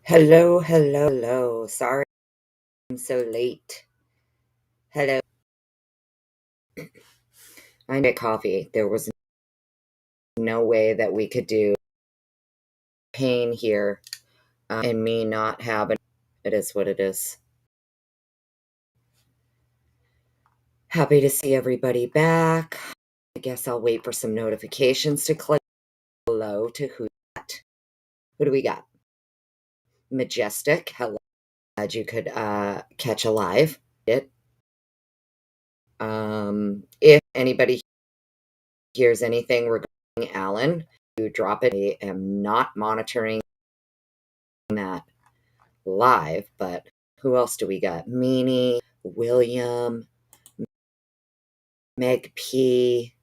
Hello, hello, hello. Sorry I'm so late. Hello. I made coffee. There was no way that we could do pain here and me not have it. It is what it is. Happy to see everybody back. I guess I'll wait for some notifications to click. Hello to who that? Who do we got? Majestic. Hello. Glad you could catch a live. If anybody hears anything regarding Alan, you drop it. I am not monitoring that live, but who else do we got? Meanie, William, Meg P.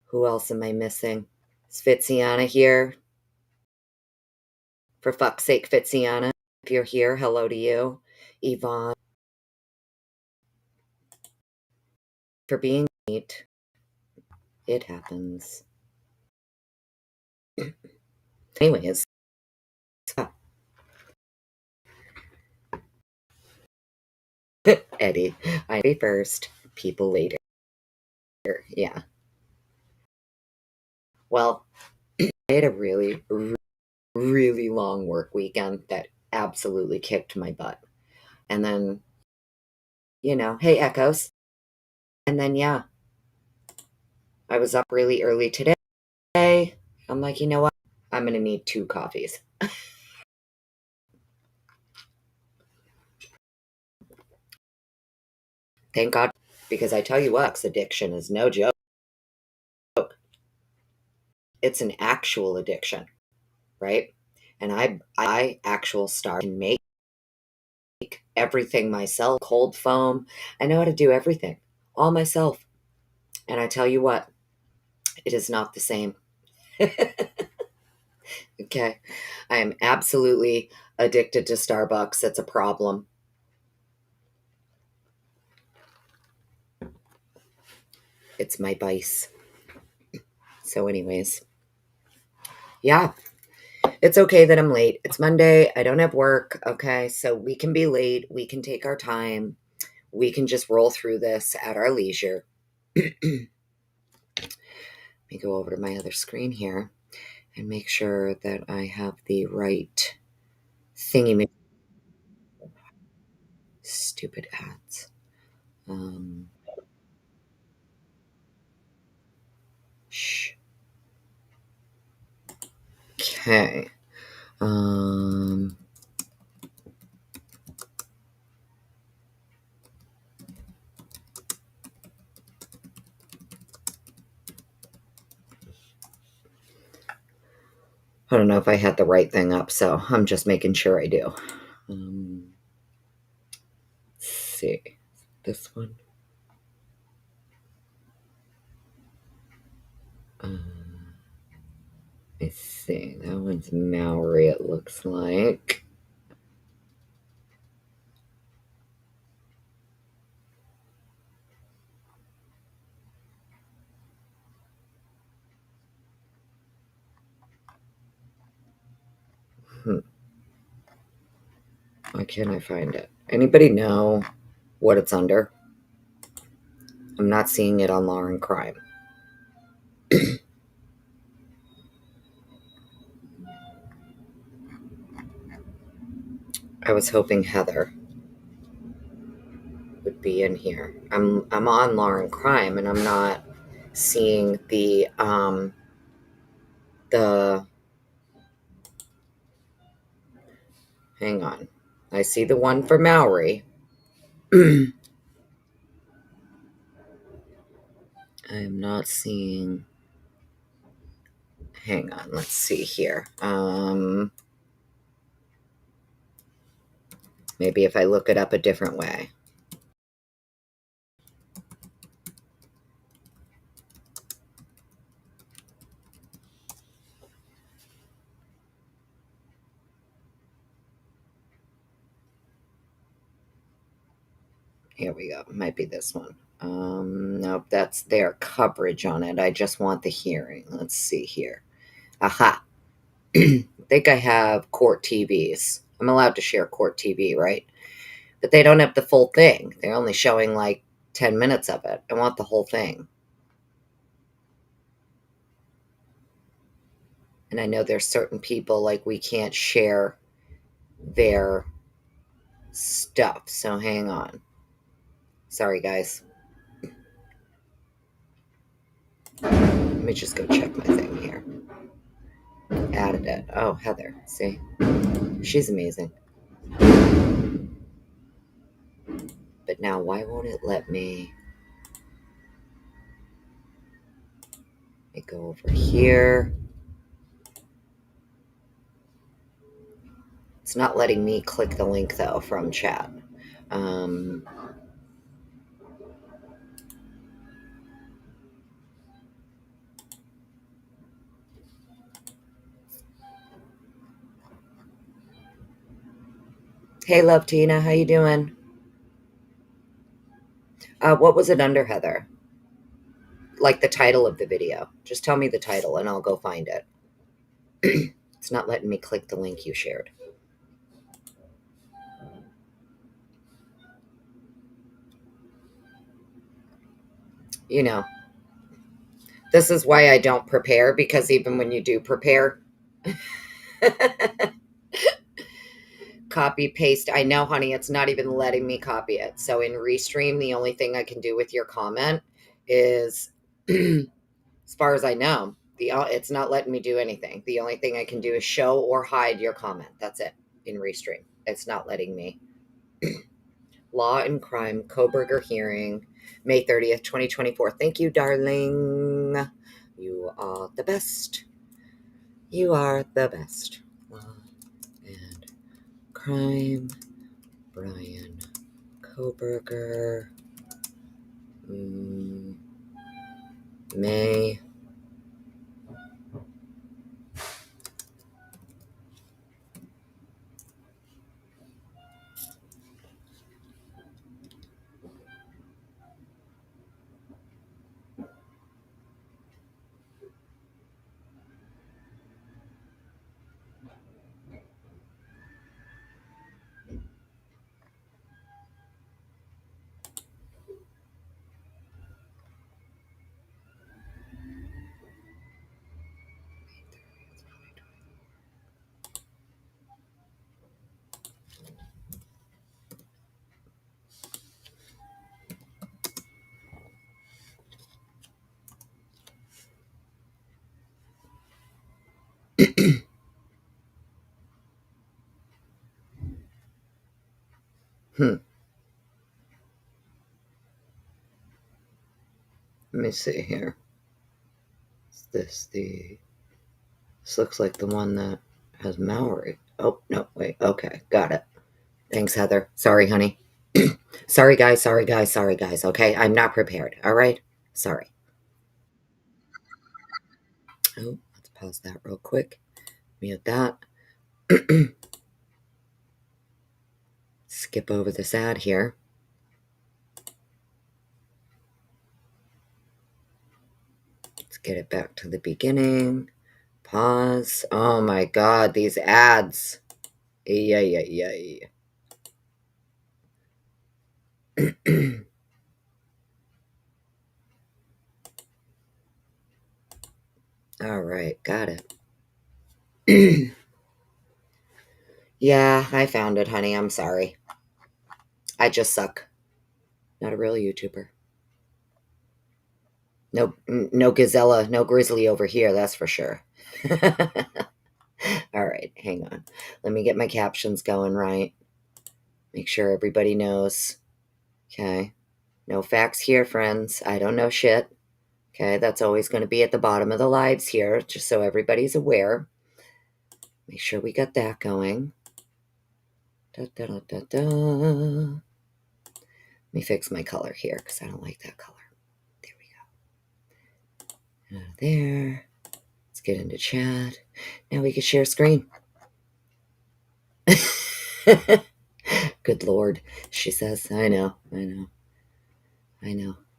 Who else am I missing? Is Fitziana here? For fuck's sake, Fitziana, if you're here, hello to you. Yvonne, for being late. It happens. Anyways, Eddie, I be first, people later. Yeah. Well, I had a really, really long work weekend that absolutely kicked my butt. And then, hey, Echoes. And then, yeah, I was up really early today. I'm like, you know what? I'm going to need 2 coffees. Thank God. Because I tell you what, addiction is no joke. It's an actual addiction, right? And I actual start and make everything myself, cold foam. I know how to do everything all myself. And I tell you what, it is not the same. Okay. I am absolutely addicted to Starbucks. It's a problem. It's my vice. So, anyways, yeah, it's okay that I'm late. It's Monday. I don't have work. Okay. So, we can be late. We can take our time. We can just roll through this at our leisure. Let me go over to my other screen here and make sure that I have the right thingy. Stupid ads. Shh. Okay. I don't know if I had the right thing up, so I'm just making sure I do. Let's see. This one. I see. That one's Maori, it looks like. Why can't I find it? Anybody know what it's under? I'm not seeing it on Law and Crime. I was hoping Heather would be in here. I'm on Law and Crime and I'm not seeing the hang on. I see the one for Maori. I am not seeing. Hang on, let's see here. Maybe if I look it up a different way. Here we go. Might be this one. Nope, that's their coverage on it. I just want the hearing. Let's see here. Aha. I think I have court TVs. I'm allowed to share court TV, right? But they don't have the full thing. They're only showing like 10 minutes of it. I want the whole thing. And I know there's certain people, like, we can't share their stuff. So hang on. Sorry, guys. Let me just go check my thing here. Added it. Oh, Heather. See? She's amazing. But now why won't it let me? Let me go over here. It's not letting me click the link, though, from chat. Hey, love Tina. How you doing? What was it under, Heather? Like the title of the video. Just tell me the title and I'll go find it. It's not letting me click the link you shared. You know, this is why I don't prepare, because even when you do prepare, copy, paste. I know, honey, it's not even letting me copy it. So in Restream, the only thing I can do with your comment is, as far as I know, it's not letting me do anything. The only thing I can do is show or hide your comment. That's it in Restream. It's not letting me. Law and Crime, Kohberger hearing, May 30th, 2024. Thank you, darling. You are the best. You are the best. Law and Crime, Bryan Kohberger, May. Let me see here. Is this this looks like the one that has Maori. Oh, no, wait. Okay, got it. Thanks, Heather. Sorry, honey. Sorry, guys. Sorry, guys. Sorry, guys. Okay, I'm not prepared. All right? Sorry. Oh, let's pause that real quick. Mute that. Skip over this ad here. Let's get it back to the beginning. Pause. Oh my God, these ads. Yay. All right, got it. Yeah, I found it, honey. I'm sorry. I just suck. Not a real YouTuber. No gazella, no grizzly over here, that's for sure. All right, hang on. Let me get my captions going right. Make sure everybody knows. Okay. No facts here, friends. I don't know shit. Okay, that's always going to be at the bottom of the lives here, just so everybody's aware. Make sure we got that going. Let me fix my color here because I don't like that color. There we go. There. Let's get into chat. Now we can share screen. Good Lord, she says. I know.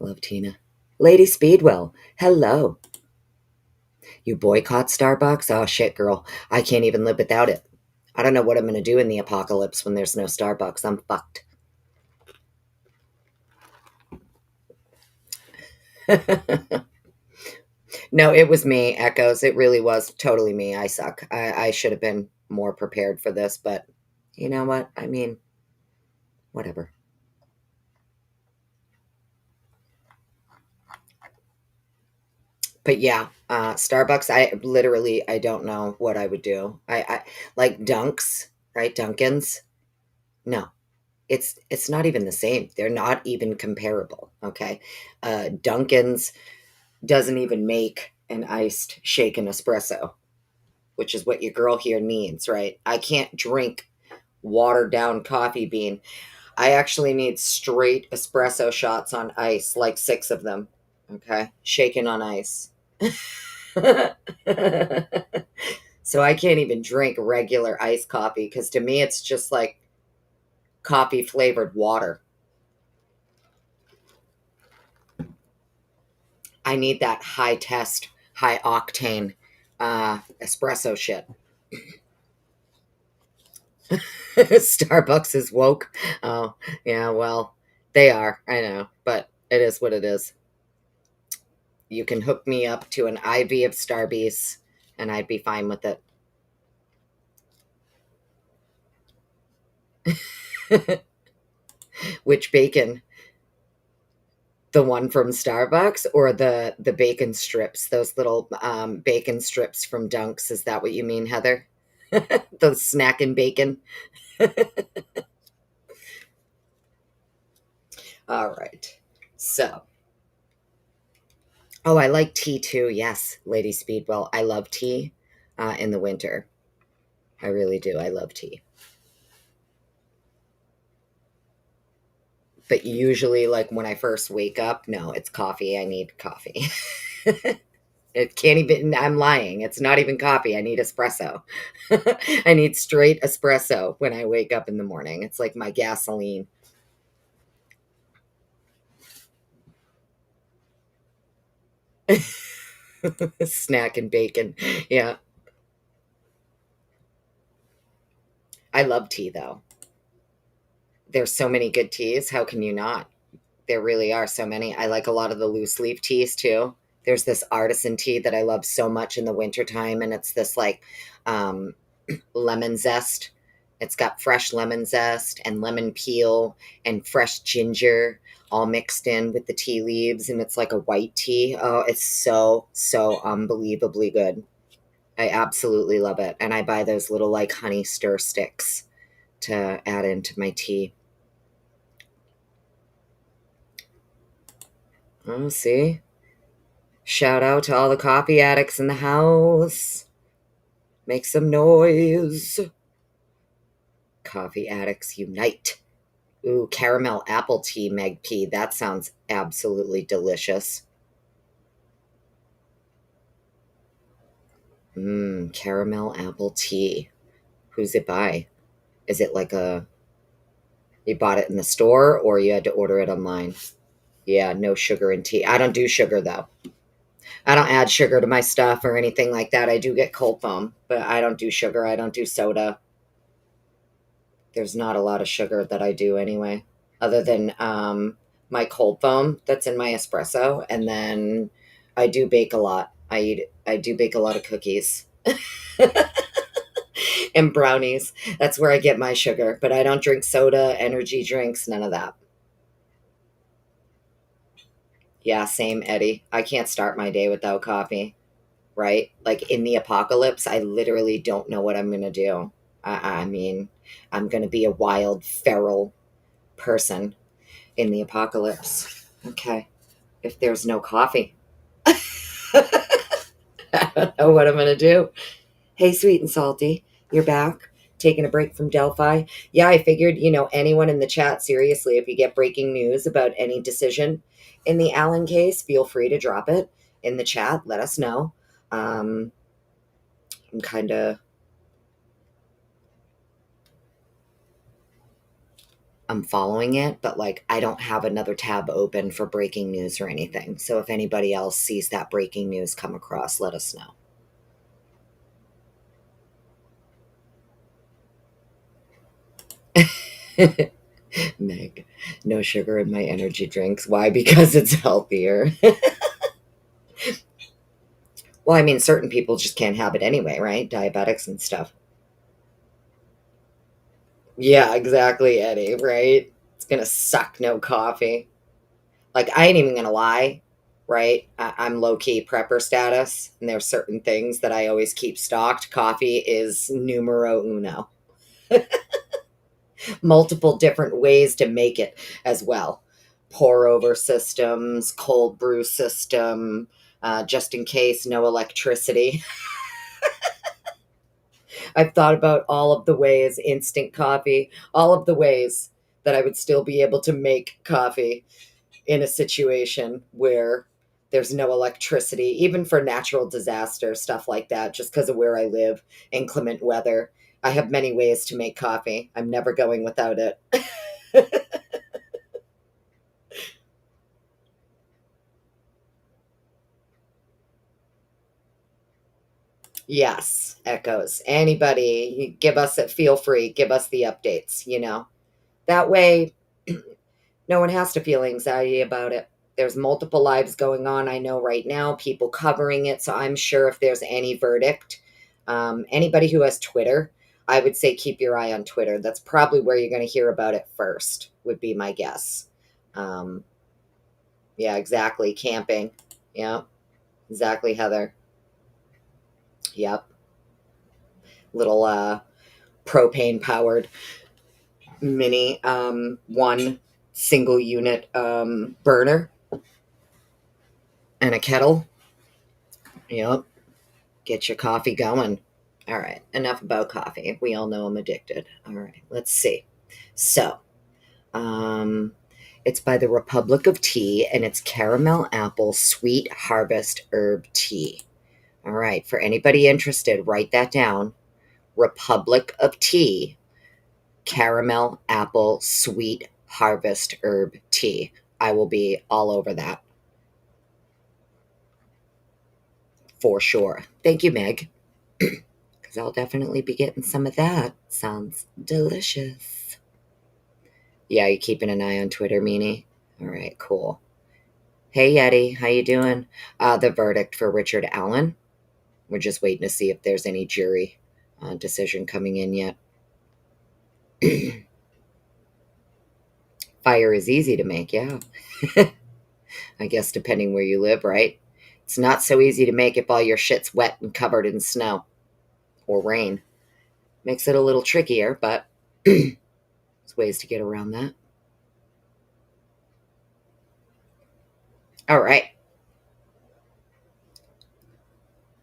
Love Tina. Lady Speedwell, hello. You boycott Starbucks? Oh shit, girl. I can't even live without it. I don't know what I'm going to do in the apocalypse when there's no Starbucks. I'm fucked. No, it was me, Echoes. It really was totally me. I suck. I should have been more prepared for this, but you know what? I mean, whatever. But yeah, Starbucks, I don't know what I would do. I like Dunks, right? Dunkins. No, it's not even the same. They're not even comparable. Okay. Dunkin's doesn't even make an iced shaken espresso, which is what your girl here needs, right? I can't drink watered down coffee bean. I actually need straight espresso shots on ice, like 6 of them. Okay. Shaken on ice. So I can't even drink regular iced coffee because to me it's just like coffee flavored water. I need that high test, high octane espresso shit. Starbucks is woke. Oh, yeah, well, they are. I know, but it is what it is. You can hook me up to an IV of Starbucks and I'd be fine with it. Which bacon? The one from Starbucks or the bacon strips? Those little bacon strips from Dunks. Is that what you mean, Heather? The snack and bacon. All right. So, oh, I like tea too. Yes, Lady Speedwell. I love tea in the winter. I really do. I love tea. But usually, like when I first wake up, no, it's coffee. I need coffee. It can't even, I'm lying. It's not even coffee. I need espresso. I need straight espresso when I wake up in the morning. It's like my gasoline. Snack and bacon. Yeah. I love tea though. There's so many good teas. How can you not? There really are so many. I like a lot of the loose leaf teas too. There's this artisan tea that I love so much in the wintertime, and it's this like um, lemon zest. It's got fresh lemon zest and lemon peel and fresh ginger all mixed in with the tea leaves, and it's like a white tea. Oh, it's so, so unbelievably good. I absolutely love it. And I buy those little like honey stir sticks to add into my tea. Oh, see? Shout out to all the coffee addicts in the house. Make some noise. Coffee addicts unite. Ooh, caramel apple tea, Meg P. That sounds absolutely delicious. Mmm, caramel apple tea. Who's it by? Is it like you bought it in the store or you had to order it online? Yeah, no sugar in tea. I don't do sugar though. I don't add sugar to my stuff or anything like that. I do get cold foam, but I don't do sugar. I don't do soda. There's not a lot of sugar that I do anyway, other than my cold foam that's in my espresso. And then I do bake a lot. I do bake a lot of cookies and brownies. That's where I get my sugar. But I don't drink soda, energy drinks, none of that. Yeah, same, Eddie. I can't start my day without coffee, right? Like in the apocalypse, I literally don't know what I'm going to do. I mean, I'm going to be a wild, feral person in the apocalypse. Okay. If there's no coffee, I don't know what I'm going to do. Hey, sweet and salty, you're back. Taking a break from Delphi. Yeah, I figured, anyone in the chat, seriously, if you get breaking news about any decision in the Allen case, feel free to drop it in the chat. Let us know. I'm kind of I'm following it, but like I don't have another tab open for breaking news or anything. So if anybody else sees that breaking news come across, let us know. Meg, no sugar in my energy drinks. Why? Because it's healthier. Well, I mean, certain people just can't have it anyway, right? Diabetics and stuff. Yeah, exactly, Eddie, right? It's gonna suck no coffee. Like, I ain't even gonna lie, right? I'm low key prepper status, and there's certain things that I always keep stocked. Coffee is numero uno. Multiple different ways to make it as well. Pour over systems, cold brew system, just in case no electricity. I've thought about all of the ways, instant coffee, all of the ways that I would still be able to make coffee in a situation where there's no electricity, even for natural disaster, stuff like that, just because of where I live, inclement weather. I have many ways to make coffee. I'm never going without it. Yes, echoes. Anybody, give us it. Feel free. Give us the updates, That way, no one has to feel anxiety about it. There's multiple lives going on, I know right now, people covering it. So I'm sure if there's any verdict, anybody who has Twitter, I would say keep your eye on Twitter. That's probably where you're going to hear about it first, would be my guess. Um, yeah, exactly. Camping. Yeah, exactly, Heather. Yep. Little propane powered mini one single unit burner and a kettle. Yep. Get your coffee going. All right. Enough about coffee. We all know I'm addicted. All right. Let's see. So, um, it's by the Republic of Tea and it's caramel apple sweet harvest herb tea. All right. For anybody interested, write that down. Republic of Tea, caramel apple sweet harvest herb tea. I will be all over that for sure. Thank you, Meg. Because I'll definitely be getting some of that. Sounds delicious. Yeah, you keeping an eye on Twitter, Meanie? All right, cool. Hey, Yeti, how you doing? The verdict for Richard Allen. We're just waiting to see if there's any jury decision coming in yet. Fire is easy to make, yeah. I guess depending where you live, right? It's not so easy to make if all your shit's wet and covered in snow or rain. Makes it a little trickier, but there's ways to get around that. All right.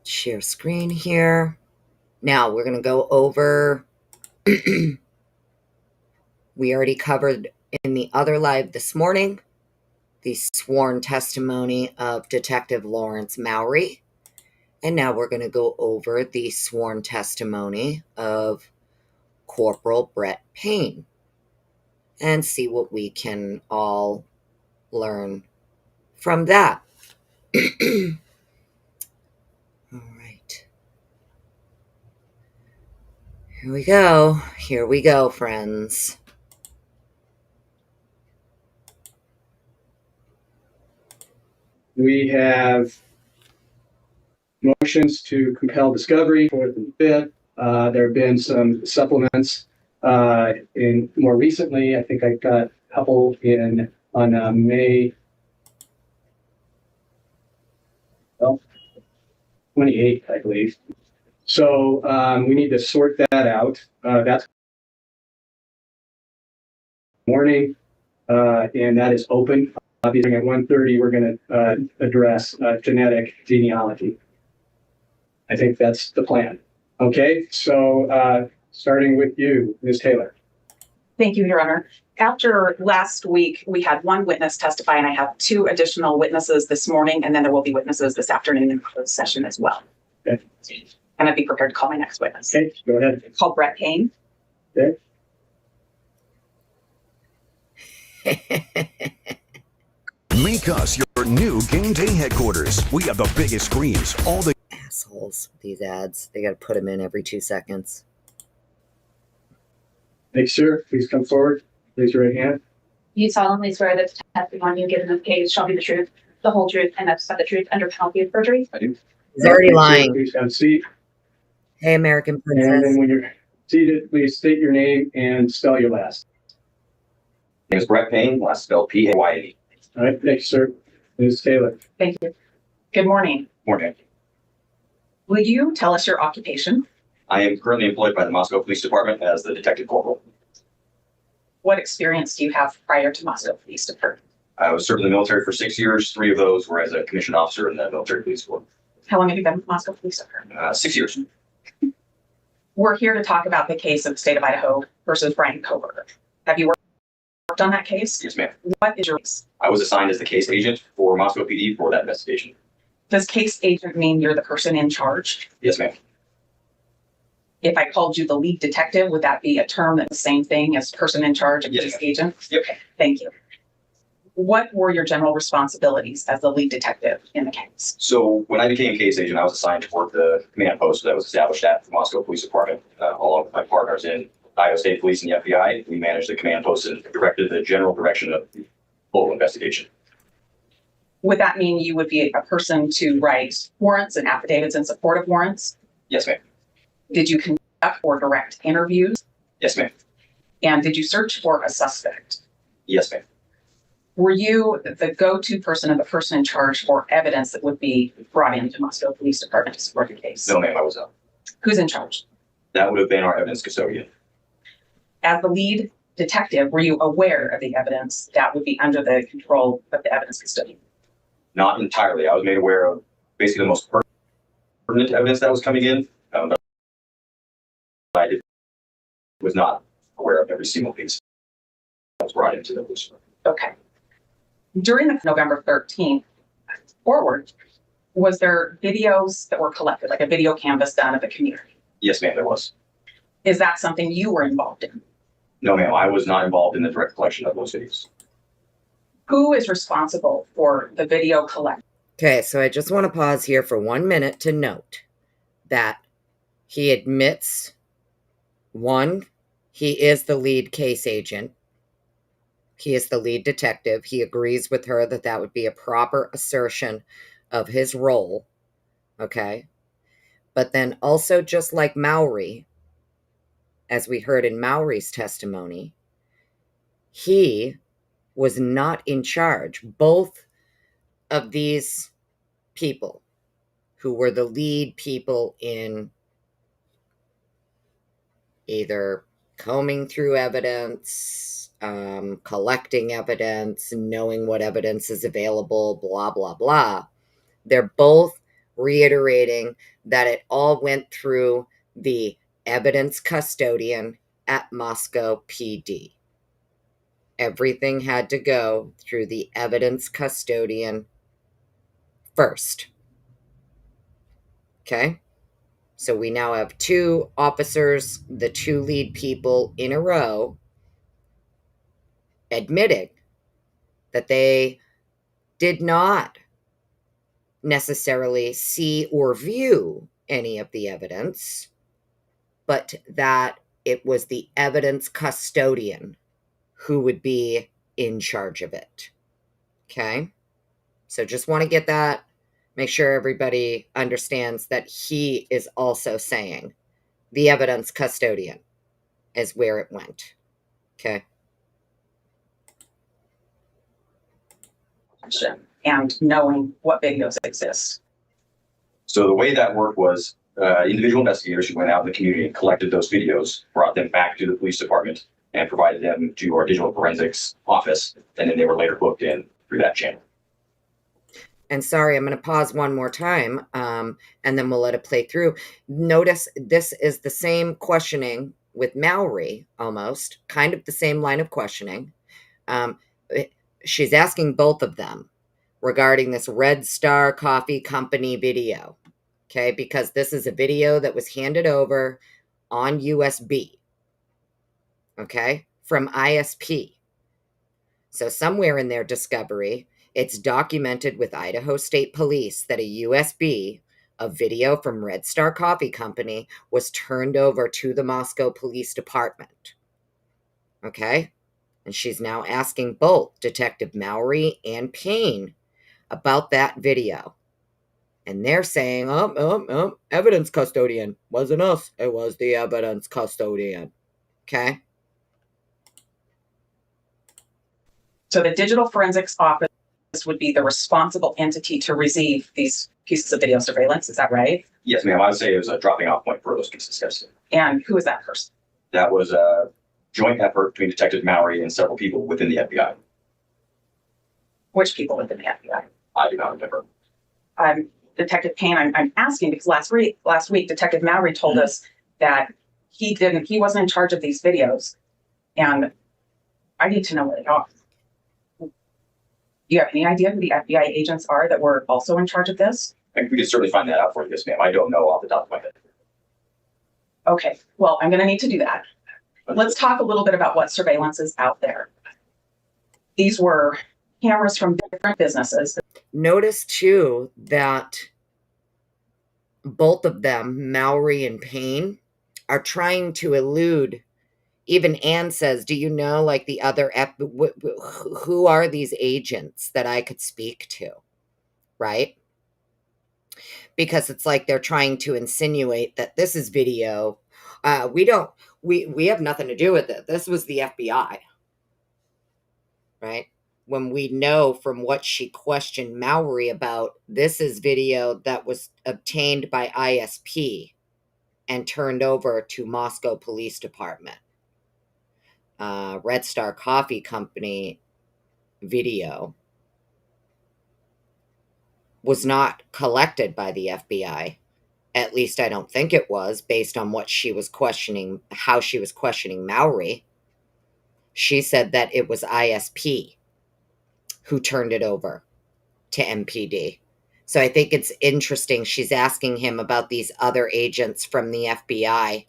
Share screen here. Now we're going to go over. We already covered in the other live this morning the sworn testimony of Detective Lawrence Mowry. And now we're going to go over the sworn testimony of Corporal Brett Payne and see what we can all learn from that. All right. Here we go. Here we go, friends. We have motions to compel discovery, fourth and fifth. There have been some supplements in more recently. I think I got a couple in on May 28th, I believe. So we need to sort that out. That's morning, and that is open. Obviously, at 1:30, we're going to address genetic genealogy. I think that's the plan. Okay, so starting with you, Ms. Taylor. Thank you, Your Honor. After last week, we had one witness testify, and I have two additional witnesses this morning, and then there will be witnesses this afternoon in closed session as well. Okay. And I'd be prepared to call my next witness. Okay, go ahead. Called Brett Payne. Okay. Make us your new game day headquarters. We have the biggest screens, all the Assholes, these ads. They gotta put them in every 2 seconds. Make sure, please come forward. Raise your right hand. You solemnly swear that the testimony you give in this case shall be the truth, the whole truth, and nothing but the truth under penalty of perjury? I do. He's already Make sure, lying. please have a seat. Hey, American And then Princess. when you're seated, please state your name and spell your last. My name is Brett Payne, last spelled P-A-Y-N-E. All right, thank you, sir. Ms. Taylor. Thank you. Good morning. Morning. Will you tell us your occupation? I am currently employed by the Moscow Police Department as the detective corporal. What experience do you have prior to Moscow Police Department? I was serving in the military for 6 years. 3 of those were as a commissioned officer in the military police corps. How long have you been with Moscow Police Department? 6 years. We're here to talk about the case of the state of Idaho versus Bryan Kohberger. Have you worked on that case? Yes, ma'am. What is your case? I was assigned as the case agent for Moscow PD for that investigation. Does case agent mean you're the person in charge? Yes, ma'am. If I called you the lead detective, would that be a term that's the same thing as person in charge and Yes, case ma'am. agent? Yep. Okay, thank you. What were your general responsibilities as the lead detective in the case? So when I became case agent, I was assigned to work the command post that was established at the Moscow Police Department, along with my partners in Idaho State Police and the FBI. We managed the command post and directed the general direction of the whole investigation. Would that mean you would be a person to write warrants and affidavits in support of warrants? Yes, ma'am. Did you conduct or direct interviews? Yes, ma'am. And did you search for a suspect? Yes, ma'am. Were you the go-to person and the person in charge for evidence that would be brought into Moscow Police Department to support the case? No, ma'am, I was not. Who's in charge? That would have been our evidence custodian. As the lead detective, were you aware of the evidence that would be under the control of the evidence custodian? Not entirely. I was made aware of basically the most pertinent evidence that was coming in, but was not aware of every single piece that was brought into the police department. Okay. During the November 13th forward, was there videos that were collected, like a video canvas done of the community? Yes, ma'am, there was. Is that something you were involved in? No, ma'am, I was not involved in the direct collection of those videos. Who is responsible for the video collection? Okay, so I just want to pause here for 1 minute to note that he admits, one, he is the lead case agent. He is the lead detective. He agrees with her that that would be a proper assertion of his role. Okay. But then also, just like Mowry, as we heard in Mowry's testimony, he was not in charge. Both of these people who were the lead people in either combing through evidence, collecting evidence, knowing what evidence is available, blah, blah, blah. They're both reiterating that it all went through the evidence custodian at Moscow PD. Everything had to go through the evidence custodian first. Okay? So we now have 2 officers, the 2 lead people in a row, admitting that they did not necessarily see or view any of the evidence, but that it was the evidence custodian who would be in charge of it. Okay? So just want to get that, make sure everybody understands that he is also saying the evidence custodian is where it went. Okay? And knowing what videos exist? So the way that worked was individual investigators who went out in the community and collected those videos, brought them back to the police department, and provided them to our digital forensics office, and then they were later booked in through that channel. And sorry, I'm going to pause one more time, and then we'll let it play through. Notice this is the same questioning with Mowry, almost, kind of the same line of questioning. She's asking both of them regarding this Red Star Coffee Company video, okay? Because this is a video that was handed over on USB, okay, from ISP. So somewhere in their discovery, it's documented with Idaho State Police that a USB of video from Red Star Coffee Company was turned over to the Moscow Police Department. Okay? And she's now asking both Detective Mowry and Payne about that video. And they're saying, evidence custodian. Wasn't us. It was the evidence custodian. Okay? So the digital forensics office would be the responsible entity to receive these pieces of video surveillance. Is that right? Yes, ma'am. I would say it was a dropping off point for those pieces. Yes. And who is that person? That was a joint effort between Detective Mowry and several people within the FBI. Which people within the FBI? I do not remember. Detective Payne, I'm asking because last week, Detective Mowry told us that he wasn't in charge of these videos. And I need to know where they are. Do you have any idea who the FBI agents are that were also in charge of this? I mean, we can certainly find that out for you, yes, ma'am. I don't know off the top of my head. Okay, well, I'm going to need to do that. Let's talk a little bit about what surveillance is out there. These were cameras from different businesses. Notice, too, that both of them, Mowry and Payne, are trying to elude. Even Anne says, do you know, like, the other, who are these agents that I could speak to? Right? Because it's like they're trying to insinuate that this is video. We have nothing to do with it. This was the FBI. Right? When we know from what she questioned Mowry about, this is video that was obtained by ISP and turned over to Moscow Police Department. Red Star Coffee Company video was not collected by the FBI. At least I don't think it was, based on what she was questioning, how she was questioning Mowry. She said that it was ISP who turned it over to MPD. So I think it's interesting. She's asking him about these other agents from the FBI.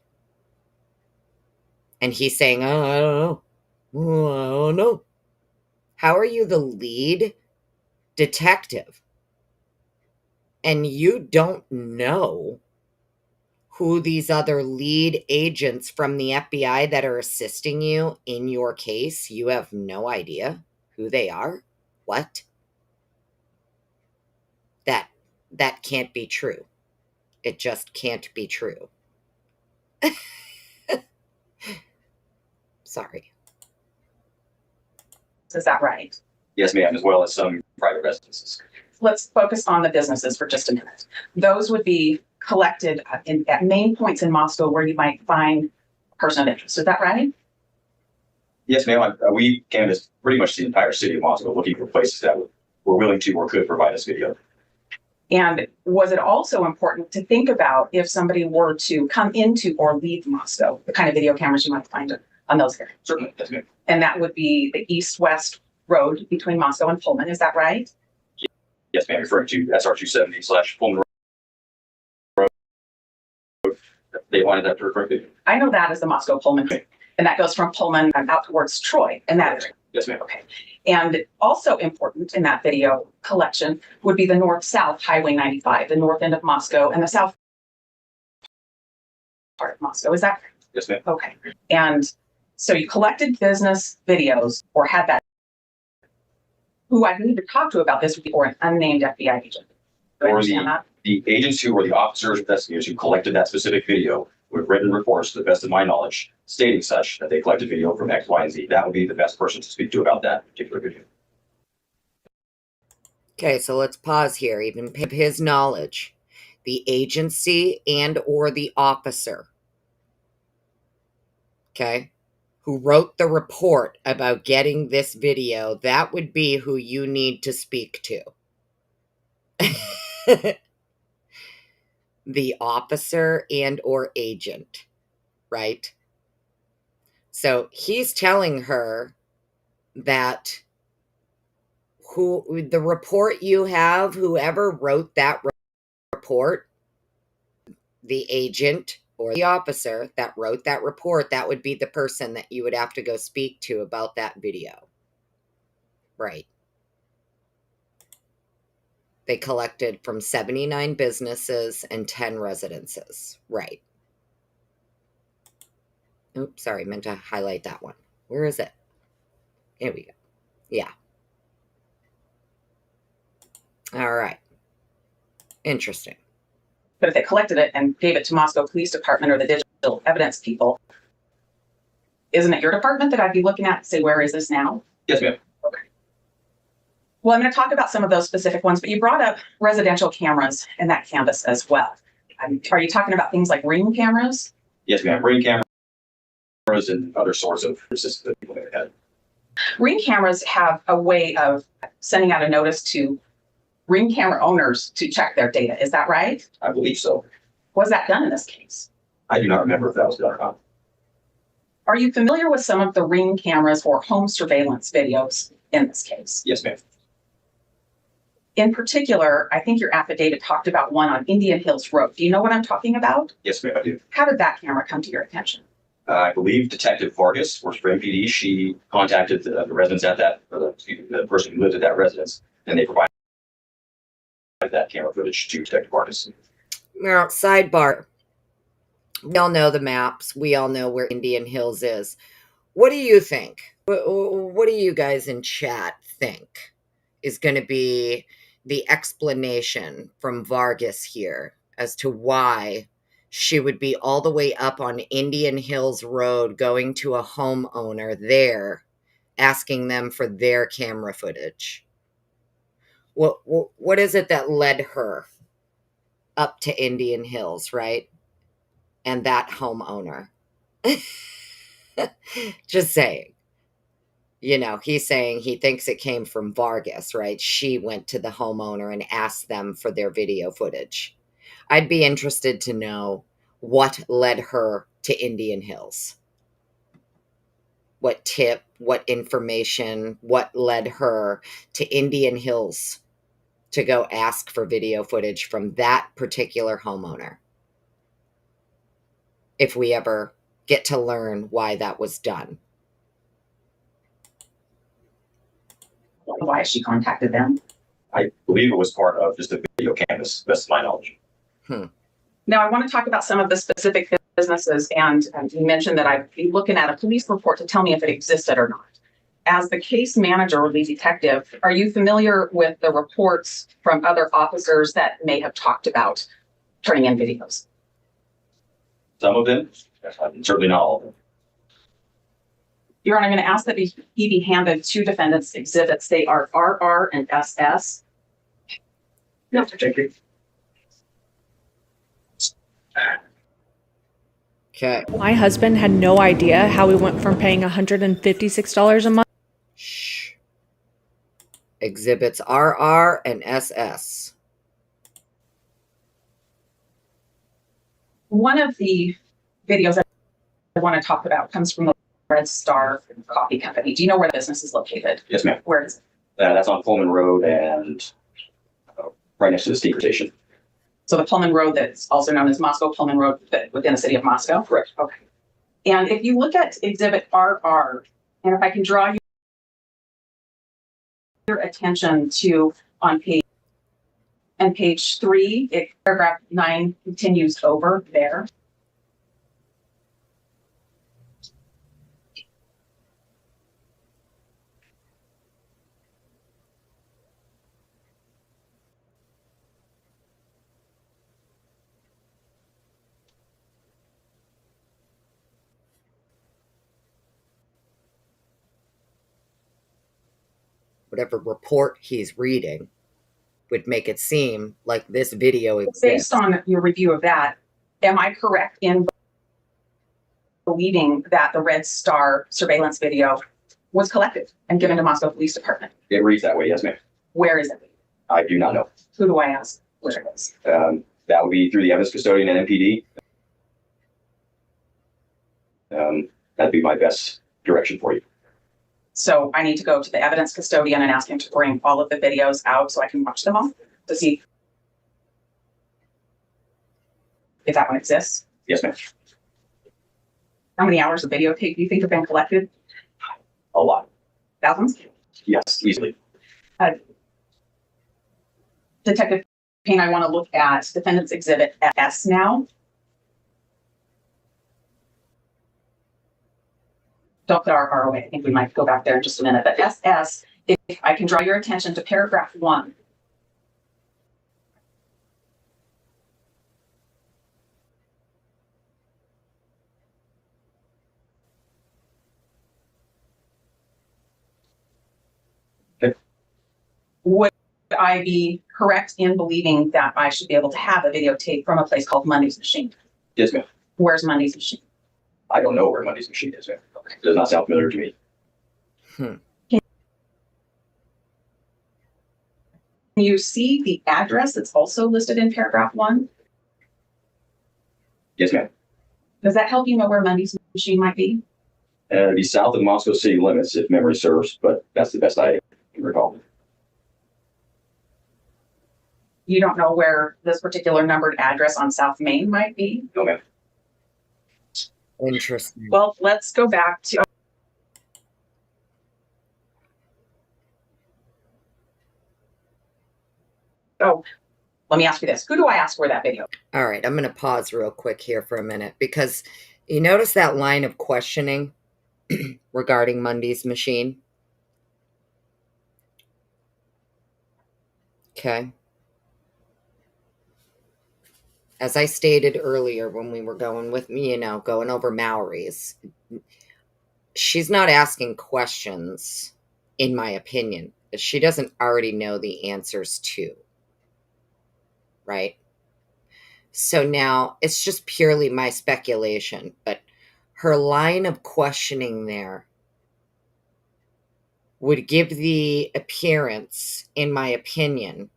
And he's saying, oh, I don't know. I don't know. How are you the lead detective? And you don't know who these other lead agents from the FBI that are assisting you in your case? You have no idea who they are? What? That can't be true. It just can't be true. Sorry. Is that right? Yes, ma'am, as well as some private residences. Let's focus on the businesses for just a minute. Those would be collected at main points in Moscow where you might find a person of interest. Is that right? Yes, ma'am. We canvassed pretty much the entire city of Moscow looking for places that were willing to or could provide us video. And was it also important to think about if somebody were to come into or leave Moscow, the kind of video cameras you might find on those areas? Certainly, yes, ma'am. And that would be the east-west road between Moscow and Pullman. Is that right? Yes, ma'am. Referring to SR270/Pullman Road. They wanted that to refer to. I know that as the Moscow Pullman, and that goes from Pullman out towards Troy and that area. Yes, ma'am. Okay. And also important in that video collection would be the north-south Highway 95, the north end of Moscow and the south part of Moscow. Is that correct? Yes, ma'am. Okay. And so you collected business videos or had that. Who I need to talk to about this would be or an unnamed FBI agent. Do I Or understand that? the agents who were the officers, investigators who collected that specific video with written reports, to the best of my knowledge, stating such that they collected video from X, Y, and Z. That would be the best person to speak to about that particular video. Okay, so let's pause here. Even his knowledge, the agency and or the officer, okay, who wrote the report about getting this video, that would be who you need to speak to. The officer and or agent, right? So he's telling her that the report you have, whoever wrote that report, the agent or the officer that wrote that report, that would be the person that you would have to go speak to about that video. Right. They collected from 79 businesses and 10 residences. Right. Oops, sorry, meant to highlight that one. Where is it? Here we go. Yeah. All right. Interesting. But if they collected it and gave it to Moscow Police Department or the digital evidence people, isn't it your department that I'd be looking at and say, where is this now? Yes, ma'am. Okay. Well, I'm going to talk about some of those specific ones, but you brought up residential cameras in that canvas as well. Are you talking about things like Ring cameras? Yes, ma'am. Ring cameras and other sorts of systems that people may have had. Ring cameras have a way of sending out a notice to Ring camera owners to check their data. Is that right? I believe so. Was that done in this case? I do not remember if that was done or not. Are you familiar with some of the Ring cameras or home surveillance videos in this case? Yes, ma'am. In particular, I think your affidavit talked about one on Indian Hills Road. Do you know what I'm talking about? Yes, ma'am, I do. How did that camera come to your attention? I believe Detective Vargas works for MPD. She contacted the residents at that, the person who lived at that residence, and they provided that camera footage to Detective Vargas. Now, sidebar. We all know the maps. We all know where Indian Hills is. What do you think? What do you guys in chat think is going to be the explanation from Vargas here as to why she would be all the way up on Indian Hills Road going to a homeowner there asking them for their camera footage? What is it that led her up to Indian Hills, right? And that homeowner. Just saying. You know, he's saying he thinks it came from Vargas, right? She went to the homeowner and asked them for their video footage. I'd be interested to know what led her to Indian Hills. What tip, what information, what led her to Indian Hills to go ask for video footage from that particular homeowner. If we ever get to learn why that was done. Why she contacted them? I believe it was part of just a video canvas, best of my knowledge. Now, I want to talk about some of the specific businesses, and you mentioned that I'd be looking at a police report to tell me if it existed or not. As the case manager or lead detective, are you familiar with the reports from other officers that may have talked about turning in videos? Some of them, certainly not all of them. Your Honor, I'm going to ask that he be handed two defendants' exhibits. They are RR and SS. No, thank you. Okay. My husband had no idea how we went from paying $156 a month. Shh. Exhibits RR and SS. One of the videos I want to talk about comes from the Red Star Coffee Company. Do you know where the business is located? Yes, ma'am. Where is it? That's on Pullman Road and right next to the steamer station. So the Pullman Road that's also known as Moscow Pullman Road within the city of Moscow? Correct. Okay. And if you look at exhibit RR, and if I can draw your attention to on page 3, paragraph 9 continues over there. Whatever report he's reading would make it seem like this video exists. Based on your review of that, am I correct in believing that the Red Star surveillance video was collected and given to Moscow Police Department? It reads that way, yes, ma'am. Where is it? I do not know. Who do I ask where it is? That would be through the evidence custodian and MPD. That'd be my best direction for you. So I need to go to the evidence custodian and ask him to bring all of the videos out so I can watch them all to see if that one exists. Yes, ma'am. How many hours of videotape do you think have been collected? A lot. Thousands? Yes, easily. Detective Payne, I want to look at Defendant's Exhibit S now. Don't put our away. I think we might go back there in just a minute. But SS, if I can draw your attention to paragraph 1. Okay. Would I be correct in believing that I should be able to have a videotape from a place called Money's Machine? Yes, ma'am. Where's Money's Machine? I don't know where Money's Machine is, ma'am. It does not sound familiar to me. Hmm. Can you see the address that's also listed in paragraph 1? Yes, ma'am. Does that help you know where Money's Machine might be? It'd be south of the Moscow city limits, if memory serves, but that's the best I can recall. You don't know where this particular numbered address on South Main might be? No, ma'am. Interesting. Well, let's go back to. Oh, let me ask you this. Who do I ask for that video? All right, I'm going to pause real quick here for a minute because you notice that line of questioning regarding Money's Machine? Okay. As I stated earlier when we were going over Mallory's, she's not asking questions, in my opinion, that she doesn't already know the answers to. Right? So now it's just purely my speculation, but her line of questioning there would give the appearance, in my opinion,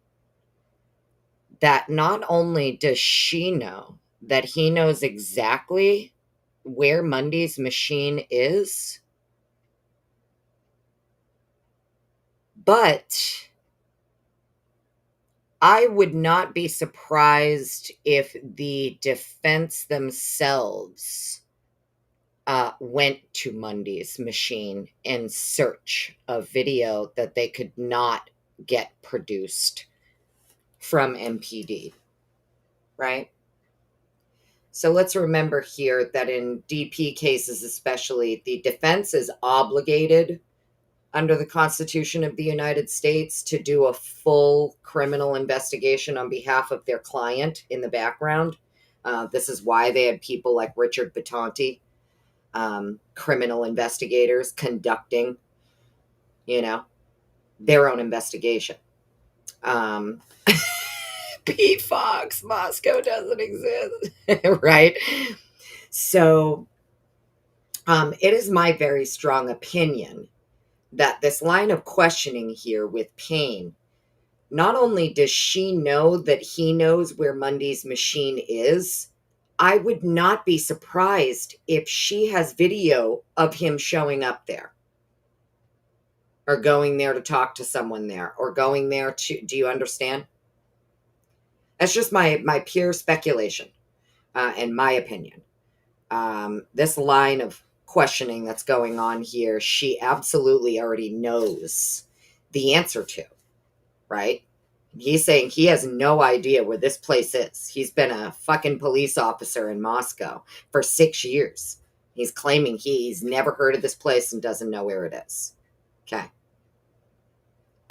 that not only does she know that he knows exactly where Money's Machine is, but I would not be surprised if the defense themselves went to Money's Machine in search of video that they could not get produced from MPD, right? So let's remember here that in DP cases especially, the defense is obligated under the Constitution of the United States to do a full criminal investigation on behalf of their client in the background. This is why they had people like Richard Batanti, criminal investigators conducting, their own investigation. Pete Fox, Moscow doesn't exist, right? So it is my very strong opinion that this line of questioning here with Payne, not only does she know that he knows where Money's Machine is, I would not be surprised if she has video of him showing up there or going there to talk to someone there or going there to, do you understand? That's just my pure speculation and my opinion. This line of questioning that's going on here, she absolutely already knows the answer to, right? He's saying he has no idea where this place is. He's been a fucking police officer in Moscow for 6 years. He's claiming he's never heard of this place and doesn't know where it is. Okay.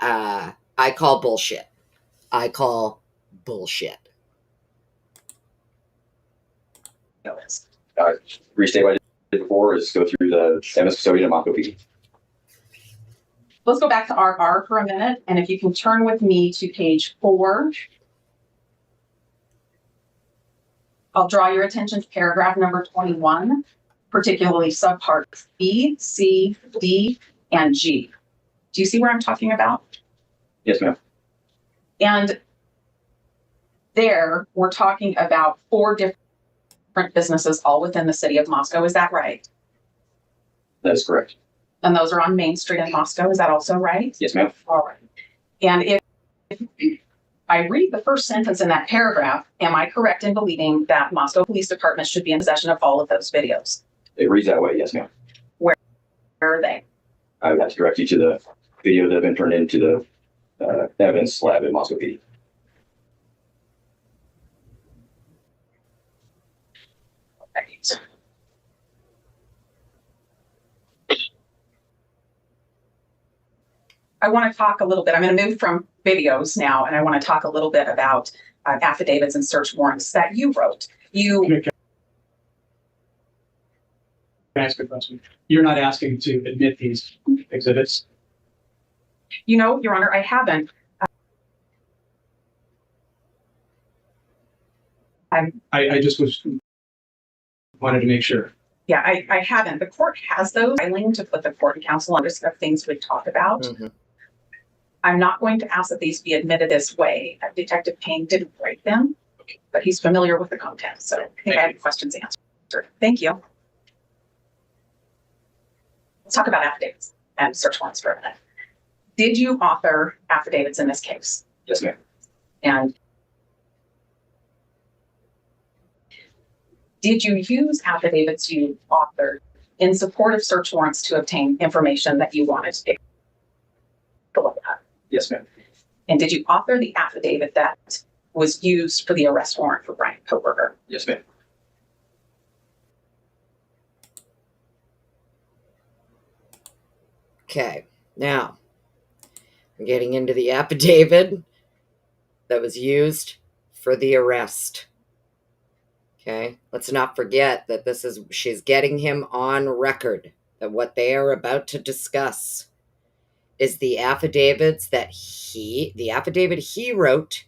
I call bullshit. Restate what I did before is go through the MS custodian and Moscow PD. Let's go back to RR for a minute. And if you can turn with me to page 4. I'll draw your attention to paragraph number 21, particularly subparts B, C, D, and G. Do you see where I'm talking about? Yes, ma'am. And there, we're talking about 4 different businesses all within the city of Moscow. Is that right? That is correct. And those are on Main Street in Moscow. Is that also right? Yes, ma'am. All right. And if I read the first sentence in that paragraph, am I correct in believing that Moscow Police Department should be in possession of all of those videos? It reads that way. Yes, ma'am. Where are they? I would have to direct you to videos that have been turned into the evidence lab in Moscow PD. Right. I want to talk a little bit. I'm going to move from videos now, and I want to talk a little bit about affidavits and search warrants that you wrote. Can I ask a question? You're not asking to admit these exhibits? Your Honor, I haven't. I just wanted to make sure. Yeah, I haven't. The court has those filing to put the court and counsel on risk of things we talk about. Mhm. I'm not going to ask that these be admitted this way. Detective Payne didn't write them, but he's familiar with the content. So I think I have questions answered. Thank you. Let's talk about affidavits and search warrants for a minute. Did you author affidavits in this case? Yes, ma'am. And did you use affidavits you authored in support of search warrants to obtain information that you wanted to take a look at? Yes, ma'am. And did you author the affidavit that was used for the arrest warrant for Bryan Kohberger? Yes, ma'am. Okay, now we're getting into the affidavit that was used for the arrest. Okay, let's not forget that she's getting him on record that what they are about to discuss is the affidavit he wrote,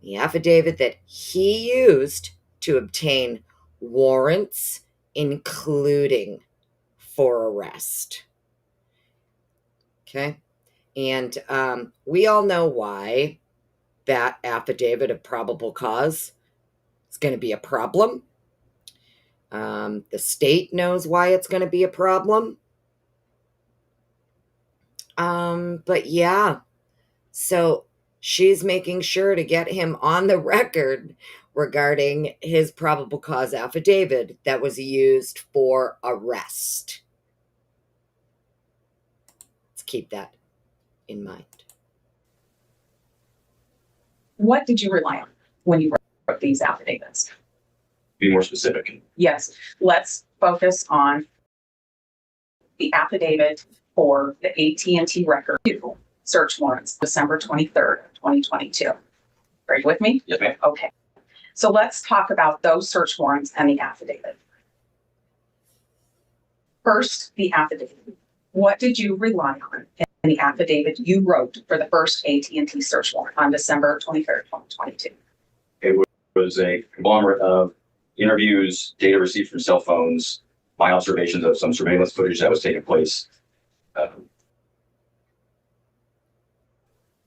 the affidavit that he used to obtain warrants, including for arrest. Okay, and we all know why that affidavit of probable cause is going to be a problem. The state knows why it's going to be a problem. But yeah, so she's making sure to get him on the record regarding his probable cause affidavit that was used for arrest. Let's keep that in mind. What did you rely on when you wrote these affidavits? Be more specific. Yes, let's focus on the affidavit for the AT&T record search warrants, December 23rd, 2022. Are you with me? Yes, ma'am. Okay. So let's talk about those search warrants and the affidavit. First, the affidavit. What did you rely on in the affidavit you wrote for the first AT&T search warrant on December 23rd, 2022? It was a conglomerate of interviews, data received from cell phones, my observations of some surveillance footage that was taking place,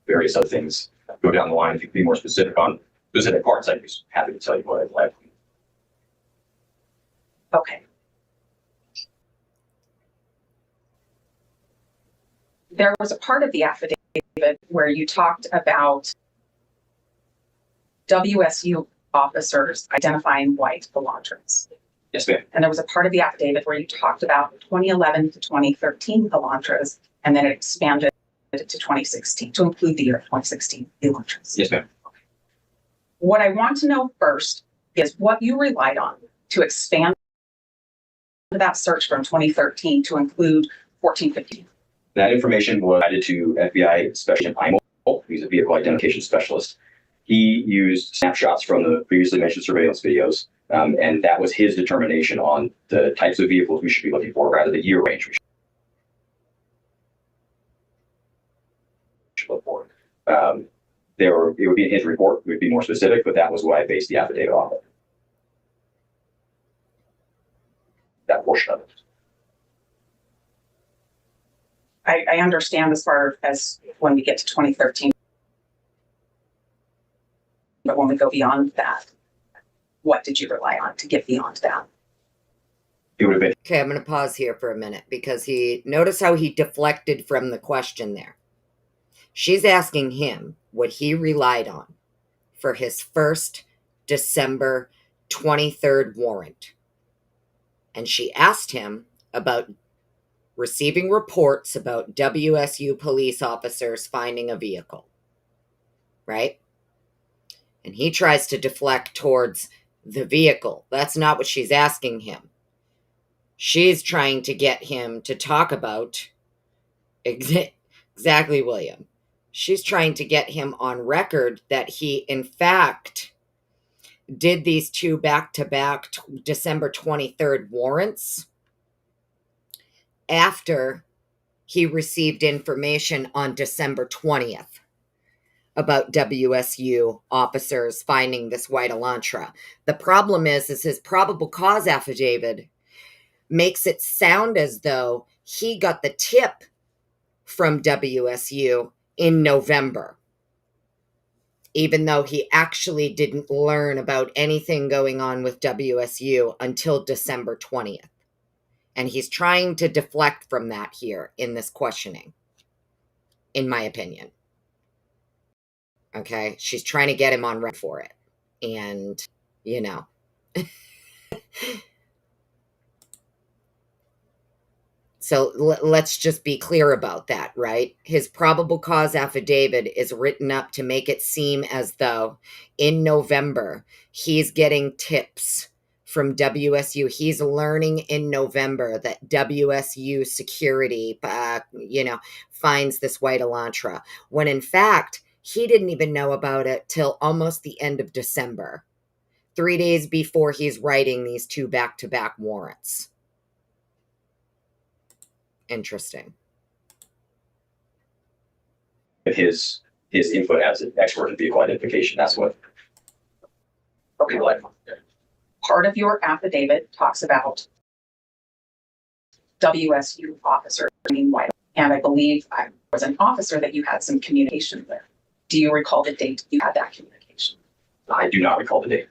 various other things. Go down the line. If you could be more specific on specific parts, I'd be happy to tell you what I'd like. Okay. There was a part of the affidavit where you talked about WSU officers identifying white Elantras. Yes, ma'am. And there was a part of the affidavit where you talked about 2011 to 2013 Elantras, and then it expanded to 2016 to include the year 2016 Elantras. Yes, ma'am. What I want to know first is what you relied on to expand that search from 2013 to include 1415. That information was added to FBI Special Agent Imel. He's a vehicle identification specialist. He used snapshots from the previously mentioned surveillance videos, and that was his determination on the types of vehicles we should be looking for, rather the year range we should look for. It would be in his report, it would be more specific, but that was what I based the affidavit off of. That portion of it. I understand as far as when we get to 2013, but when we go beyond that, what did you rely on to get beyond that? It would have been. Okay, I'm going to pause here for a minute because notice how he deflected from the question there. She's asking him what he relied on for his first December 23rd warrant. And she asked him about receiving reports about WSU police officers finding a vehicle, right? And he tries to deflect towards the vehicle. That's not what she's asking him. She's trying to get him to talk about exactly, William. She's trying to get him on record that he, in fact, did these two back-to-back December 23rd warrants after he received information on December 20th about WSU officers finding this white Elantra. The problem is his probable cause affidavit makes it sound as though he got the tip from WSU in November, even though he actually didn't learn about anything going on with WSU until December 20th. And he's trying to deflect from that here in this questioning, in my opinion. Okay? She's trying to get him on record for it. And, you know. So let's just be clear about that, right? His probable cause affidavit is written up to make it seem as though in November he's getting tips from WSU. He's learning in November that WSU security, finds this white Elantra, when in fact he didn't even know about it till almost the end of December, 3 days before he's writing these two back-to-back warrants. Interesting. His input as an expert in vehicle identification. That's what. Okay. Part of your affidavit talks about WSU officer being white, and I believe I was an officer that you had some communication with. Do you recall the date you had that communication? I do not recall the date.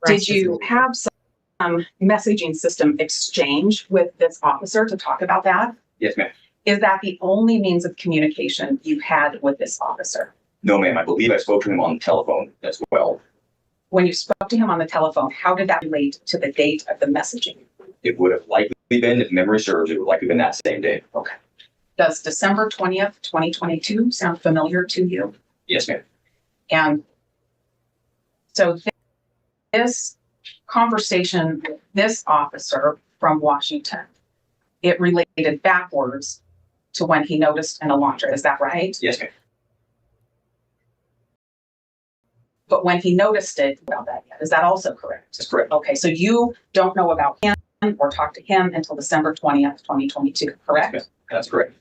Did you have some messaging system exchange with this officer to talk about that? Yes, ma'am. Is that the only means of communication you had with this officer? No, ma'am. I believe I spoke to him on the telephone as well. When you spoke to him on the telephone, how did that relate to the date of the messaging? It would have likely been, if memory serves, it would likely been that same day. Okay. Does December 20th, 2022 sound familiar to you? Yes, ma'am. And so this conversation with this officer from Washington, it related backwards to when he noticed an Elantra. Is that right? Yes, ma'am. But when he noticed it, about that yet. Is that also correct? That's correct. Okay, so you don't know about him or talk to him until December 20th, 2022, correct? Yes, that's correct.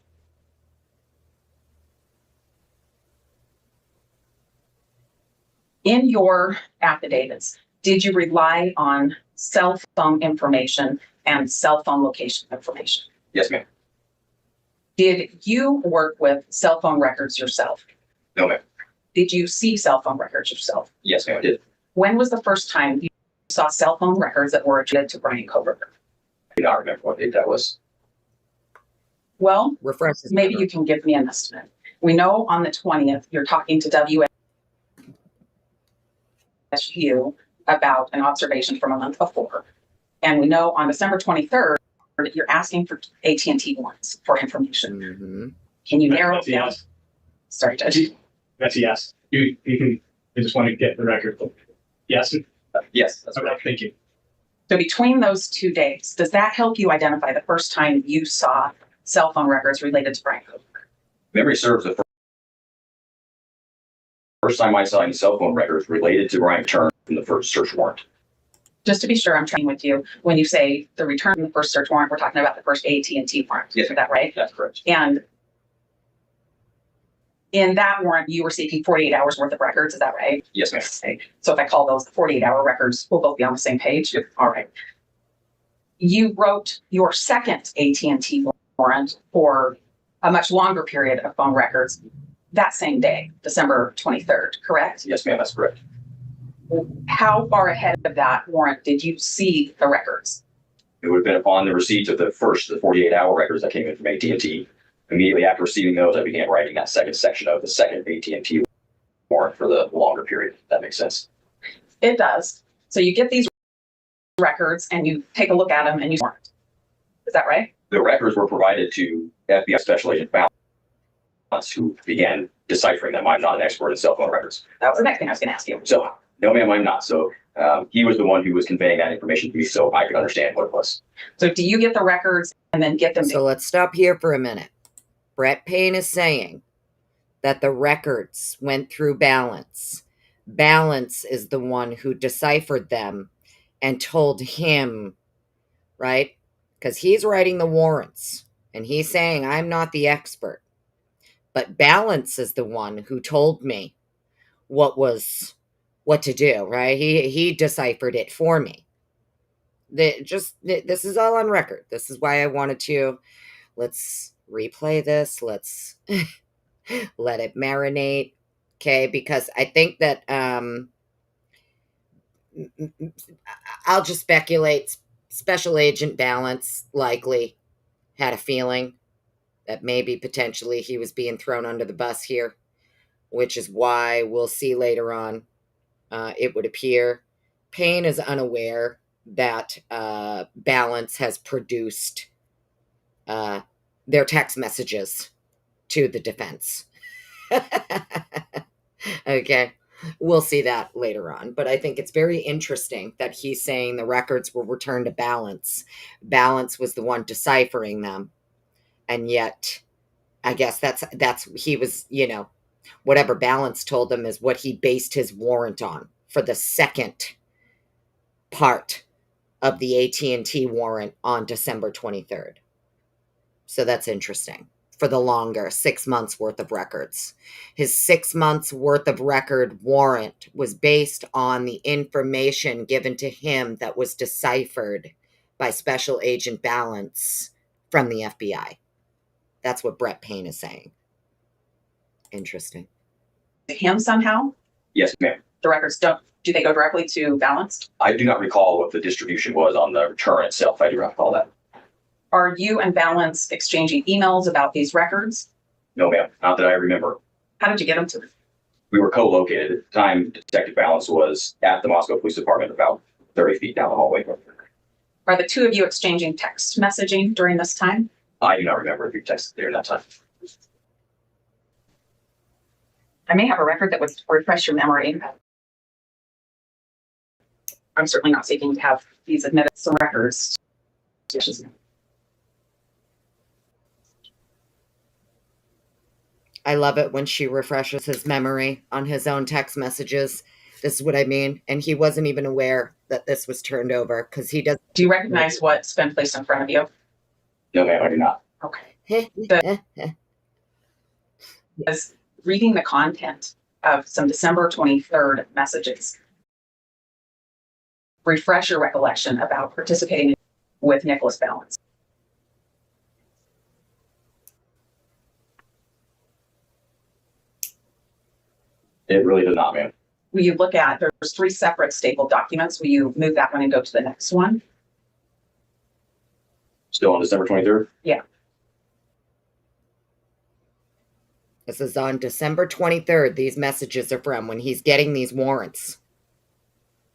In your affidavits, did you rely on cell phone information and cell phone location information? Yes, ma'am. Did you work with cell phone records yourself? No, ma'am. Did you see cell phone records yourself? Yes, ma'am, I did. When was the first time you saw cell phone records that were attributed to Bryan Kohberger? I do not remember what date that was. Well, Refresh his maybe memory. you can give me an estimate. We know on the 20th, you're talking to WSU about an observation from a month before. And we know on December 23rd, that you're asking for AT&T warrants for information. Mm-hmm. Can you narrow That's it down? yes. Sorry, Judge. That's a yes. You can, I just want to get the record. Yes. Yes, that's Okay, correct. thank you. So between those two dates, does that help you identify the first time you saw cell phone records related to Bryan Kohberger? Memory serves, the first time I saw any cell phone records related to Bryan returned from the first search warrant. Just to be sure I'm tracking with you, when you say the return from the first search warrant, we're talking about the first AT&T warrant. Yes, Is that right? That's correct. And in that warrant, you were seeking 48 hours worth of records. Is that right? Yes, ma'am. Okay. So if I call those the 48-hour records, we'll both be on the same page. Yep. All right. You wrote your second AT&T warrant for a much longer period of phone records that same day, December 23rd, correct? Yes, ma'am, that's correct. How far ahead of that warrant did you see the records? It would have been upon the receipt of the 48-hour records that came in from AT&T. Immediately after receiving those, I began writing that second section of the second AT&T warrant for the longer period. If that makes sense. It does. So you get these records and you take a look at them and you warrant. Is that right? The records were provided to FBI Special Agent Balance, who began deciphering them. I'm not an expert in cell phone records. That was the next thing I was going to ask you. So, no, ma'am, I'm not. So, he was the one who was conveying that information to me so I could understand what it was. So do you get the records and then get them? So let's stop here for a minute. Brett Payne is saying that the records went through Balance. Balance is the one who deciphered them and told him, right? Because he's writing the warrants and he's saying, I'm not the expert. But Balance is the one who told me what to do, right? He deciphered it for me. This is all on record. This is why I wanted to, let's replay this. Let's let it marinate. Okay, because I think that I'll just speculate. Special Agent Balance likely had a feeling that maybe potentially he was being thrown under the bus here, which is why we'll see later on. It would appear Payne is unaware that Balance has produced their text messages to the defense. Okay, we'll see that later on. But I think it's very interesting that he's saying the records were returned to Balance. Balance was the one deciphering them. And yet, I guess that's he was, whatever Balance told him is what he based his warrant on for the second part of the AT&T warrant on December 23rd. So that's interesting. For the longer 6 months worth of records. His 6 months worth of record warrant was based on the information given to him that was deciphered by Special Agent Balance from the FBI. That's what Brett Payne is saying. Interesting. Him somehow? Yes, ma'am. The records do they go directly to Balance? I do not recall what the distribution was on the return itself. I do not recall that. Are you and Balance exchanging emails about these records? No, ma'am. Not that I remember. How did you get them to? We were co-located. At the time, Detective Balance was at the Moscow Police Department about 30 feet down the hallway. Are the two of you exchanging text messaging during this time? I do not remember if you texted there that time. I may have a record that would refresh your memory. I'm certainly not seeking to have these admitted some records. I love it when she refreshes his memory on his own text messages. This is what I mean. And he wasn't even aware that this was turned over because he doesn't. Do you recognize what's been placed in front of you? No, ma'am, I do not. Okay. Because reading the content of some December 23rd messages, refresh your recollection about participating with Nicholas Balance. It really does not, ma'am. Will you look at, there's 3 separate stapled documents. Will you move that one and go to the next one? Still on December 23rd? Yeah. This is on December 23rd. These messages are from when he's getting these warrants.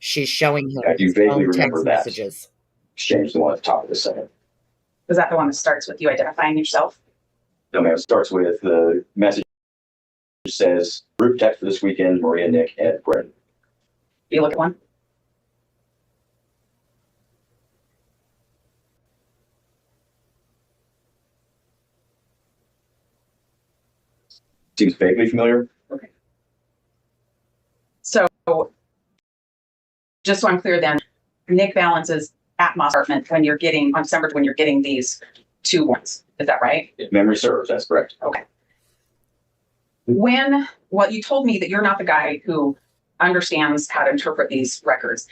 She's showing him I do his vaguely own remember text that. messages. Exchange the one at the top of the second. Is that the one that starts with you identifying yourself? No, ma'am. It starts with the message says, group text for this weekend, Maria, Nick, and Brett. Do you look at one? Seems vaguely familiar. Okay. So, just so I'm clear then, Nick Balance is at my apartment when you're getting, on December, when you're getting these 2 warrants. Is that right? If memory serves, that's correct. Okay. Well, you told me that you're not the guy who understands how to interpret these records.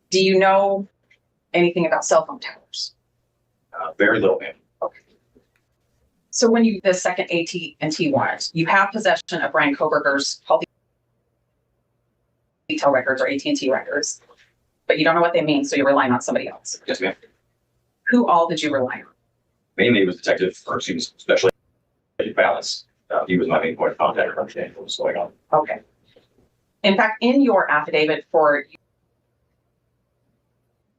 Do you know anything about cell phone towers? Very little, ma'am. Okay. So when you, the second AT&T warrant, you have possession of Bryan Kohberger's call detail records or AT&T records, but you don't know what they mean, so you're relying on somebody else. Yes, ma'am. Who all did you rely on? Mainly it was Special Agent Balance. He was my main point of contact for understanding what was going on. Okay. In fact, in your affidavit for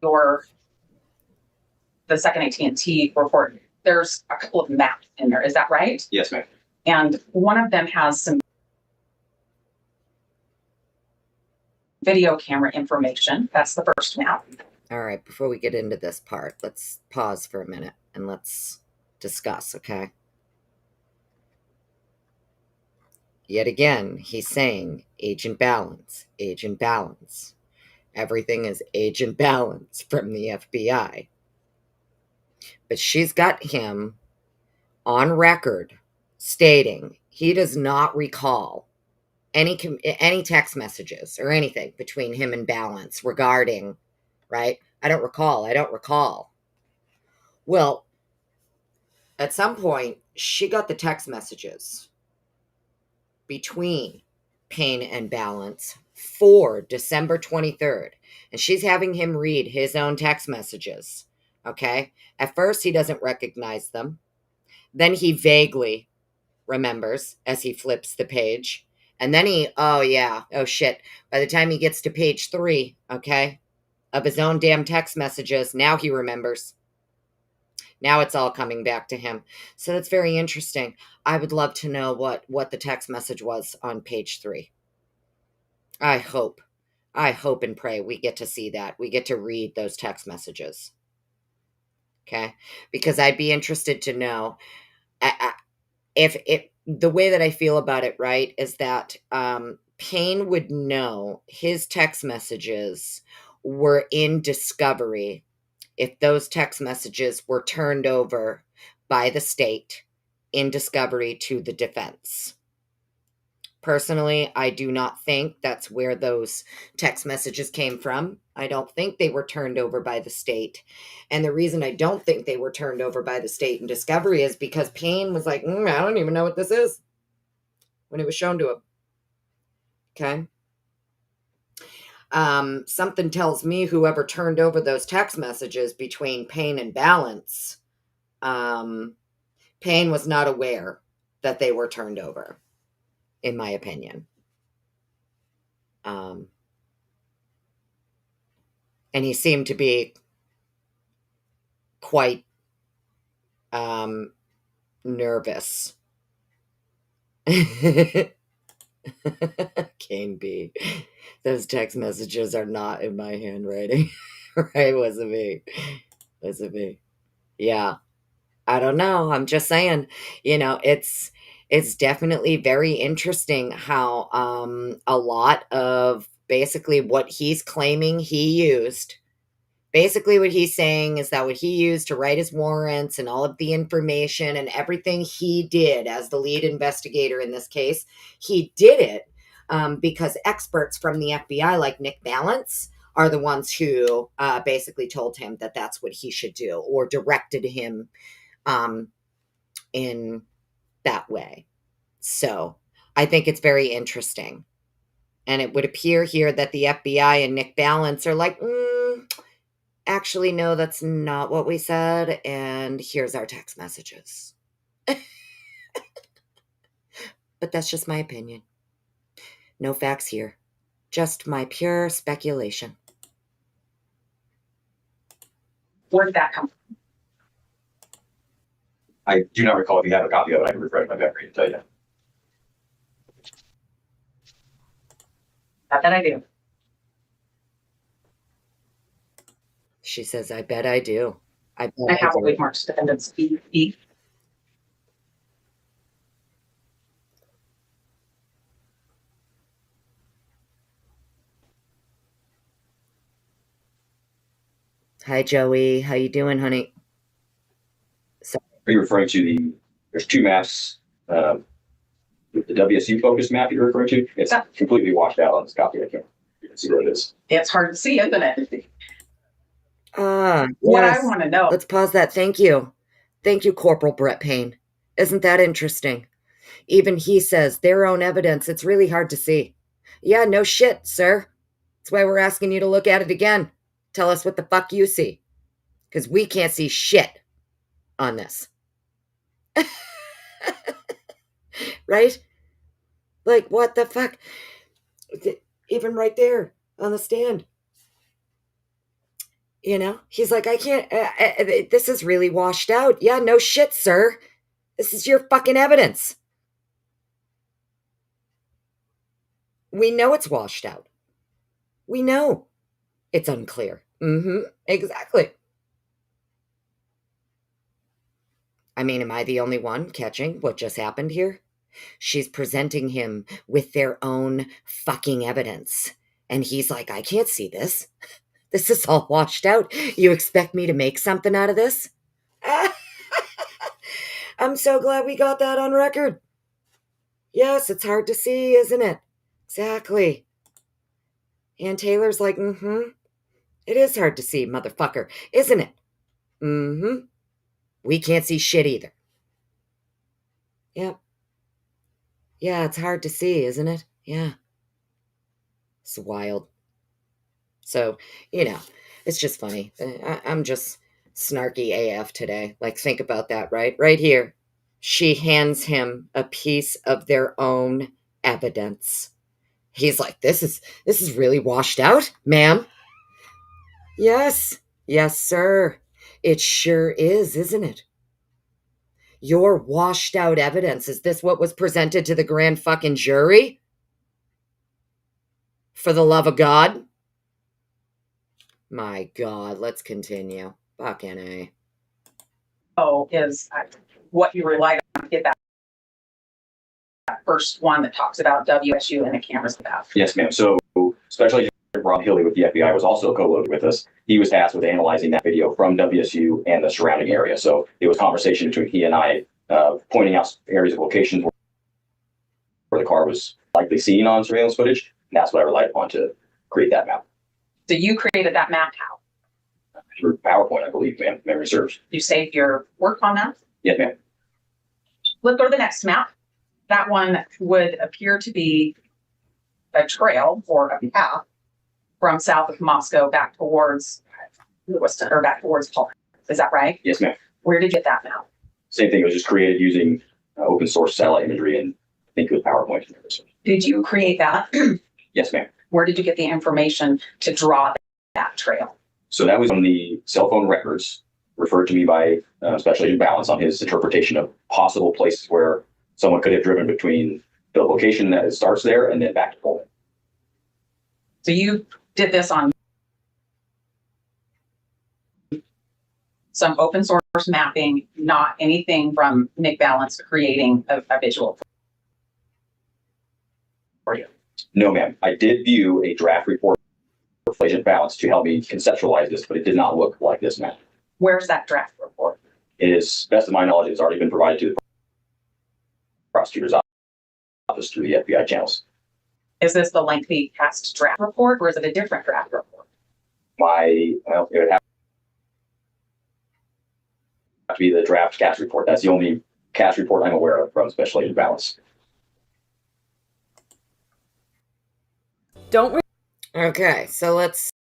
the the second AT&T report, there's a couple of maps in there. Is that right? Yes, ma'am. And one of them has some video camera information. That's the first map. All right, before we get into this part, let's pause for a minute and let's discuss, okay? Yet again, he's saying agent balance, agent balance. Everything is agent balance from the FBI. But she's got him on record stating he does not recall any text messages or anything between him and Balance regarding, right? I don't recall. Well, at some point, she got the text messages between Payne and Balance for December 23rd. And she's having him read his own text messages. Okay? At first, he doesn't recognize them. Then he vaguely remembers as he flips the page. And then oh shit. By the time he gets to page 3, okay, of his own damn text messages, now he remembers. Now it's all coming back to him. So that's very interesting. I would love to know what the text message was on page 3. I hope and pray we get to see that. We get to read those text messages. Okay? Because I'd be interested to know if the way that I feel about it, right, is that Payne would know his text messages were in discovery if those text messages were turned over by the state in discovery to the defense. Personally, I do not think that's where those text messages came from. I don't think they were turned over by the state. And the reason I don't think they were turned over by the state in discovery is because Payne was like, I don't even know what this is when it was shown to him. Okay? Something tells me whoever turned over those text messages between Payne and Balance, Payne was not aware that they were turned over, in my opinion. And he seemed to be quite nervous. Cane B. Those text messages are not in my handwriting. Right? Wasn't me. Yeah. I don't know. I'm just saying, it's definitely very interesting how a lot of basically what he's claiming he used. Basically, what he's saying is that what he used to write his warrants and all of the information and everything he did as the lead investigator in this case, he did it because experts from the FBI, like Nick Balance, are the ones who basically told him that that's what he should do or directed him in that way. So I think it's very interesting. And it would appear here that the FBI and Nick Balance are like, actually, no, that's not what we said. And here's our text messages. But that's just my opinion. No facts here. Just my pure speculation. Where did that come from? I do not recall. If you have a copy of it, I can refresh my memory to tell you. Not that I do. She says, I bet I do. I have what we've marked defendants E. Hi, Joey. How you doing, honey? Are you referring to there's 2 maps, the WSU focus map you're referring to? It's completely washed out on this copy. I can't see where it is. It's hard to see, isn't it? What I want to know. Let's pause that. Thank you. Thank you, Corporal Brett Payne. Isn't that interesting? Even he says their own evidence, it's really hard to see. Yeah, no shit, sir. That's why we're asking you to look at it again. Tell us what the fuck you see. Because we can't see shit on this. Right? Like, what the fuck? Even right there on the stand. You know, he's like, I can't, this is really washed out. Yeah, no shit, sir. This is your fucking evidence. We know it's washed out. We know it's unclear. Exactly. I mean, am I the only one catching what just happened here? She's presenting him with their own fucking evidence. And he's like, I can't see this. This is all washed out. You expect me to make something out of this? I'm so glad we got that on record. Yes, it's hard to see, isn't it? Exactly. And Taylor's like, it is hard to see, motherfucker, isn't it? We can't see shit either. Yep. Yeah, it's hard to see, isn't it? Yeah. It's wild. So, it's just funny. I'm just snarky AF today. Like, think about that, right? Right here. She hands him a piece of their own evidence. He's like, this is really washed out, ma'am. Yes. Yes, sir. It sure is, isn't it? Your washed out evidence. Is this what was presented to the grand fucking jury? For the love of God? My God, let's continue. Fucking A. Oh, is what you relied on to get that first one that talks about WSU and the cameras about. Yes, ma'am. So Special Agent Rob Hilly with the FBI was also co-loaded with us. He was tasked with analyzing that video from WSU and the surrounding area. So it was conversation between he and I, pointing out areas of locations where the car was likely seen on surveillance footage. And that's what I relied upon to create that map. So you created that map how? Through PowerPoint, I believe, ma'am. Memory serves. You saved your work on that? Yes, ma'am. Let's go to the next map. That one would appear to be a trail or a path from south of Moscow back towards Lewiston or back towards Paul. Is that right? Yes, ma'am. Where did you get that map? Same thing. It was just created using open source satellite imagery, and I think it was PowerPoint. Did you create that? Yes, ma'am. Where did you get the information to draw that trail? So that was on the cell phone records referred to me by Special Agent Balance on his interpretation of possible places where someone could have driven between the location that it starts there and then back to Pullman. So you did this on some open source mapping, not anything from Nick Balance creating a visual for you. No, ma'am. I did view a draft report for Agent Balance to help me conceptualize this, but it did not look like this map. Where's that draft report? It is, best of my knowledge, it's already been provided to the prosecutor's office through the FBI channels. Is this the lengthy past draft report or is it a different draft report? It would have to be the draft cast report. That's the only cast report I'm aware of from Special Agent Balance. Okay, so let's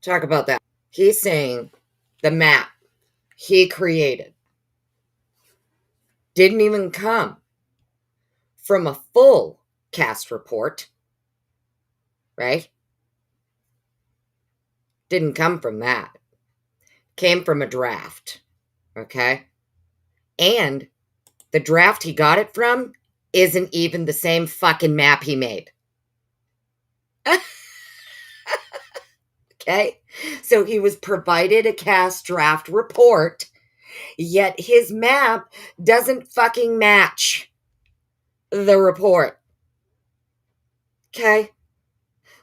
talk about that. He's saying the map he created didn't even come from a full cast report, right? Didn't come from that. Came from a draft, okay? And the draft he got it from isn't even the same fucking map he made. Okay? So he was provided a cast draft report, yet his map doesn't fucking match the report. Okay?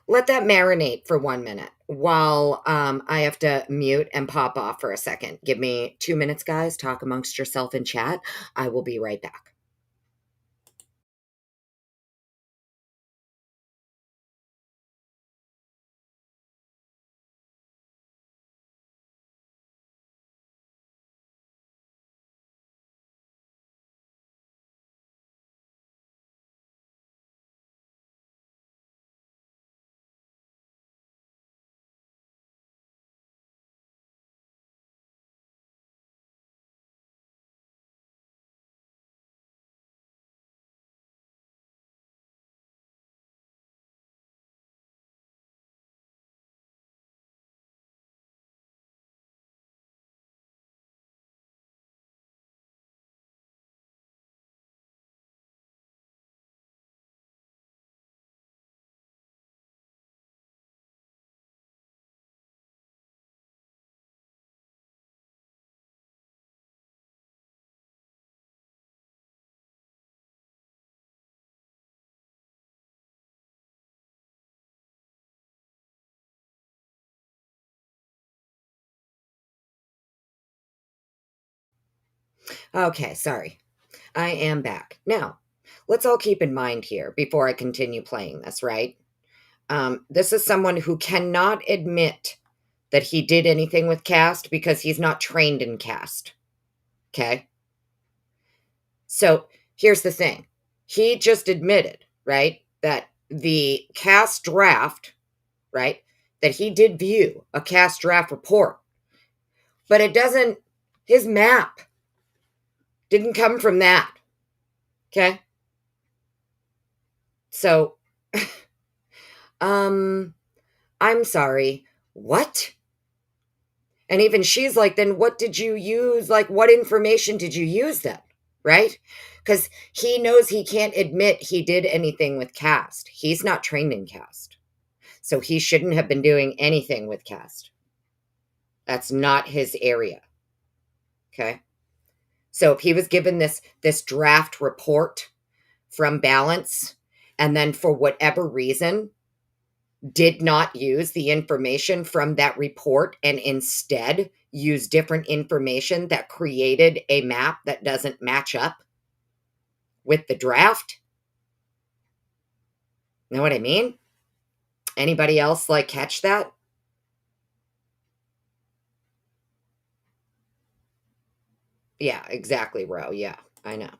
Let that marinate for 1 minute while I have to mute and pop off for a second. Give me 2 minutes, guys. Talk amongst yourself in chat. I will be right back. Okay, sorry. I am back. Now, let's all keep in mind here before I continue playing this, right? This is someone who cannot admit that he did anything with cast because he's not trained in cast. Okay? So here's the thing. He just admitted, right, that the cast draft, right, that he did view a cast draft report, but it doesn't, his map didn't come from that. Okay? So, I'm sorry. What? And even she's like, then what did you use? Like, what information did you use then? Right? Because he knows he can't admit he did anything with cast. He's not trained in cast. So he shouldn't have been doing anything with cast. That's not his area. Okay? So if he was given this draft report from Balance, and then for whatever reason did not use the information from that report and instead use different information that created a map that doesn't match up with the draft. Know what I mean? Anybody else like catch that? Yeah, exactly, Ro. Yeah, I know.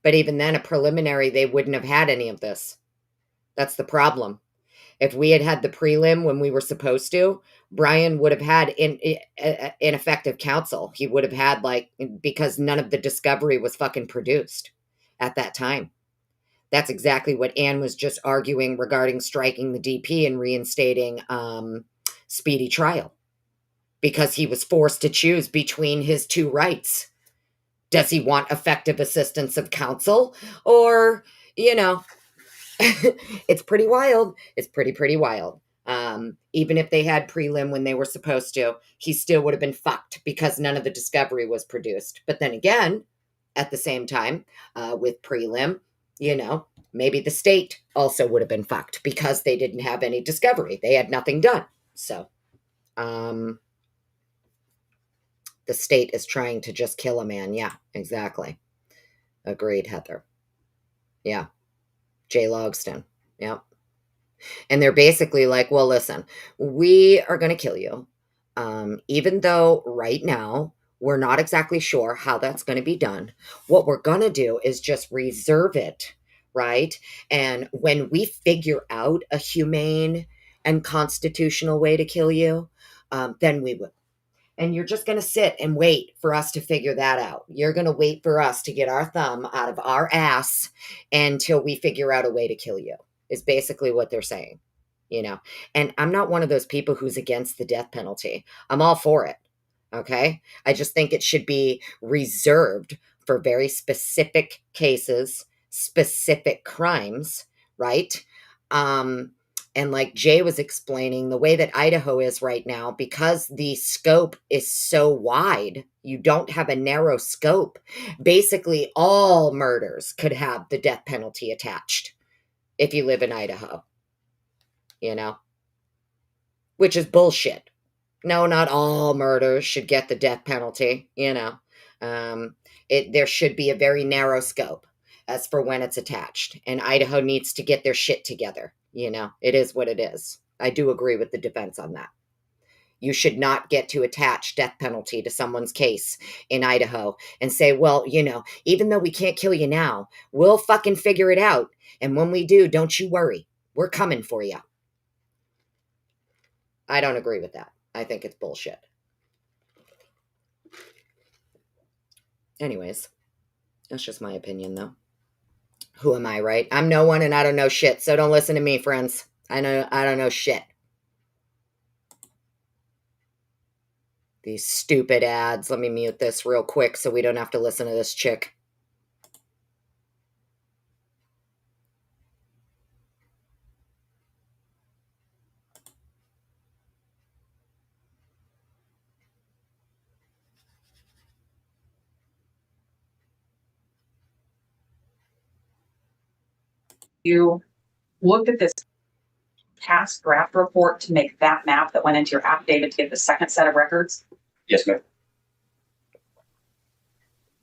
But even then, a preliminary, they wouldn't have had any of this. That's the problem. If we had had the prelim when we were supposed to, Bryan would have had ineffective counsel. He would have had, like, because none of the discovery was fucking produced at that time. That's exactly what Anne was just arguing regarding striking the DP and reinstating speedy trial, because he was forced to choose between his two rights. Does he want effective assistance of counsel, or, you know, it's pretty wild. It's pretty wild. Even if they had prelim when they were supposed to, he still would have been fucked because none of the discovery was produced. But then again, at the same time, with prelim, you know, maybe the state also would have been fucked because they didn't have any discovery. They had nothing done. So, the state is trying to just kill a man. Yeah, exactly. Agreed, Heather. Yeah. Jay Logston. Yeah. And they're basically like, well, listen, we are going to kill you. Even though right now we're not exactly sure how that's going to be done. What we're going to do is just reserve it, right? And when we figure out a humane and constitutional way to kill you, then we will. And you're just going to sit and wait for us to figure that out. You're going to wait for us to get our thumb out of our ass until we figure out a way to kill you, is basically what they're saying, you know. And I'm not one of those people who's against the death penalty. I'm all for it. Okay. I just think it should be reserved for very specific cases, specific crimes, right? And like Jay was explaining, the way that Idaho is right now, because the scope is so wide, you don't have a narrow scope. Basically, all murders could have the death penalty attached if you live in Idaho, you know, which is bullshit. No, not all murders should get the death penalty, you know. There should be a very narrow scope as for when it's attached. And Idaho needs to get their shit together. You know, it is what it is. I do agree with the defense on that. You should not get to attach death penalty to someone's case in Idaho and say, well, you know, even though we can't kill you now, we'll fucking figure it out. And when we do, don't you worry. We're coming for you. I don't agree with that. I think it's bullshit. Anyways, that's just my opinion, though. Who am I, right? I'm no one and I don't know shit, so don't listen to me, friends. I don't know shit. These stupid ads. Let me mute this real quick so we don't have to listen to this chick. You looked at this past draft report to make that map that went into your affidavit to get the second set of records? Yes, ma'am.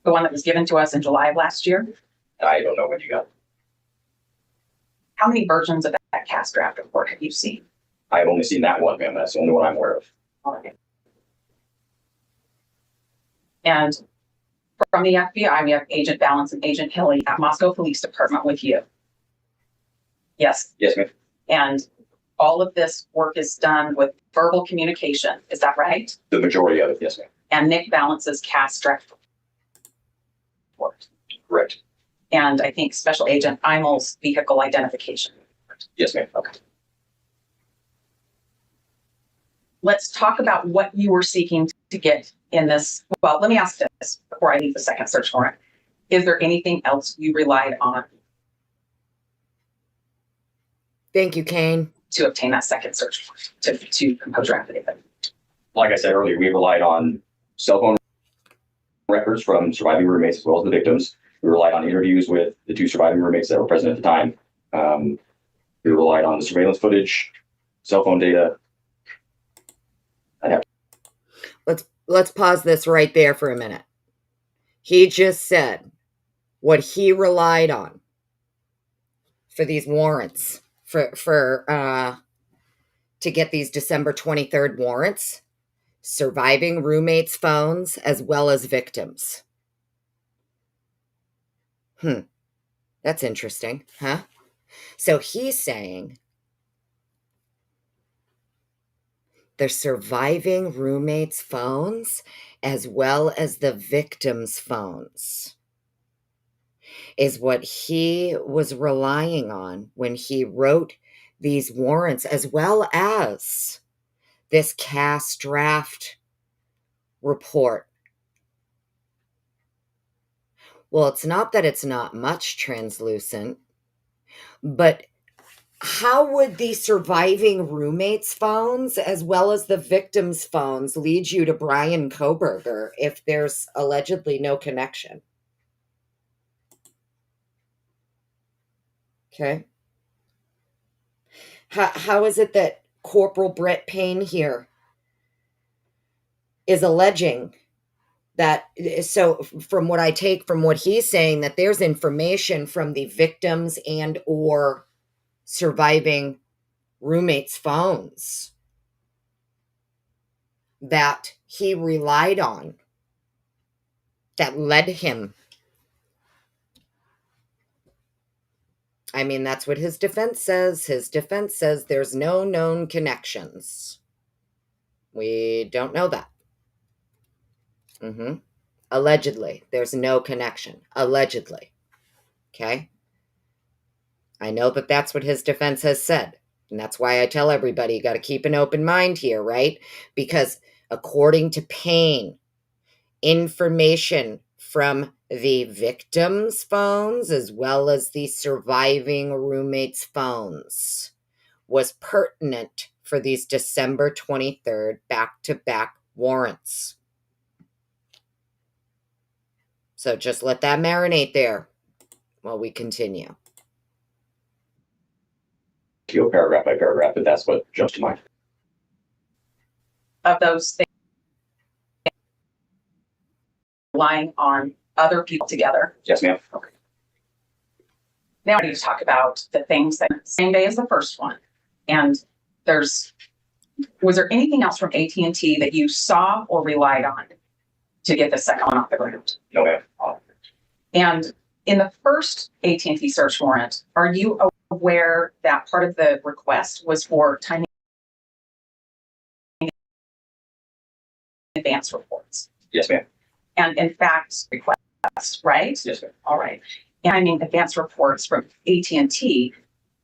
The one that was given to us in July of last year? I don't know when you got it. How many versions of that cast draft report have you seen? I've only seen that one, ma'am. That's the only one I'm aware of. Okay. And from the FBI, we have Agent Balance and Agent Hilly at Moscow Police Department with you. Yes. Yes, ma'am. And all of this work is done with verbal communication. Is that right? The majority of it, yes, ma'am. And Nick Balance's cast draft report. Correct. And I think Special Agent Imel's vehicle identification. Yes, ma'am. Okay. Let's talk about what you were seeking to get in this. Well, let me ask this before I leave the second search warrant. Is there anything else you relied on Thank you, Kane. to obtain that second search warrant, to compose your affidavit? Like I said earlier, we relied on cell phone records from surviving roommates as well as the victims. We relied on interviews with the two surviving roommates that were present at the time. We relied on the surveillance footage, cell phone data. Let's pause this right there for a minute. He just said what he relied on for these warrants to get these December 23rd warrants: surviving roommates' phones as well as victims. That's interesting, huh? So he's saying the surviving roommates' phones as well as the victims' phones is what he was relying on when he wrote these warrants, as well as this cast draft report. Well, it's not that it's not much, translucent, but how would the surviving roommates' phones as well as the victims' phones lead you to Bryan Kohberger if there's allegedly no connection? Okay. How is it that Corporal Brett Payne here is alleging that? So from what I take from what he's saying, that there's information from the victims and or surviving roommates' phones that he relied on that led him. I mean, that's what his defense says. His defense says there's no known connections. We don't know that. Allegedly, there's no connection. Allegedly. Okay? I know that that's what his defense has said. And that's why I tell everybody, you got to keep an open mind here, right? Because according to Payne, information from the victims' phones as well as the surviving roommates' phones was pertinent for these December 23rd back-to-back warrants. So just let that marinate there while we continue. Go paragraph by paragraph, but that's what jumps to mind. Of those things, relying on other people together. Yes, ma'am. Okay. Now I need to talk about the things that same day as the first one. And was there anything else from AT&T that you saw or relied on to get the second one off the ground? No, ma'am. And in the first AT&T search warrant, are you aware that part of the request was for timing advance reports? Yes, ma'am. And in fact, request, right? Yes, ma'am. All right. And I mean, advance reports from AT&T,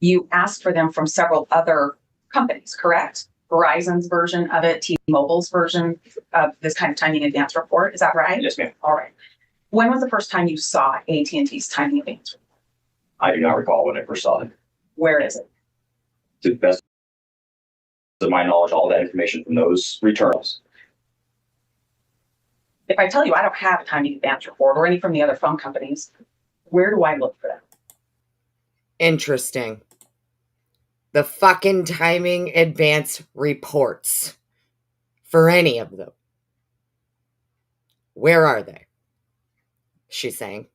you asked for them from several other companies, correct? Verizon's version of it, T-Mobile's version of this kind of timing advance report. Is that right? Yes, ma'am. All right. When was the first time you saw AT&T's timing advance report? I do not recall when I first saw it. Where is it? To the best of my knowledge, all that information from those returns. If I tell you I don't have a timing advance report or any from the other phone companies, where do I look for that? Interesting. The fucking timing advance reports for any of them. Where are they? she's saying,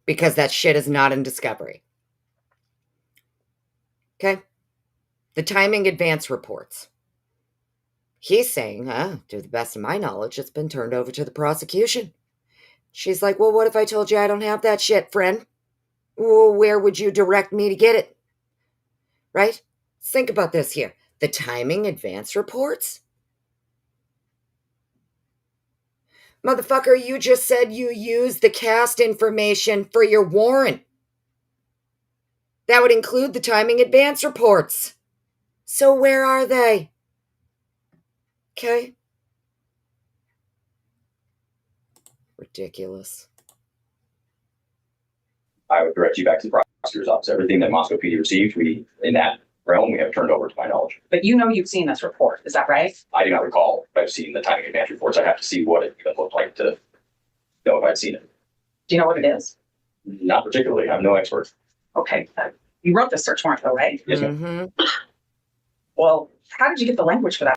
because that shit is not in discovery. Okay? The timing advance reports. He's saying, to the best of my knowledge, it's been turned over to the prosecution. She's like, well, what if I told you I don't have that shit, friend? Well, where would you direct me to get it? Right? Think about this here. The timing advance reports? Motherfucker, you just said you used the cast information for your warrant. That would include the timing advance reports. So where are they? Okay. Ridiculous. I would direct you back to the prosecutor's office. Everything that Moscow PD received, in that realm, we have turned over to my knowledge. But you know you've seen this report, is that right? I do not recall if I've seen the timing advance reports. I'd have to see what it even looked like to know if I'd seen it. Do you know what it is? Not particularly. I'm no expert. Okay. You wrote the search warrant though, right? Yes, ma'am. Well, how did you get the language for that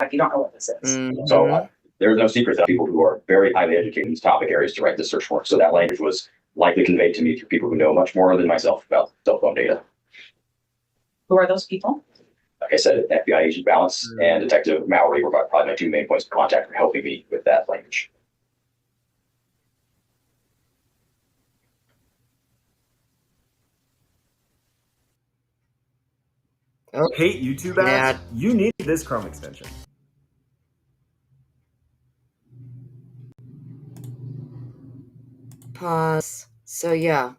if you don't know what this is? So there's no secret that people who are very highly educated in these topic areas to write this search warrant. So that language was likely conveyed to me through people who know much more than myself about cell phone data. Who are those people? Like I said, FBI agent Balance and Detective Mowry were probably my two main points of contact for helping me with that language. Hate YouTube ads? You need this Chrome extension. Pause. So yeah,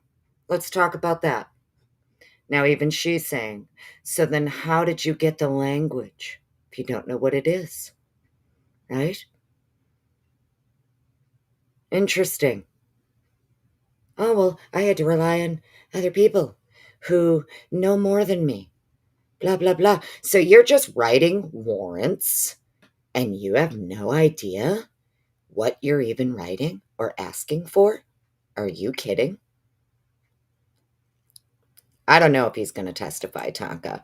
let's talk about that. Now even she's saying, so then how did you get the language if you don't know what it is? Right? Interesting. Oh, well, I had to rely on other people who know more than me. Blah, blah, blah. So you're just writing warrants and you have no idea what you're even writing or asking for? Are you kidding? I don't know if he's going to testify, Tonka.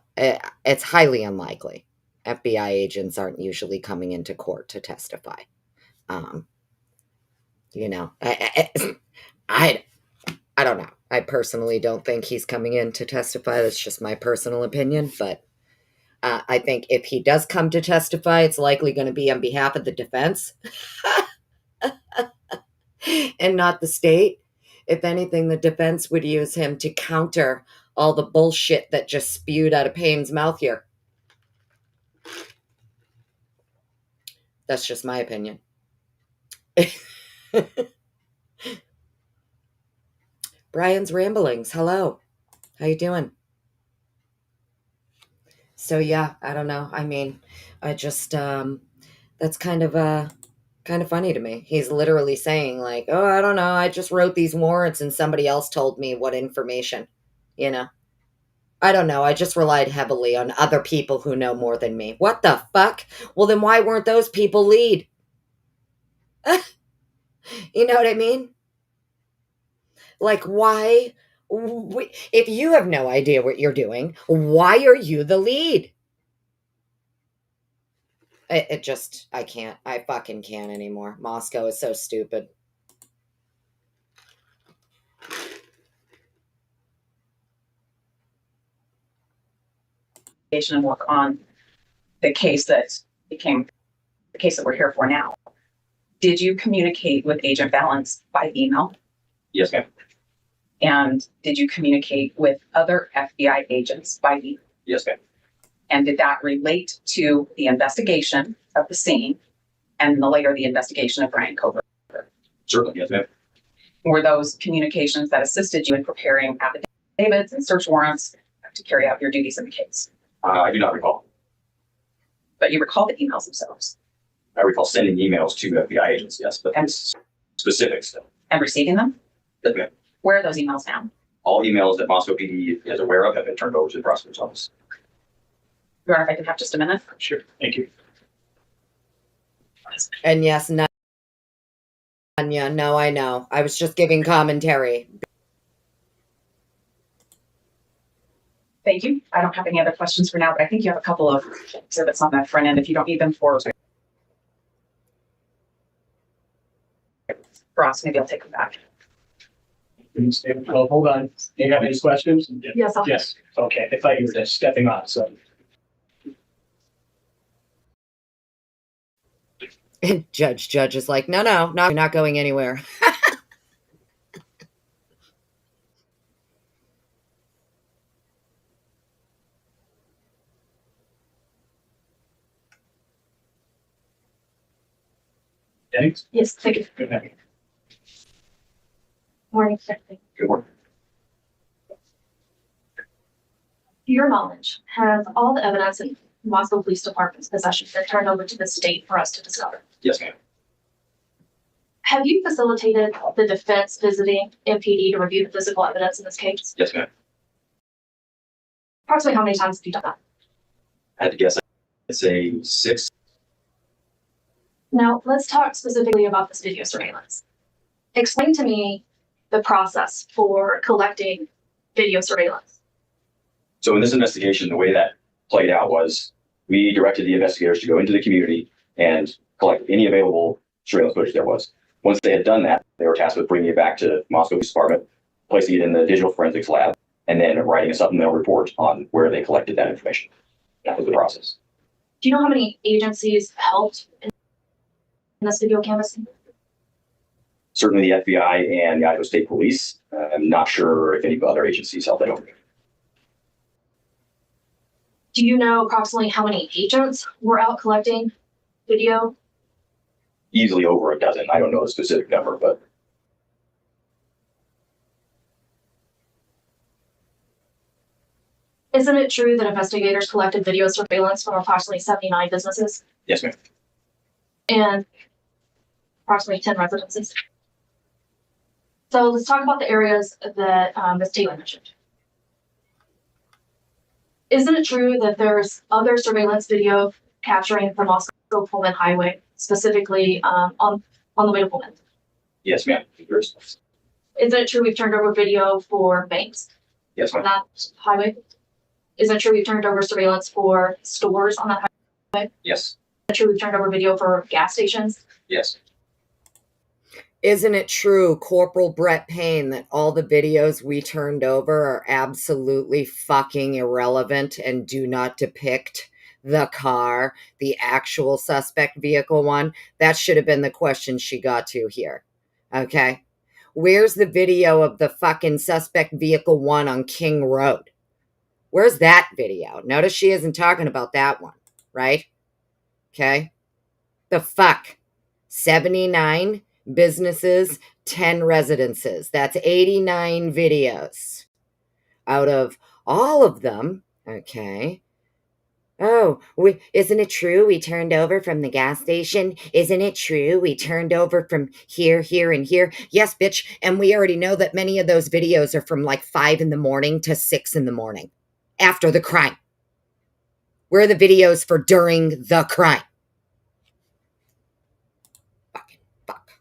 It's highly unlikely. FBI agents aren't usually coming into court to testify. I don't know. I personally don't think he's coming in to testify. That's just my personal opinion. But I think if he does come to testify, it's likely going to be on behalf of the defense and not the state. If anything, the defense would use him to counter all the bullshit that just spewed out of Payne's mouth here. That's just my opinion. Brian's Ramblings. Hello. How you doing? So yeah, I don't know. I mean, I just that's kind of funny to me. He's literally saying like, "Oh, I don't know. I just wrote these warrants and somebody else told me what information." You know? I don't know. I just relied heavily on other people who know more than me. What the fuck? Well, then why weren't those people lead? You know what I mean? Like, why? If you have no idea what you're doing, why are you the lead? I can't. I fucking can't anymore. Moscow is so stupid. And work on the case that became the case that we're here for now. Did you communicate with Agent Balance by email? Yes, ma'am. And did you communicate with other FBI agents by email? Yes, ma'am. And did that relate to the investigation of the scene and later the investigation of Bryan Kohberger? Certainly, yes, ma'am. Were those communications that assisted you in preparing affidavits and search warrants to carry out your duties in the case? I do not recall. But you recall the emails themselves? I recall sending emails to FBI agents, yes, but specifics. And receiving them? Yes, ma'am. Where are those emails now? All emails that Moscow PD is aware of have been turned over to the prosecutor's office. Your Honor, if I could have just a minute? Sure. Thank you. And yes, Nanya, no, I know. I was just giving commentary. Thank you. I don't have any other questions for now, but I think you have a couple of exhibits on that front end if you don't need them for Ross, maybe I'll take them back. Oh, hold on. Do you have any questions? Yes, I'll- Yes. Okay. I thought you were just stepping off. So And Judge is like, no, you're not going anywhere. thanks. Yes, thank you. Good night. Morning, Stephanie. Good work. To your knowledge, has all the evidence in Moscow Police Department's possession been turned over to the state for us to discover? Yes, ma'am. Have you facilitated the defense visiting MPD to review the physical evidence in this case? Yes, ma'am. Approximately how many times have you done that? I had to guess. I'd say 6. Now, let's talk specifically about this video surveillance. Explain to me the process for collecting video surveillance. So in this investigation, the way that played out was we directed the investigators to go into the community and collect any available surveillance footage there was. Once they had done that, they were tasked with bringing it back to Moscow Police Department, placing it in the digital forensics lab, and then writing a supplemental report on where they collected that information. That was the process. Do you know how many agencies helped in this video canvassing? Certainly the FBI and the Idaho State Police. I'm not sure if any other agencies helped that over. Do you know approximately how many agents were out collecting video? Easily over a dozen. I don't know the specific number, but Isn't it true that investigators collected video surveillance from approximately 79 businesses yes, ma'am. and approximately 10 residences? So let's talk about the areas that Ms. Taylor mentioned. Isn't it true that there's other surveillance video capturing the Moscow Pullman Highway, specifically on the way to Pullman? Yes, ma'am. Isn't it true we've turned over video for banks Yes, on ma'am. that highway? Isn't it true we've turned over surveillance for stores on that highway? Yes. Isn't it true we've turned over video for gas stations? Yes. Isn't it true, Corporal Brett Payne, that all the videos we turned over are absolutely fucking irrelevant and do not depict the car, the actual suspect vehicle one? That should have been the question she got to here. Okay? Where's the video of the fucking suspect vehicle one on King Road? Where's that video? Notice she isn't talking about that one, right? Okay? The fuck? 79 businesses, 10 residences. That's 89 videos. Out of all of them, okay. Oh, isn't it true we turned over from the gas station? Isn't it true we turned over from here, here, and here? Yes, bitch. And we already know that many of those videos are from like 5 in the morning to 6 in the morning after the crime. Where are the videos for during the crime? Fuck.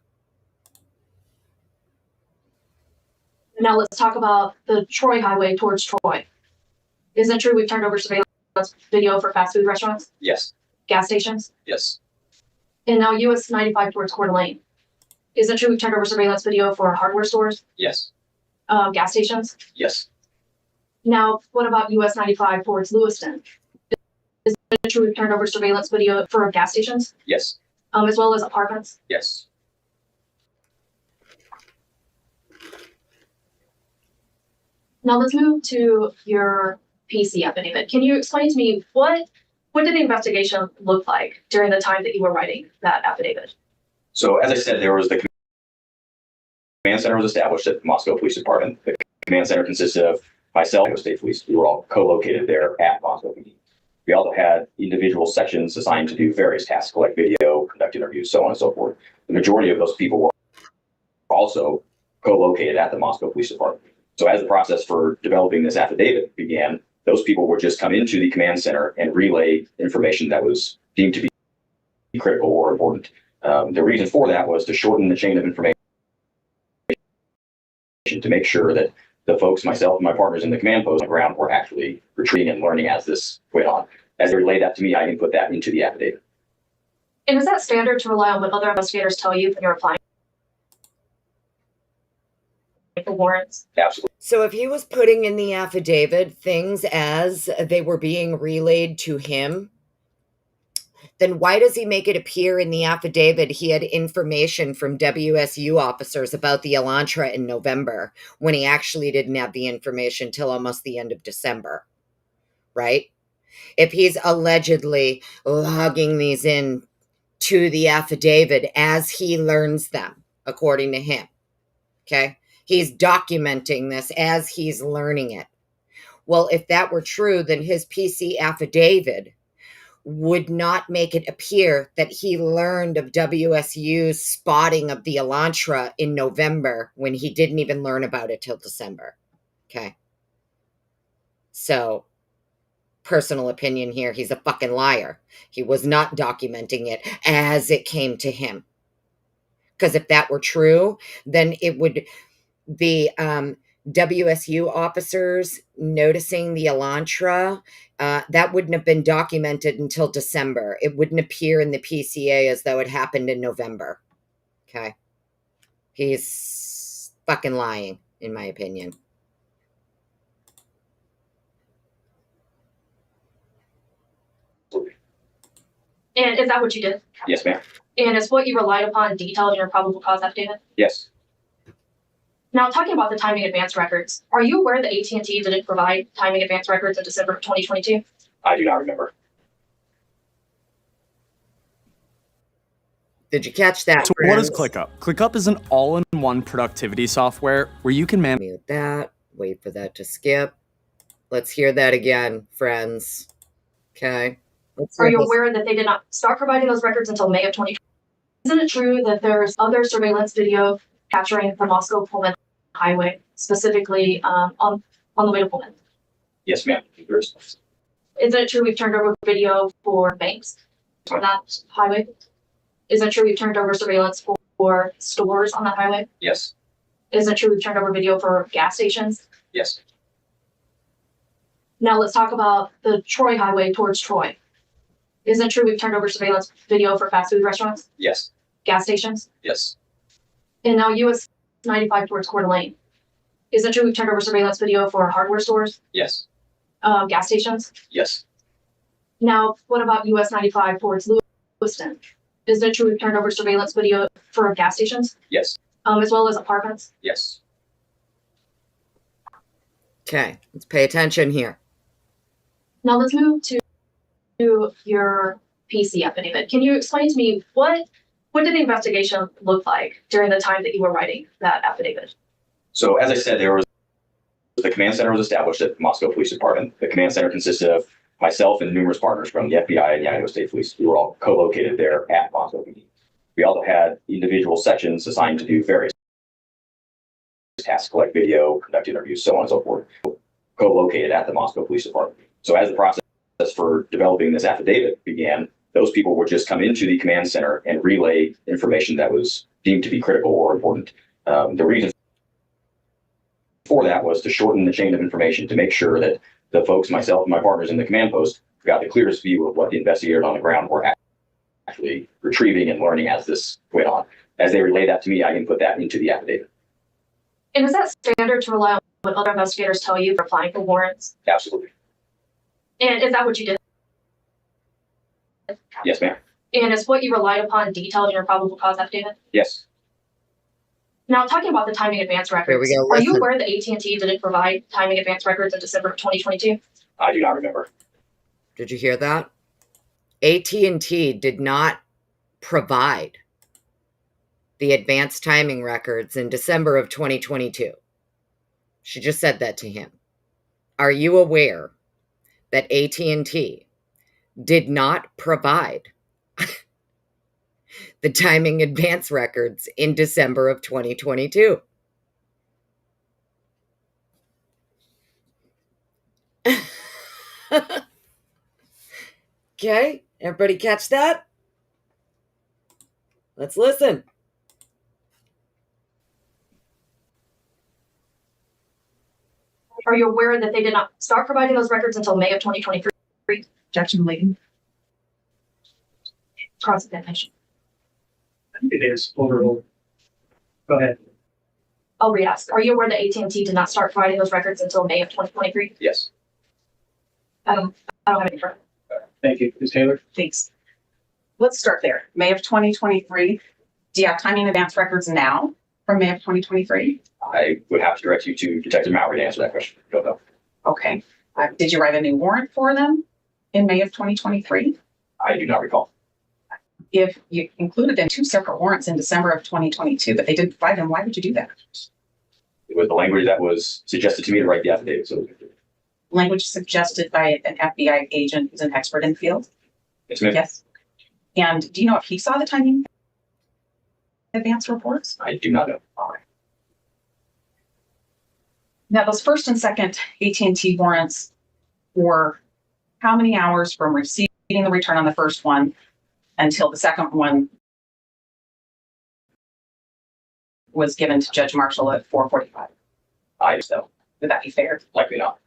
Now let's talk about the Troy Highway towards Troy. Isn't it true we've turned over surveillance video for fast food restaurants, Yes. gas stations, Yes. and now US 95 towards Coeur d'Alene? Isn't it true we've turned over surveillance video for hardware stores, Yes. gas stations? Yes. Now, what about US 95 towards Lewiston? Isn't it true we've turned over surveillance video for gas stations, Yes. as well as apartments? Yes. Now let's move to your PC affidavit. Can you explain to me what did the investigation look like during the time that you were writing that affidavit? So as I said, there was the command center was established at the Moscow Police Department. The command center consisted of myself and the state police. We were all co-located there at Moscow PD. We also had individual sections assigned to do various tasks, collect video, conduct interviews, so on and so forth. The majority of those people were also co-located at the Moscow Police Department. So as the process for developing this affidavit began, those people would just come into the command center and relay information that was deemed to be critical or important. The reason for that was to shorten the chain of information, to make sure that the folks, myself and my partners in the command post on the ground, were actually retreating and learning as this went on. As they relayed that to me, I can put that into the affidavit. And is that standard to rely on what other investigators tell you when you're applying? for warrants? Absolutely. So if he was putting in the affidavit things as they were being relayed to him, then why does he make it appear in the affidavit he had information from WSU officers about the Elantra in November when he actually didn't have the information till almost the end of December, right? If he's allegedly logging these in to the affidavit as he learns them, according to him, okay? He's documenting this as he's learning it. Well, if that were true, then his PC affidavit would not make it appear that he learned of WSU's spotting of the Elantra in November when he didn't even learn about it till December. Okay. So, personal opinion here, he's a fucking liar. He was not documenting it as it came to him. Because if that were true, then it would the WSU officers noticing the Elantra, that wouldn't have been documented until December. It wouldn't appear in the PCA as though it happened in November. Okay. He's fucking lying, in my opinion. And is that what you did? Yes, ma'am. And is what you relied upon detailed in your probable cause affidavit? Yes. Now, talking about the timing advance records, are you aware that AT&T didn't provide timing advance records in December of 2022? I do not remember. Did you catch that? So what is ClickUp? ClickUp is an all-in-one productivity software where you can manage. Mute that. Wait for that to skip. Let's hear that again, friends. Okay. Are you aware that they did not start providing those records until May of 2020? Isn't it true that there's other surveillance video capturing the Moscow Pullman highway, specifically on the way to Pullman? Yes, ma'am. Isn't it true we've turned over video for banks on that highway? Isn't it true we've turned over surveillance for stores on that highway? Yes. Isn't it true we've turned over video for gas stations? Yes. Now let's talk about the Troy highway towards Troy. Isn't it true we've turned over surveillance video for fast food restaurants, Yes. gas stations? Yes. And now US 95 towards Coeur d'Alene. Isn't it true we've turned over surveillance video for hardware stores, Yes. gas stations? Yes. Now, what about US 95 towards Lewiston? Isn't it true we've turned over surveillance video for gas stations, Yes. as well as apartments? Yes. Okay, let's pay attention here. Now let's move to your PC affidavit. Can you explain to me what did the investigation look like during the time that you were writing that affidavit? So as I said, the command center was established at Moscow Police Department. The command center consisted of myself and numerous partners from the FBI and the Idaho State Police. We were all co-located there at Moscow PD. We also had individual sections assigned to do various tasks, collect video, conduct interviews, so on and so forth, co-located at the Moscow Police Department. So as the process for developing this affidavit began, those people would just come into the command center and relay information that was deemed to be critical or important. The reason for that was to shorten the chain of information to make sure that the folks, myself and my partners in the command post, got the clearest view of what the investigators on the ground were actually retrieving and learning as this went on. As they relay that to me, I can put that into the affidavit. And is that standard to rely on what other investigators tell you for applying for warrants? Absolutely. And is that what you did? Yes, ma'am. And is what you relied upon detailed in your probable cause affidavit? Yes. Now, talking about the timing advance records, Here we go. are you Listen. aware that AT&T didn't provide timing advance records in December of 2022? I do not remember. Did you hear that? AT&T did not provide the advanced timing records in December of 2022. She just said that to him. Are you aware that AT&T did not provide the timing advance records in December of 2022? Okay, everybody catch that? Let's listen. Are you aware that they did not start providing those records until May of 2023? Objection laden. Cross-examination. It is overruled. Go ahead. I'll re-ask. Are you aware that AT&T did not start providing those records until May of 2023? Yes. I don't have any further. Thank you. Ms. Taylor? Thanks. Let's start there. May of 2023. Do you have timing advance records now from May of 2023? I would have to direct you to Detective Mallory to answer that question. Don't know. Okay. Did you write a new warrant for them in May of 2023? I do not recall. If you included in 2 separate warrants in December of 2022, but they didn't provide them, why would you do that? It was the language that was suggested to me to write the affidavit. So, Language suggested by an FBI agent who's an expert in the field? yes, ma'am. Yes. And do you know if he saw the timing advance reports? I do not know. All right. Now, those first and second AT&T warrants were how many hours from receiving the return on the first one until the second one was given to Judge Marshall at 4:45? So Would that be fair? likely not.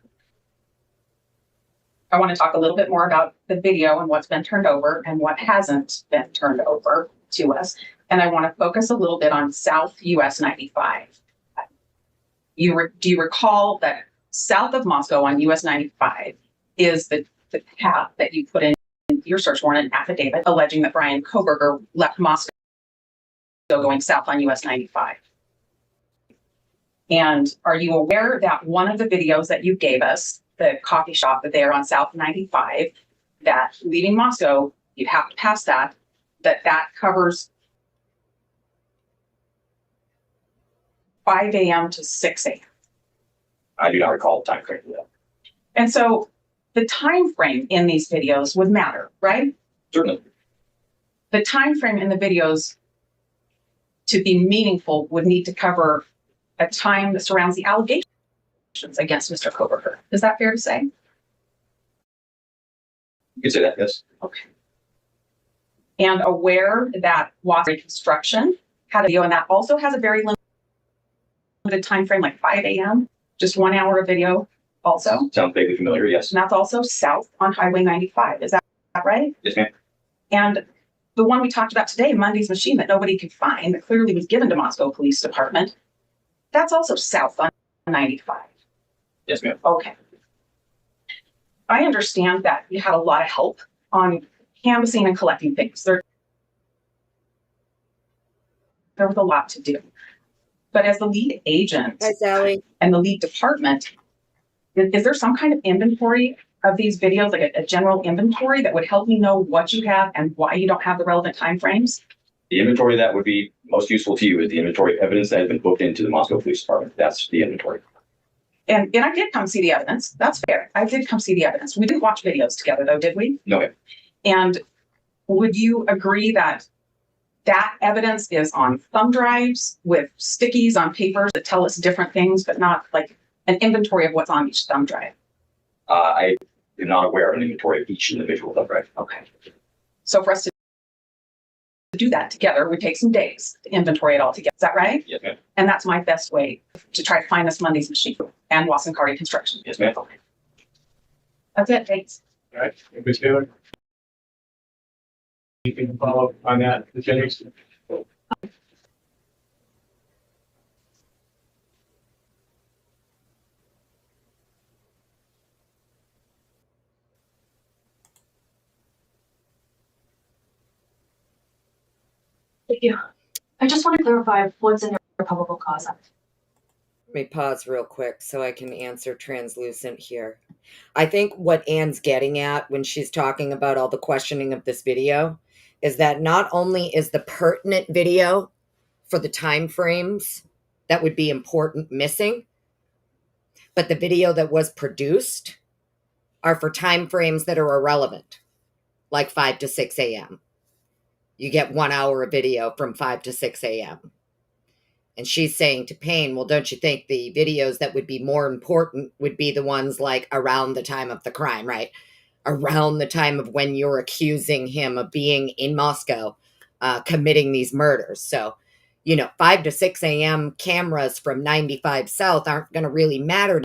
I want to talk a little bit more about the video and what's been turned over and what hasn't been turned over to us. And I want to focus a little bit on South US 95. Do you recall that south of Moscow on US 95 is the path that you put in your search warrant and affidavit alleging that Bryan Kohberger left Moscow going south on US 95? And are you aware that one of the videos that you gave us, the coffee shop there on South 95, that leaving Moscow, you'd have to pass that covers 5 a.m. to 6 a.m.? I do not recall the time frame for that. And so the time frame in these videos would matter, right? Certainly. The time frame in the videos to be meaningful would need to cover a time that surrounds the allegations against Mr. Kohberger. Is that fair to say? You could say that, yes. Okay. And aware that Wasser Construction had a video, and that also has a very limited time frame, like 5 a.m., just 1 hour of video also. Sounds vaguely familiar, yes. And that's also south on Highway 95. Is that right? Yes, ma'am. And the one we talked about today, Monday's machine that nobody could find, that clearly was given to Moscow Police Department, that's also south on 95. Yes, ma'am. Okay. I understand that you had a lot of help on canvassing and collecting things. There was a lot to do. But as the lead agent Hi, Sally. and the lead department, is there some kind of inventory of these videos, like a general inventory that would help me know what you have and why you don't have the relevant timeframes? The inventory that would be most useful to you is the inventory of evidence that has been booked into the Moscow Police Department. That's the inventory. And I did come see the evidence. That's fair. I did come see the evidence. We didn't watch videos together, though, did we? No, ma'am. And would you agree that that evidence is on thumb drives with stickies on papers that tell us different things, but not like an inventory of what's on each thumb drive? I am not aware of an inventory of each individual thumb drive. Okay. So for us to do that together would take some days to inventory it all together. Is that right? Yes, ma'am. And that's my best way to try to find this Monday's machine and Wasson Carty Construction. Yes, ma'am. That's it. Thanks. All right. Ms. Taylor? You can follow up on that, Ms. Jennings? Thank you. I just want to clarify what's in your probable cause. Let me pause real quick so I can answer translucent here. I think what Anne's getting at when she's talking about all the questioning of this video is that not only is the pertinent video for the time frames that would be important missing, but the video that was produced are for time frames that are irrelevant, like 5 to 6 a.m. You get 1 hour of video from 5 to 6 a.m. And she's saying to Payne, well, don't you think the videos that would be more important would be the ones like around the time of the crime, right? Around the time of when you're accusing him of being in Moscow, committing these murders. So, 5 to 6 a.m. cameras from 95 South aren't going to really matter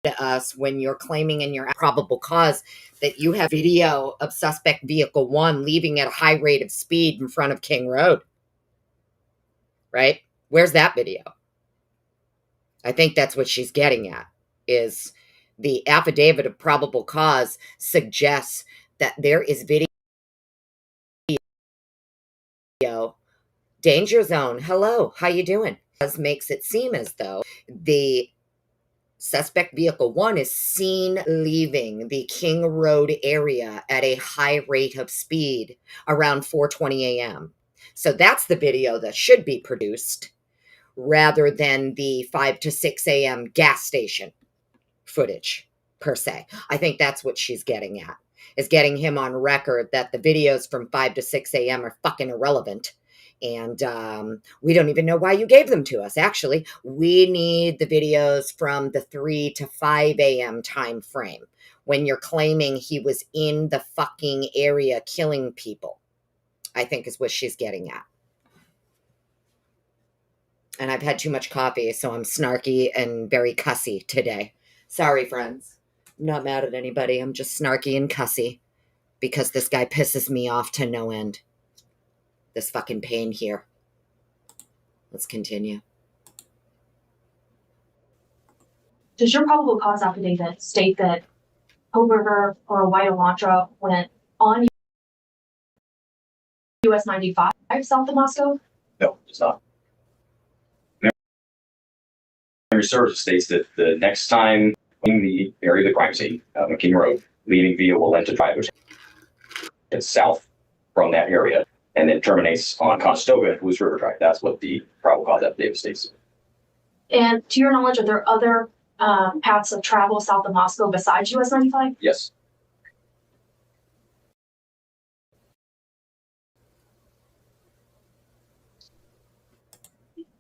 to us when you're claiming in your probable cause that you have video of suspect vehicle 1 leaving at a high rate of speed in front of King Road, right? Where's that video? I think that's what she's getting at, is the affidavit of probable cause suggests that there is video. Danger zone. Hello, how you doing? Makes it seem as though the suspect vehicle 1 is seen leaving the King Road area at a high rate of speed around 4:20 a.m. So that's the video that should be produced rather than the 5 to 6 a.m. gas station footage, per se. I think that's what she's getting at, is getting him on record that the videos from 5 to 6 a.m. are fucking irrelevant. And we don't even know why you gave them to us. Actually, we need the videos from the 3 to 5 a.m. time frame when you're claiming he was in the fucking area killing people, I think is what she's getting at. And I've had too much coffee, so I'm snarky and very cussy today. Sorry, friends. I'm not mad at anybody. I'm just snarky and cussy because this guy pisses me off to no end. This fucking Payne here. Let's continue. Does your probable cause affidavit state that Kohberger or White Elantra went on US 95 south of Moscow? No, it's not. Memory serves states that the next time in the area of the crime scene, on King Road, leaving via Walenta Drive, which is south from that area, and then terminates on Conestoga and Blues River Drive. That's what the probable cause affidavit states. And to your knowledge, are there other paths of travel south of Moscow besides US 95? Yes.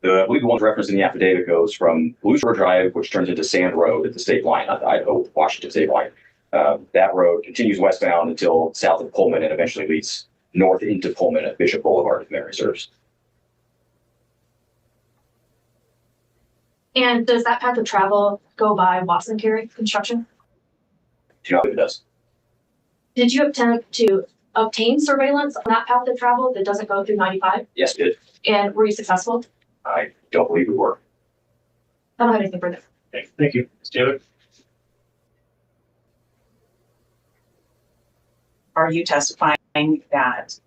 I believe the one referenced in the affidavit goes from Blues River Drive, which turns into Sand Road at the state line, not the Idaho-Washington state line. That road continues westbound until south of Pullman and eventually leads north into Pullman at Bishop Boulevard, if memory serves. And does that path of travel go by Watson Carey Construction? Do you know if it does? Did you attempt to obtain surveillance on that path of travel that doesn't go through 95? Yes, it did. And were you successful? I don't believe we were. I don't have anything further. Okay, thank you. Ms. Taylor? Are you testifying that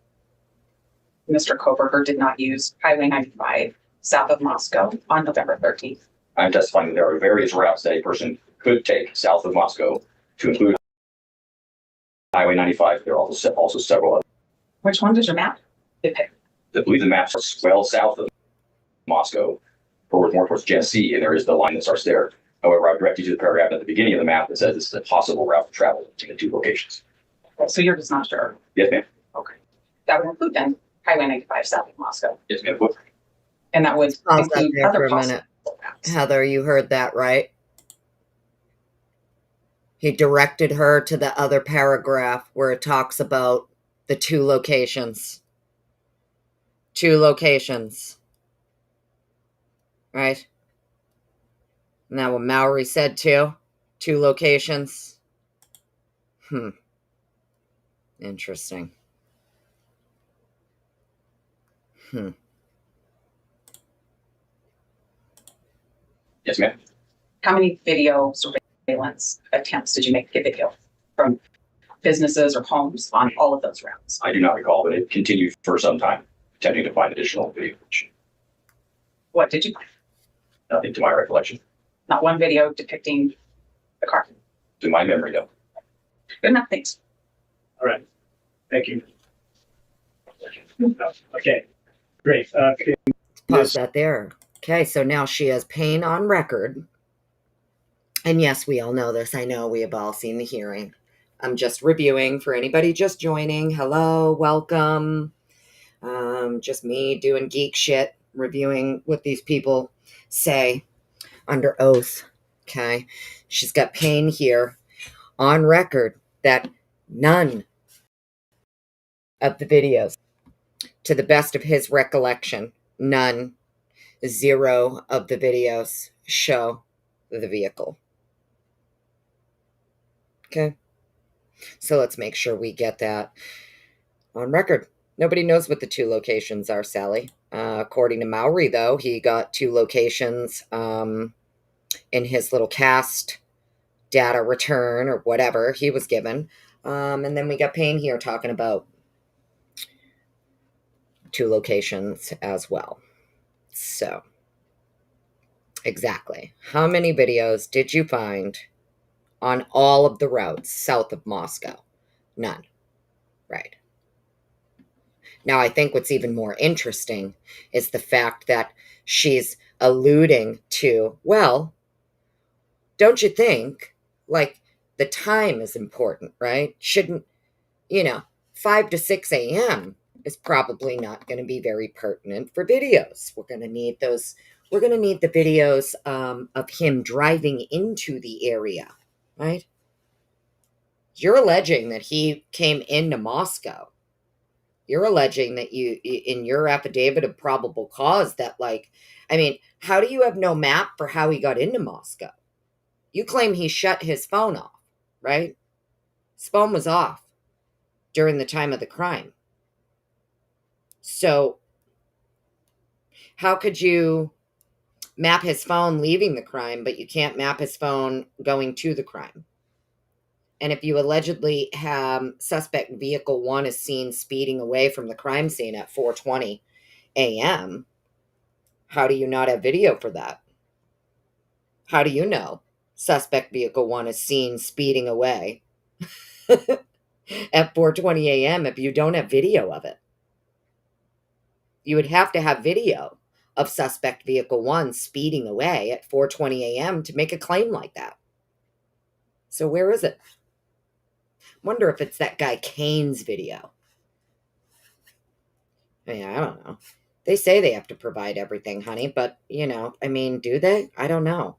Mr. Kohberger did not use Highway 95 south of Moscow on November 13th? I'm testifying that there are various routes that a person could take south of Moscow to include Highway 95. There are also several others. Which one does your map depict? I believe the map starts well south of Moscow, forward more towards Genesee, and there is the line that starts there. However, I would direct you to the paragraph at the beginning of the map that says this is a possible route to travel between the two locations. So you're just not sure? Yes, ma'am. Okay. That would include then Highway 95 south of Moscow. Yes, ma'am. And that would Pause that include there other for a possible minute. routes. Heather, you heard that, right? He directed her to the other paragraph where it talks about the two locations. Two locations. Right? Isn't that what Mowry said too? Two locations. Interesting. Yes, ma'am. How many video surveillance attempts did you make to get video from businesses or homes on all of those routes? I do not recall, but it continued for some time, attempting to find additional video footage. What did you find? Nothing to my recollection. Not one video depicting the car. To my memory, no. Good enough, thanks. All right. Thank you. Okay, great. Pause that there. Okay, so now she has Payne on record. And yes, we all know this. I know we have all seen the hearing. I'm just reviewing for anybody just joining. Hello, welcome. Just me doing geek shit, reviewing what these people say under oath. Okay, she's got Payne here on record that none of the videos, to the best of his recollection, none, 0 of the videos show the vehicle. Okay, so let's make sure we get that on record. Nobody knows what the two locations are, Sally. According to Mowry, though, he got two locations in his little cast data return or whatever he was given. And then we got Payne here talking about 2 locations as well. So, exactly. How many videos did you find on all of the routes south of Moscow? None. Right. Now, I think what's even more interesting is the fact that she's alluding to, well, don't you think, like, the time is important, right? Shouldn't, 5 to 6 a.m. is probably not going to be very pertinent for videos. We're going to need those. We're going to need the videos of him driving into the area, right? You're alleging that he came into Moscow. You're alleging that you, in your affidavit of probable cause, that, like, I mean, how do you have no map for how he got into Moscow? You claim he shut his phone off, right? His phone was off during the time of the crime. So how could you map his phone leaving the crime, but you can't map his phone going to the crime? And if you allegedly have suspect vehicle 1 is seen speeding away from the crime scene at 4:20 a.m., how do you not have video for that? How do you know suspect vehicle 1 is seen speeding away at 4:20 a.m. if you don't have video of it? You would have to have video of suspect vehicle 1 speeding away at 4:20 a.m. to make a claim like that. So where is it? Wonder if it's that guy Kane's video. I mean, I don't know. They say they have to provide everything, honey, but, I mean, do they? I don't know.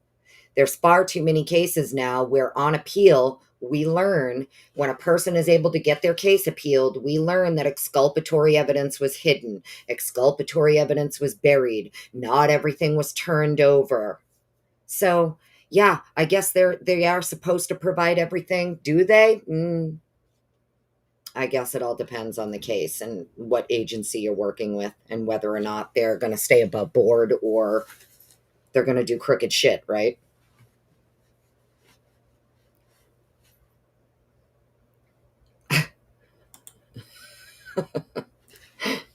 There's far too many cases now where on appeal, we learn when a person is able to get their case appealed, we learn that exculpatory evidence was hidden. Exculpatory evidence was buried. Not everything was turned over. So, yeah, I guess they are supposed to provide everything. Do they? I guess it all depends on the case and what agency you're working with and whether or not they're going to stay above board or they're going to do crooked shit, right?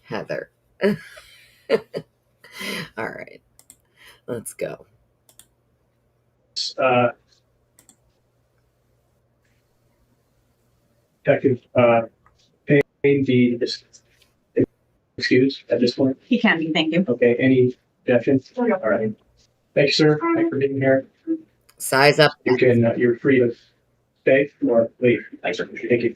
Heather. All right. Let's go. Detective Payne be excused at this point? He can be, thank you. Okay, any objections? All right. Thank you, sir. Thanks for being here. Size up. You're free to stay or leave. Thanks, sir. Thank you.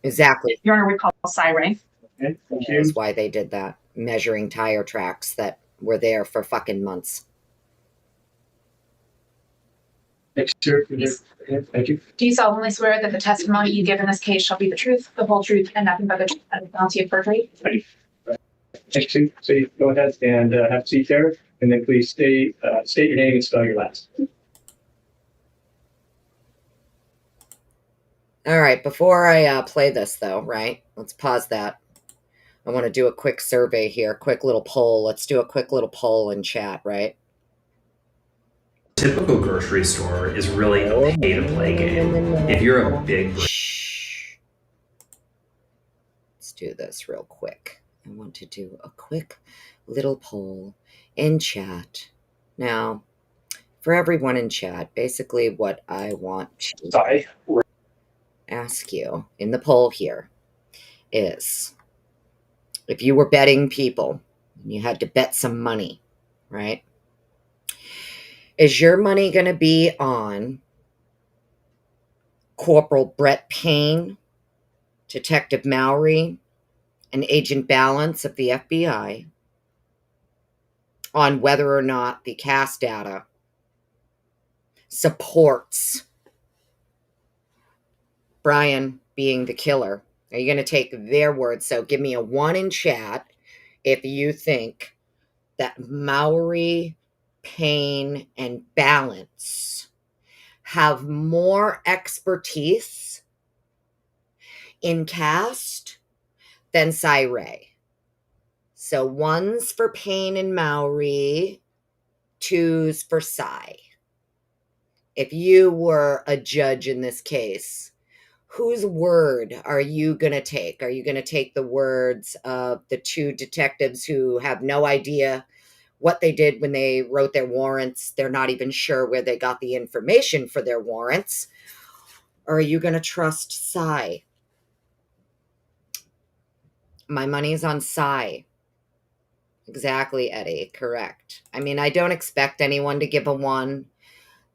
Exactly. Your Honor, we call Siren. Okay, thank you. That's why they did that. Measuring tire tracks that were there for fucking months. Thanks, sir. Thank you. Do you solemnly swear that the testimony you give in this case shall be the truth, the whole truth, and nothing but the truth, and the bounty of perjury? Thank you. So you go ahead and have a seat there, and then please state your name and spell your last. All right, before I play this, though, right? Let's pause that. I want to do a quick survey here, quick little poll. Let's do a quick little poll in chat, right? Typical grocery store is really a pay-to-play game. If you're a big... Shh. Let's do this real quick. I want to do a quick little poll in chat. Now, for everyone in chat, basically what I want to ask you in the poll here is, if you were betting people, and you had to bet some money, right? Is your money going to be on Corporal Brett Payne, Detective Mowry, and Agent Balance of the FBI on whether or not the CAS data supports Bryan being the killer? Are you going to take their word? So give me a 1 in chat if you think that Mowry, Payne, and Balance have more expertise in cast than Cyray. So 1's for Payne and Mowry, twos for Cy. If you were a judge in this case, whose word are you going to take? Are you going to take the words of the two detectives who have no idea what they did when they wrote their warrants? They're not even sure where they got the information for their warrants. Or are you going to trust Cy? My money's on Cy. Exactly, Eddie. Correct. I mean, I don't expect anyone to give a 1.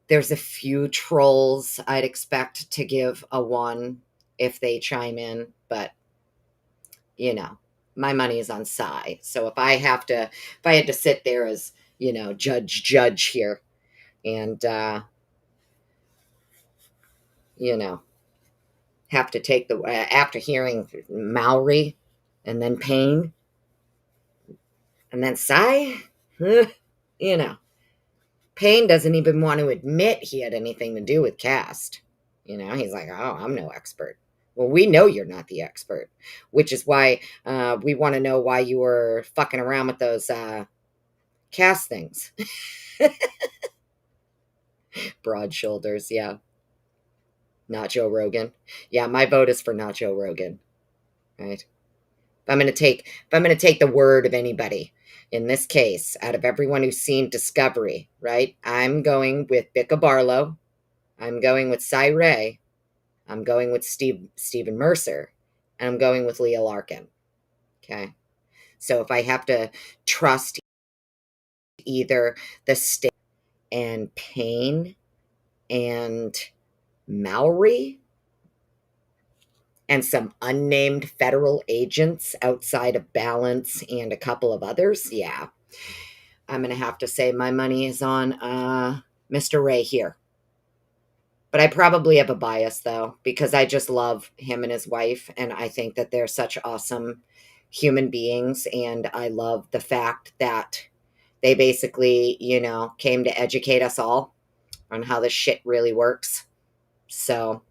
There's a few trolls I'd expect to give a 1 if they chime in, but you know, my money is on Cy. So if I had to sit there as, judge here and, have to take after hearing Mowry and then Payne and then Cy, Payne doesn't even want to admit he had anything to do with Cast. He's like, oh, I'm no expert. Well, we know you're not the expert, which is why we want to know why you were fucking around with those Cast things. Broad shoulders, yeah. Not Joe Rogan. Yeah, my vote is for not Joe Rogan. Right? If I'm gonna take the word of anybody in this case, out of everyone who's seen Discovery, right? I'm going with Bicca Barlow. I'm going with Cy Ray. I'm going with Stephen Mercer. And I'm going with Leah Larkin. Okay. So if I have to trust either the state and Payne and Mowry and some unnamed federal agents outside of Balance and a couple of others, yeah, I'm going to have to say my money is on Mr. Ray here. But I probably have a bias, though, because I just love him and his wife, and I think that they're such awesome human beings, and I love the fact that they basically, came to educate us all on how this shit really works. So,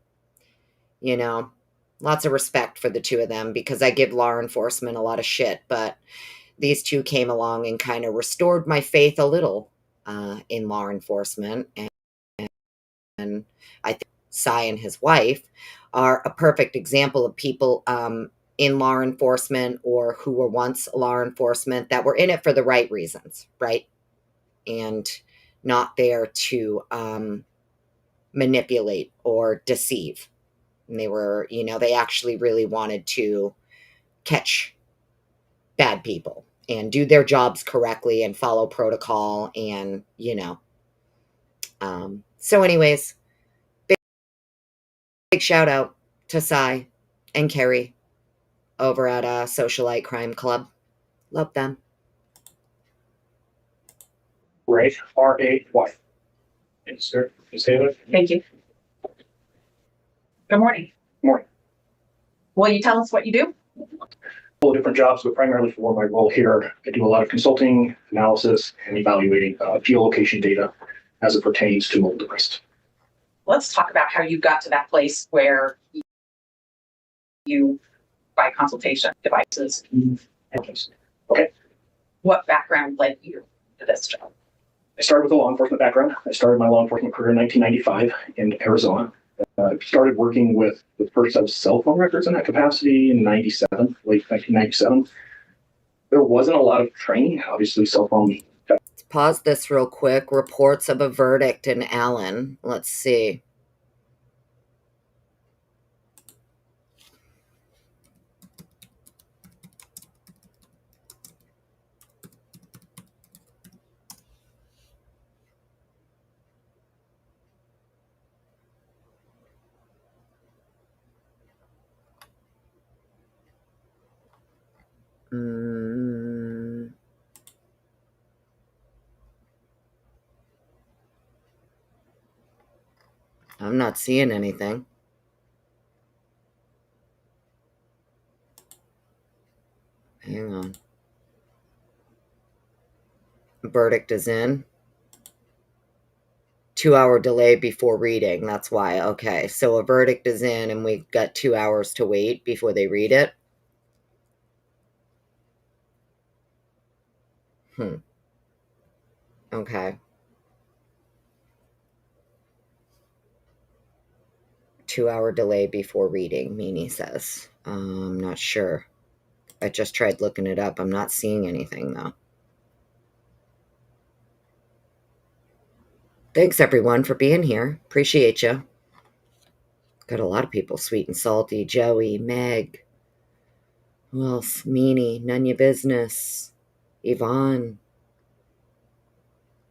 lots of respect for the two of them, because I give law enforcement a lot of shit, but these two came along and kind of restored my faith a little in law enforcement, and I think Cy and his wife are a perfect example of people in law enforcement or who were once law enforcement that were in it for the right reasons, right? And not there to manipulate or deceive. And they were, they actually really wanted to catch bad people and do their jobs correctly and follow protocol and, so anyways, big shout out to Cy and Carrie over at Socialite Crime Club. Love them. Ray, R-A-Y. Yes, sir. Ms. Taylor? Thank you. Good morning. Morning. Will you tell us what you do? Couple of different jobs, but primarily for my role here, I do a lot of consulting, analysis, and evaluating geolocation data as it pertains to mobile devices. Let's talk about how you got to that place where you buy consultation devices. Okay. What background led you to this job? I started with a law enforcement background. I started my law enforcement career in 1995 in Arizona. I started working with the first set of cell phone records in that capacity in 97, late 1997. There wasn't a lot of training, obviously cell phone. Let's pause this real quick. Reports of a verdict in Allen. Let's see. I'm not seeing anything. Hang on. Verdict is in. 2-hour delay before reading. That's why. Okay. So a verdict is in and we've got 2 hours to wait before they read it. Okay. 2-hour delay before reading, Meanie says. I'm not sure. I just tried looking it up. I'm not seeing anything, though. Thanks, everyone, for being here. Appreciate you. Got a lot of people, Sweet and Salty, Joey, Meg. Who else? Meanie, None Ya Business, Yvonne,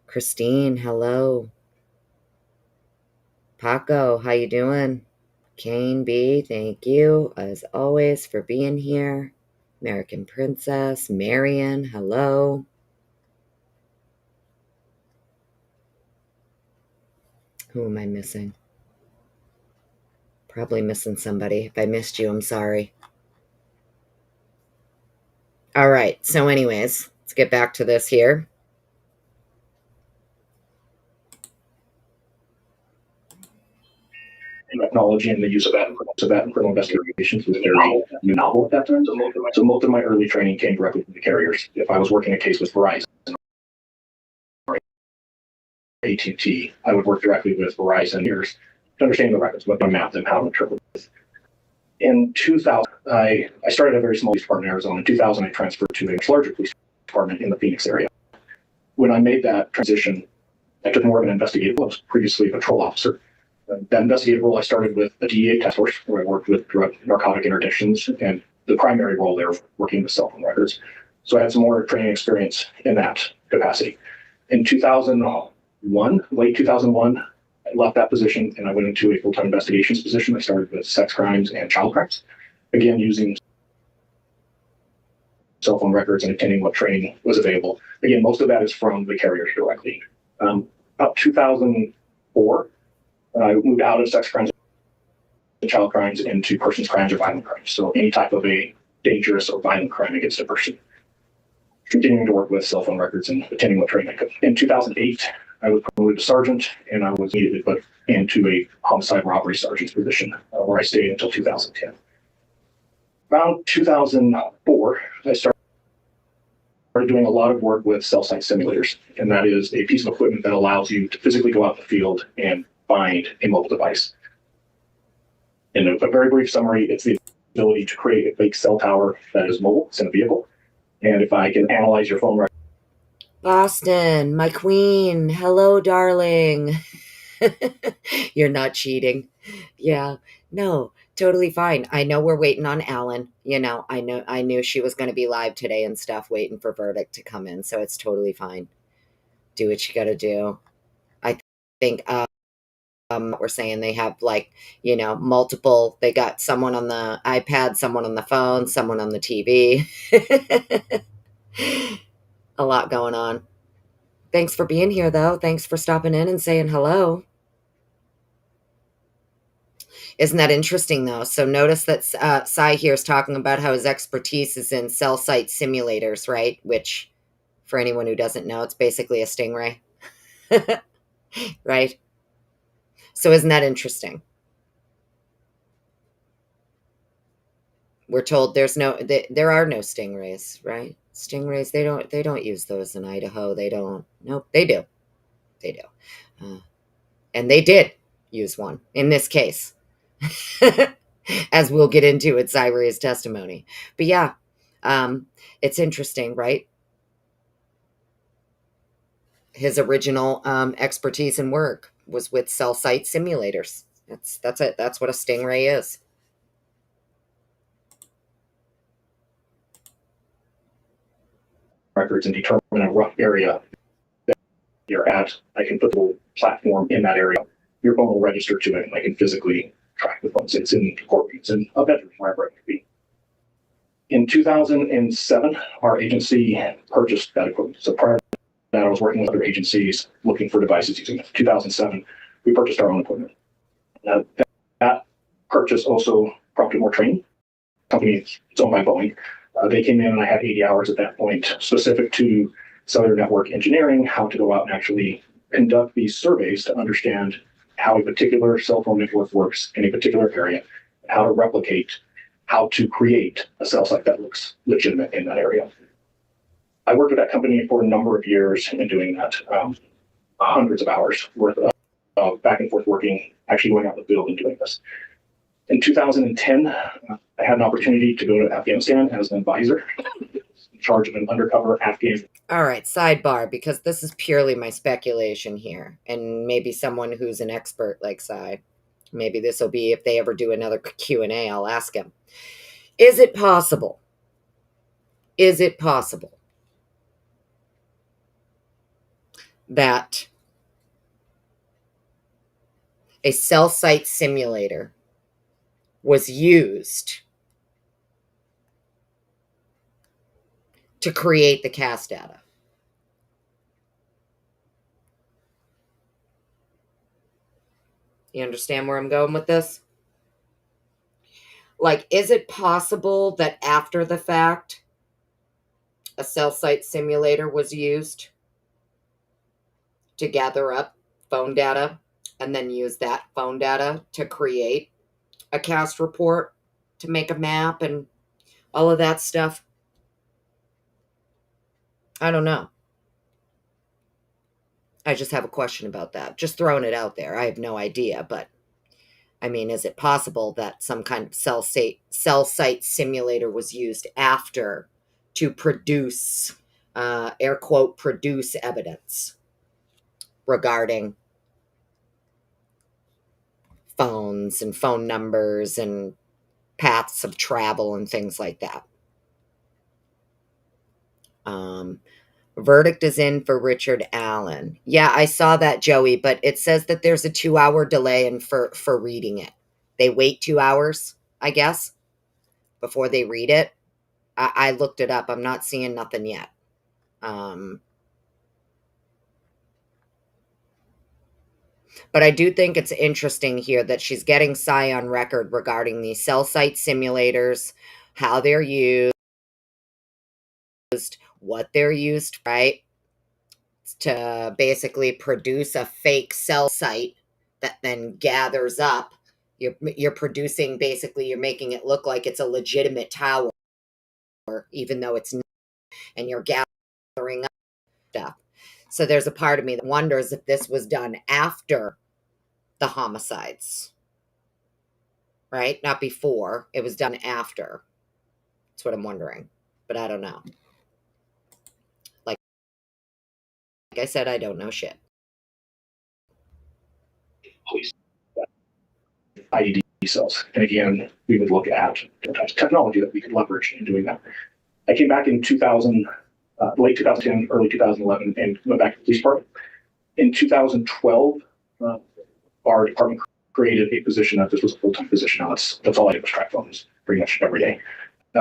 Christine, hello. Paco, how you doing? Kane B, thank you, as always, for being here. American Princess, Marion, hello. Who am I missing? Probably missing somebody. If I missed you, I'm sorry. All right, so anyways, let's get back to this here. Technology and the use of that in criminal investigations was very novel at that time. So most of my early training came directly from the carriers. If I was working a case with Verizon or AT&T, I would work directly with Verizon to understand the records, what to map them, how to interpret them. In 2000, I started a very small police department in Arizona. In 2000, I transferred to a much larger police department in the Phoenix area. When I made that transition, I took more of an investigative role. I was previously a patrol officer. That investigative role, I started with a DEA task force where I worked with drug narcotic interdictions, and the primary role there was working with cell phone records. So I had some more training experience in that capacity. In 2001, late 2001, I left that position and I went into a full-time investigations position. I started with sex crimes and child crimes, again, using cell phone records and attending what training was available. Again, most of that is from the carriers directly. About 2004, I moved out of sex crimes and child crimes into persons crimes or violent crimes. So any type of a dangerous or violent crime against a person. Continuing to work with cell phone records and attending what training I could. In 2008, I was promoted to sergeant, and I was immediately put into a homicide robbery sergeant's position, where I stayed until 2010. Around 2004, I started doing a lot of work with cell site simulators, and that is a piece of equipment that allows you to physically go out in the field and find a mobile device. In a very brief summary, it's the ability to create a fake cell tower that is mobile, it's in a vehicle. And if I can analyze your phone record. Boston, my queen. Hello, darling. You're not cheating. Yeah, no, totally fine. I know we're waiting on Alan. You know, I knew she was going to be live today and stuff, waiting for verdict to come in. So it's totally fine. Do what you got to do. I think, we're saying they have multiple, they got someone on the iPad, someone on the phone, someone on the TV. A lot going on. Thanks for being here, though. Thanks for stopping in and saying hello. Isn't that interesting, though? So notice that Cy here is talking about how his expertise is in cell site simulators, right? Which, for anyone who doesn't know, it's basically a stingray. Right? So isn't that interesting? We're told there are no stingrays, right? Stingrays, they don't use those in Idaho. They don't. Nope, they do. They do. And they did use one in this case, as we'll get into at Cyria's testimony. But yeah, it's interesting, right? His original expertise and work was with cell site simulators. That's it. That's what a stingray is. Records and determine a rough area that you're at. I can put the little platform in that area. Your phone will register to it, and I can physically track the phones. It's in courtrooms, it's in a bedroom, wherever it could be. In 2007, our agency purchased that equipment. So prior to that, I was working with other agencies looking for devices using it. In 2007, we purchased our own equipment. That purchase also prompted more training. The company is owned by Boeing. They came in and I had 80 hours at that point specific to cellular network engineering, how to go out and actually conduct these surveys to understand how a particular cell phone network works in a particular area, how to replicate, how to create a cell site that looks legitimate in that area. I worked with that company for a number of years in doing that, hundreds of hours worth of back and forth working, actually going out in the field and doing this. In 2010, I had an opportunity to go to Afghanistan as an advisor in charge of an undercover Afghan. All right, sidebar, because this is purely my speculation here, and maybe someone who's an expert like Cy. Maybe this will be, if they ever do another Q&A, I'll ask him. Is it possible that a cell site simulator was used to create the CAS data? You understand where I'm going with this? Like, is it possible that after the fact, a cell site simulator was used to gather up phone data and then use that phone data to create a CAS report, to make a map and all of that stuff? I don't know. I just have a question about that. Just throwing it out there. I have no idea, but I mean, is it possible that some kind of cell site simulator was used after to produce, air quote, produce evidence regarding phones and phone numbers and paths of travel and things like that? Verdict is in for Richard Allen. Yeah, I saw that, Joey, but it says that there's a 2-hour delay for reading it. They wait 2 hours, I guess, before they read it. I looked it up. I'm not seeing nothing yet. But I do think it's interesting here that she's getting Cy on record regarding these cell site simulators, how they're used, what they're used, right? To basically produce a fake cell site that then gathers up. You're producing, basically, you're making it look like it's a legitimate tower, even though it's not, and you're gathering up stuff. So there's a part of me that wonders if this was done after the homicides, right? Not before. It was done after. That's what I'm wondering, but I don't know. Like I said, I don't know shit. Please. IED cells. And again, we would look at different types of technology that we could leverage in doing that. I came back in 2000, late 2010, early 2011, and went back to the police department. In 2012, our department created a position that this was a full-time position. Now that's all I did was track phones pretty much every day,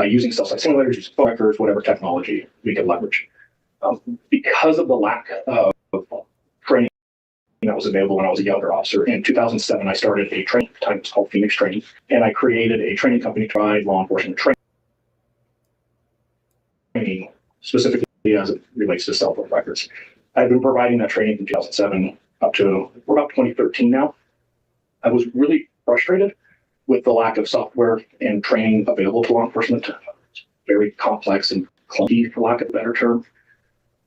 using cell site simulators, using phone records, whatever technology we could leverage. Because of the lack of training that was available when I was a younger officer, in 2007, I started a training, at the time it was called Phoenix Training, and I created a training company to provide law enforcement training, specifically as it relates to cell phone records. I've been providing that training from 2007 up to, we're about 2013 now. I was really frustrated with the lack of software and training available to law enforcement. It's very complex and clunky, for lack of a better term.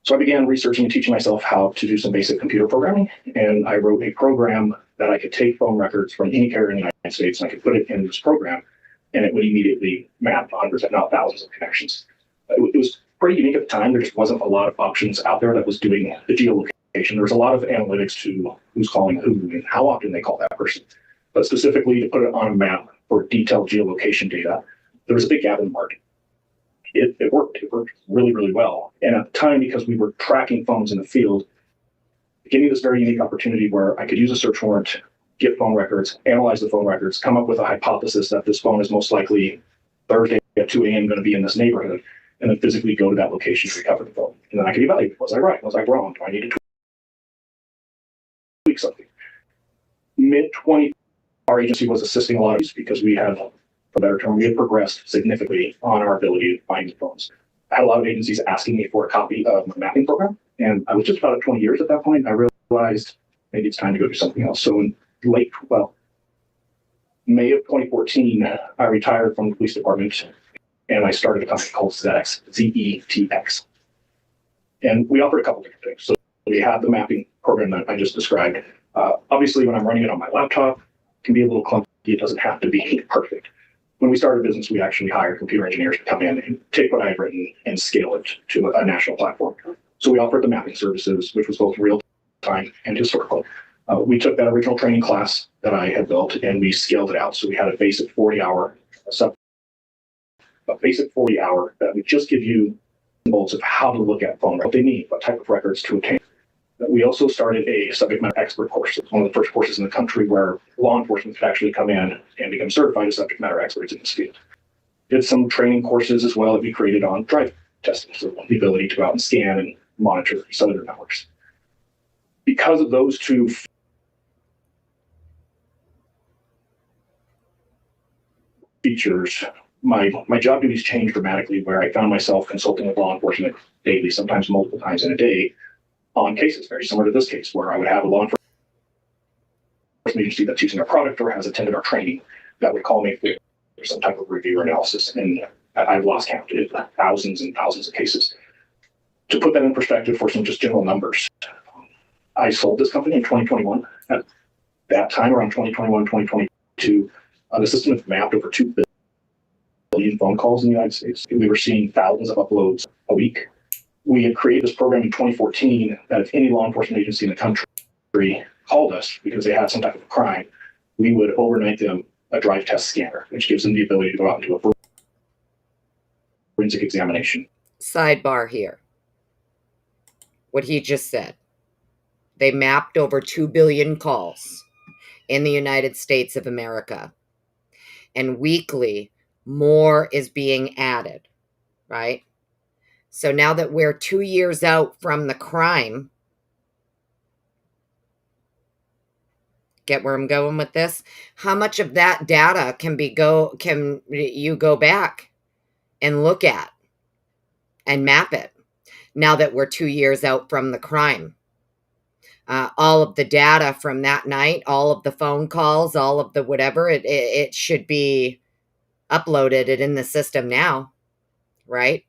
So I began researching and teaching myself how to do some basic computer programming, and I wrote a program that I could take phone records from any carrier in the United States, and I could put it in this program, and it would immediately map hundreds, if not thousands, of connections. It was pretty unique at the time. There just wasn't a lot of options out there that was doing the geolocation. There was a lot of analytics to who's calling who and how often they call that person. But specifically to put it on a map for detailed geolocation data, there was a big gap in the market. It worked. It worked really, really well. And at the time, because we were tracking phones in the field, it gave me this very unique opportunity where I could use a search warrant, get phone records, analyze the phone records, come up with a hypothesis that this phone is most likely Thursday at 2 a.m. going to be in this neighborhood, and then physically go to that location to recover the phone. And then I could evaluate, was I right? Was I wrong? Do I need to tweak something? Mid-20, our agency was assisting a lot of these because we had, for a better term, we had progressed significantly on our ability to find the phones. I had a lot of agencies asking me for a copy of my mapping program, and I was just about at 20 years at that point. I realized maybe it's time to go do something else. So in May of 2014, I retired from the police department, and I started a company called ZETX, Z-E-T-X. And we offered a couple different things. So we had the mapping program that I just described. Obviously, when I'm running it on my laptop, it can be a little clunky It doesn't have to be perfect. When we started business, we actually hired computer engineers to come in and take what I had written and scale it to a national platform. So we offered the mapping services, which was both real time and historical. We took that original training class that I had built and we scaled it out. So we had a basic 40-hour that would just give you symbols of how to look at phone, what they need, what type of records to obtain. We also started a subject matter expert course. It's one of the first courses in the country where law enforcement could actually come in and become certified as subject matter experts in this field. Did some training courses as well that we created on drive testing, so the ability to go out and scan and monitor cellular networks. Because of those two features, my job duties changed dramatically, where I found myself consulting with law enforcement daily, sometimes multiple times in a day, on cases very similar to this case, where I would have a law enforcement agency that's using our product or has attended our training that would call me for some type of review or analysis. And I've lost count. Thousands and thousands of cases. To put that in perspective for some just general numbers, I sold this company in 2021. At that time, around 2021, 2022, the system had mapped over 2 billion phone calls in the United States. We were seeing thousands of uploads a week. We had created this program in 2014 that if any law enforcement agency in the country called us because they had some type of crime, we would overnight them a drive test scanner, which gives them the ability to go out and do a forensic examination. Sidebar here. What he just said. They mapped over 2 billion calls in the United States of America. And weekly, more is being added, right? So now that we're 2 years out from the crime, get where I'm going with this? How much of that data can you go back and look at and map it now that we're 2 years out from the crime? All of the data from that night, all of the phone calls, all of the whatever, it should be uploaded in the system now, right?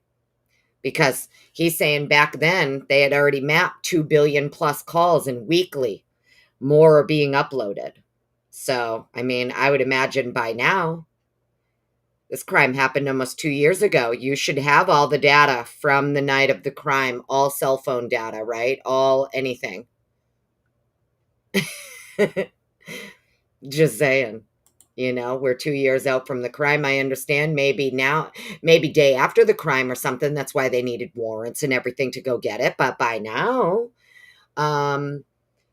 Because he's saying back then they had already mapped 2 billion plus calls, and weekly more are being uploaded. So, I mean, I would imagine by now, this crime happened almost 2 years ago. You should have all the data from the night of the crime, all cell phone data, right? All anything. Just saying. You know, we're 2 years out from the crime. I understand maybe day after the crime or something. That's why they needed warrants and everything to go get it. But by now,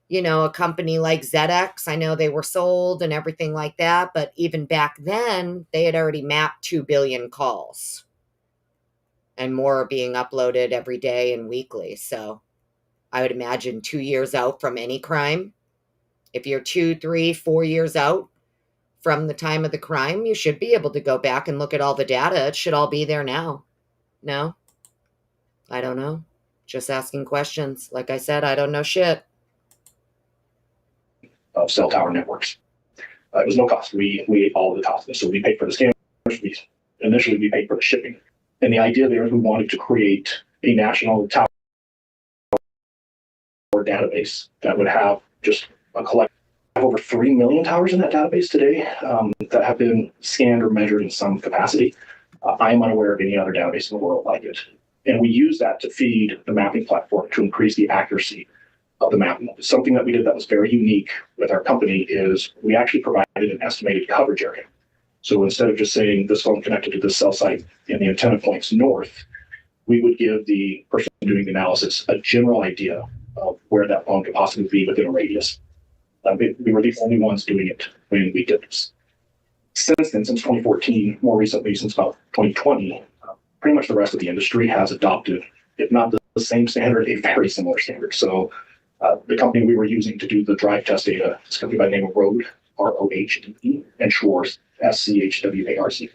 you know, a company like ZX, I know they were sold and everything like that. But even back then, they had already mapped 2 billion calls. And more are being uploaded every day and weekly. So I would imagine 2 years out from any crime. If you're 2, 3, 4 years out from the time of the crime, you should be able to go back and look at all the data. It should all be there now. No? I don't know. Just asking questions. Like I said, I don't know shit. Of cell tower networks. It was no cost. We ate all of the costs. So we paid for the scanners. Initially, we paid for the shipping. And the idea there is we wanted to create a national tower database that would have just a collection. We have over 3 million towers in that database today that have been scanned or measured in some capacity. I am unaware of any other database in the world like it. And we use that to feed the mapping platform to increase the accuracy of the mapping. Something that we did that was very unique with our company is we actually provided an estimated coverage area. So instead of just saying this phone connected to this cell site and the antenna points north, we would give the person doing the analysis a general idea of where that phone could possibly be within a radius. We were the only ones doing it when we did this. Since then, since 2014, more recently, since about 2020, pretty much the rest of the industry has adopted, if not the same standard, a very similar standard. So the company we were using to do the drive test data is a company by the name of Rode, ROHDE, and Schwarz, SCHWARZ.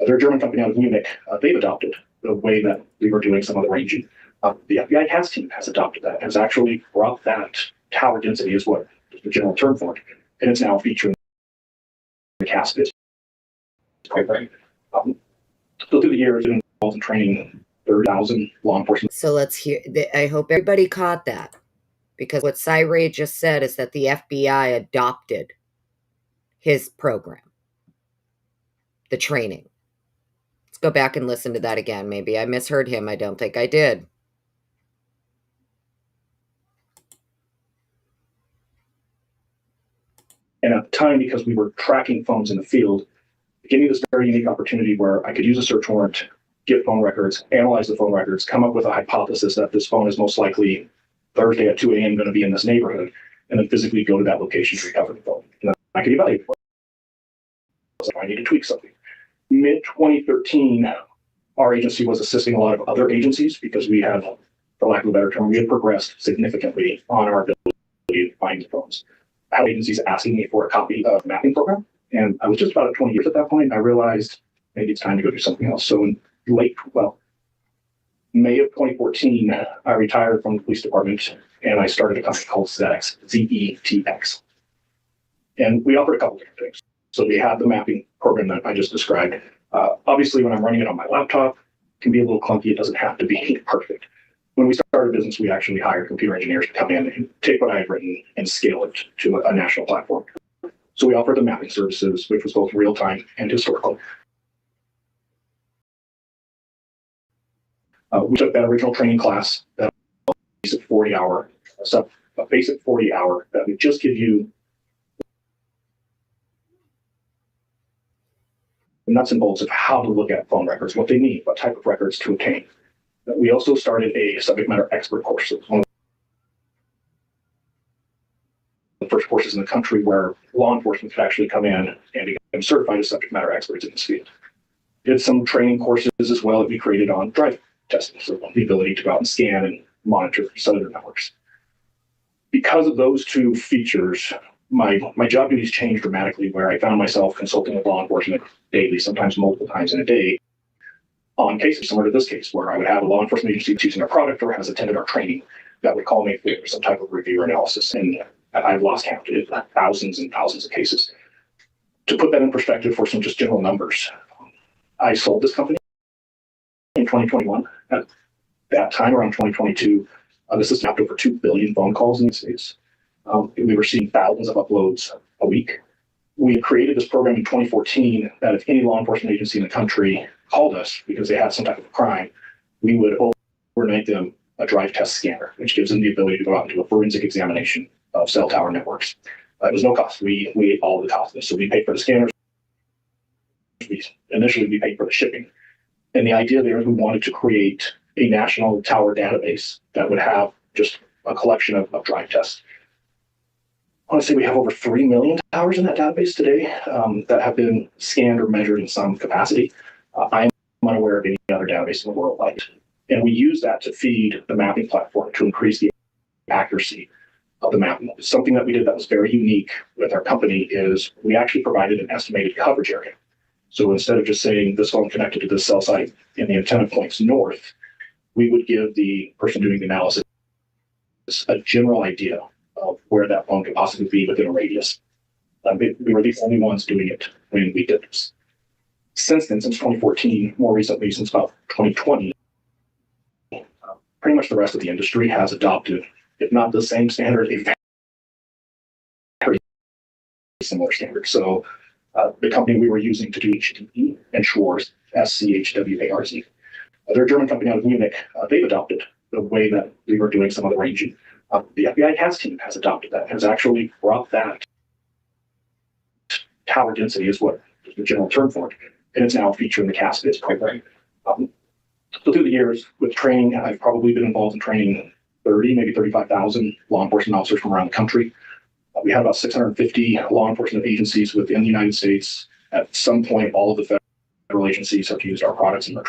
They're a German company out of Munich. They've adopted the way that we were doing some of the ranging. The FBI CAS team has adopted that, has actually brought that tower density is what the general term for it, and it's now featuring the CAS bit. So through the years, been involved in training 30,000 law enforcement. So let's hear. I hope everybody caught that, because what Cy Ray just said is that the FBI adopted his program. the training. Let's go back and listen to that again. Maybe I misheard him. I don't think I did. And at the time, because we were tracking phones in the field, it gave me this very unique opportunity where I could use a search warrant, get phone records, analyze the phone records, come up with a hypothesis that this phone is most likely Thursday at 2 a.m. going to be in this neighborhood, and then physically go to that location to recover the phone. And then I could evaluate it. So I need to tweak something. Mid-2013, our agency was assisting a lot of other agencies because we had, for lack of a better term, we had progressed significantly on our ability to find the phones. I had agencies asking me for a copy of the mapping program, and I was just about at 20 years at that point. I realized maybe it's time to go do something else. So in May of 2014, I retired from the police department and I started a company called ZETX, ZETX. And we offered a couple different things. So we had the mapping program that I just described. Obviously, when I'm running it on my laptop, it can be a little clunky. It doesn't have to be perfect. When we started business, we actually hired computer engineers to come in and take what I had written and scale it to a national platform. So we offered the mapping services, which was both real-time and historical. We took that original training class, that basic 40-hour, a basic 40-hour that would just give you the nuts and bolts of how to look at phone records, what they need, what type of records to obtain. We also started a subject matter expert course. It was one of the first courses in the country where law enforcement could actually come in and become certified as subject matter experts in this field. Did some training courses as well that we created on drive testing, so the ability to go out and scan and monitor cellular networks. Because of those two features, my job duties changed dramatically, where I found myself consulting with law enforcement daily, sometimes multiple times in a day, on cases similar to this case, where I would have a law enforcement agency that's using our product or has attended our training that would call me for some type of review or analysis. And I've lost count. It's thousands and thousands of cases. To put that in perspective for some just general numbers, I sold this company in 2021. At that time, around 2022, the system mapped over 2 billion phone calls in the States. We were seeing thousands of uploads a week. We created this program in 2014 that if any law enforcement agency in the country called us because they had some type of crime, we would overnight them a drive test scanner, which gives them the ability to go out and do a forensic examination of cell tower networks. It was no cost. We ate all of the cost of this. So we paid for the scanners. Initially, we paid for the shipping. And the idea there is we wanted to create a national tower database that would have just a collection of drive tests. I want to say we have over 3 million towers in that database today that have been scanned or measured in some capacity. I'm unaware of any other database in the world like it. And we use that to feed the mapping platform to increase the accuracy of the mapping. Something that we did that was very unique with our company is we actually provided an estimated coverage area. So instead of just saying this phone connected to this cell site and the antenna points north, we would give the person doing the analysis a general idea of where that phone could possibly be within a radius. We were the only ones doing it when we did this. Since then, since 2014, more recently, since about 2020, pretty much the rest of the industry has adopted, if not the same standard, a very similar standard. So the company we were using to do HDE and Schwarz, SCHWARZ, they're a German company out of Munich. They've adopted the way that we were doing some of the ranging. The FBI CAS team has adopted that, has actually brought that tower density is what is the general term for it, and it's now a feature in the CAS-BITS program. So through the years with training, I've probably been involved in training 30, maybe 35,000 law enforcement officers from around the country. We had about 650 law enforcement agencies within the United States. At some point, all of the federal agencies have used our products in their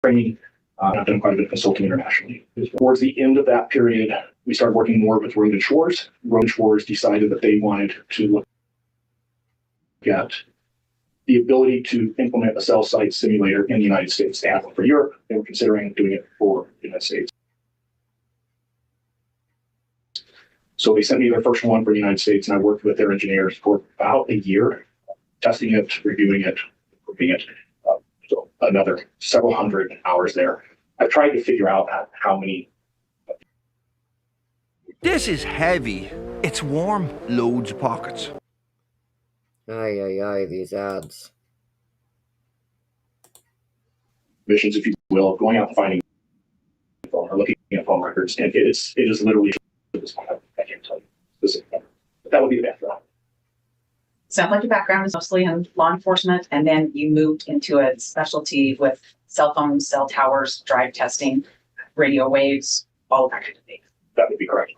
training. I've done quite a bit of consulting internationally. Towards the end of that period, we started working more with Rohde & Schwarz. Rohde & Schwarz decided that they wanted to look at the ability to implement a cell site simulator in the United States. They had one for Europe. They were considering doing it for the United States. So they sent me their first one for the United States, and I worked with their engineers for about a year, testing it, reviewing it, improving it. So another several hundred hours there. I tried to figure out how many. This is heavy. It's warm. Loads of pockets. Ay, ay, ay, these ads. missions, if you will, of going out and finding phone or looking at phone records, and it is literally this one. I can't tell you specifically. But that would be the background. Sounds like your background is mostly in law enforcement, and then you moved into a specialty with cell phones, cell towers, drive testing, radio waves, all of that kind of thing. That would be correct.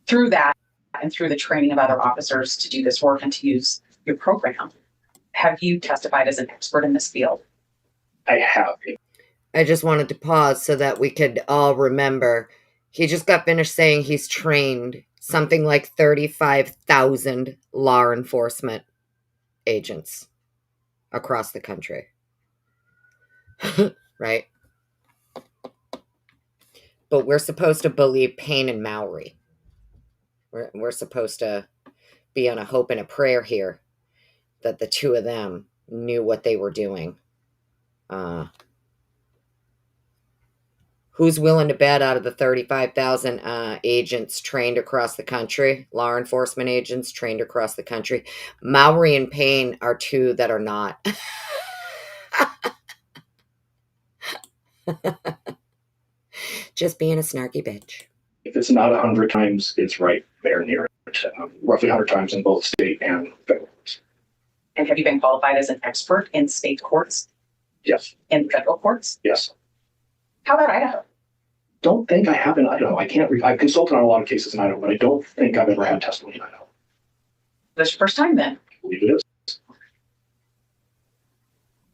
Through that, and through the training of other officers to do this work and to use your program, have you testified as an expert in this field? I have. I just wanted to pause so that we could all remember. He just got finished saying he's trained something like 35,000 law enforcement agents across the country. Right? But we're supposed to believe Payne and Mowry. We're supposed to be on a hope and a prayer here that the two of them knew what they were doing. Who's willing to bet out of the 35,000 agents trained across the country, law enforcement agents trained across the country? Mowry and Payne are two that are not. Just being a snarky bitch. If it's not 100 times, it's right there near it. Roughly 100 times in both state and federal courts. And have you been qualified as an expert in state courts? Yes. In federal courts? Yes. How about Idaho? Don't think I have in Idaho. I've consulted on a lot of cases in Idaho, but I don't think I've ever had testimony in Idaho. This your first time then? I believe it is.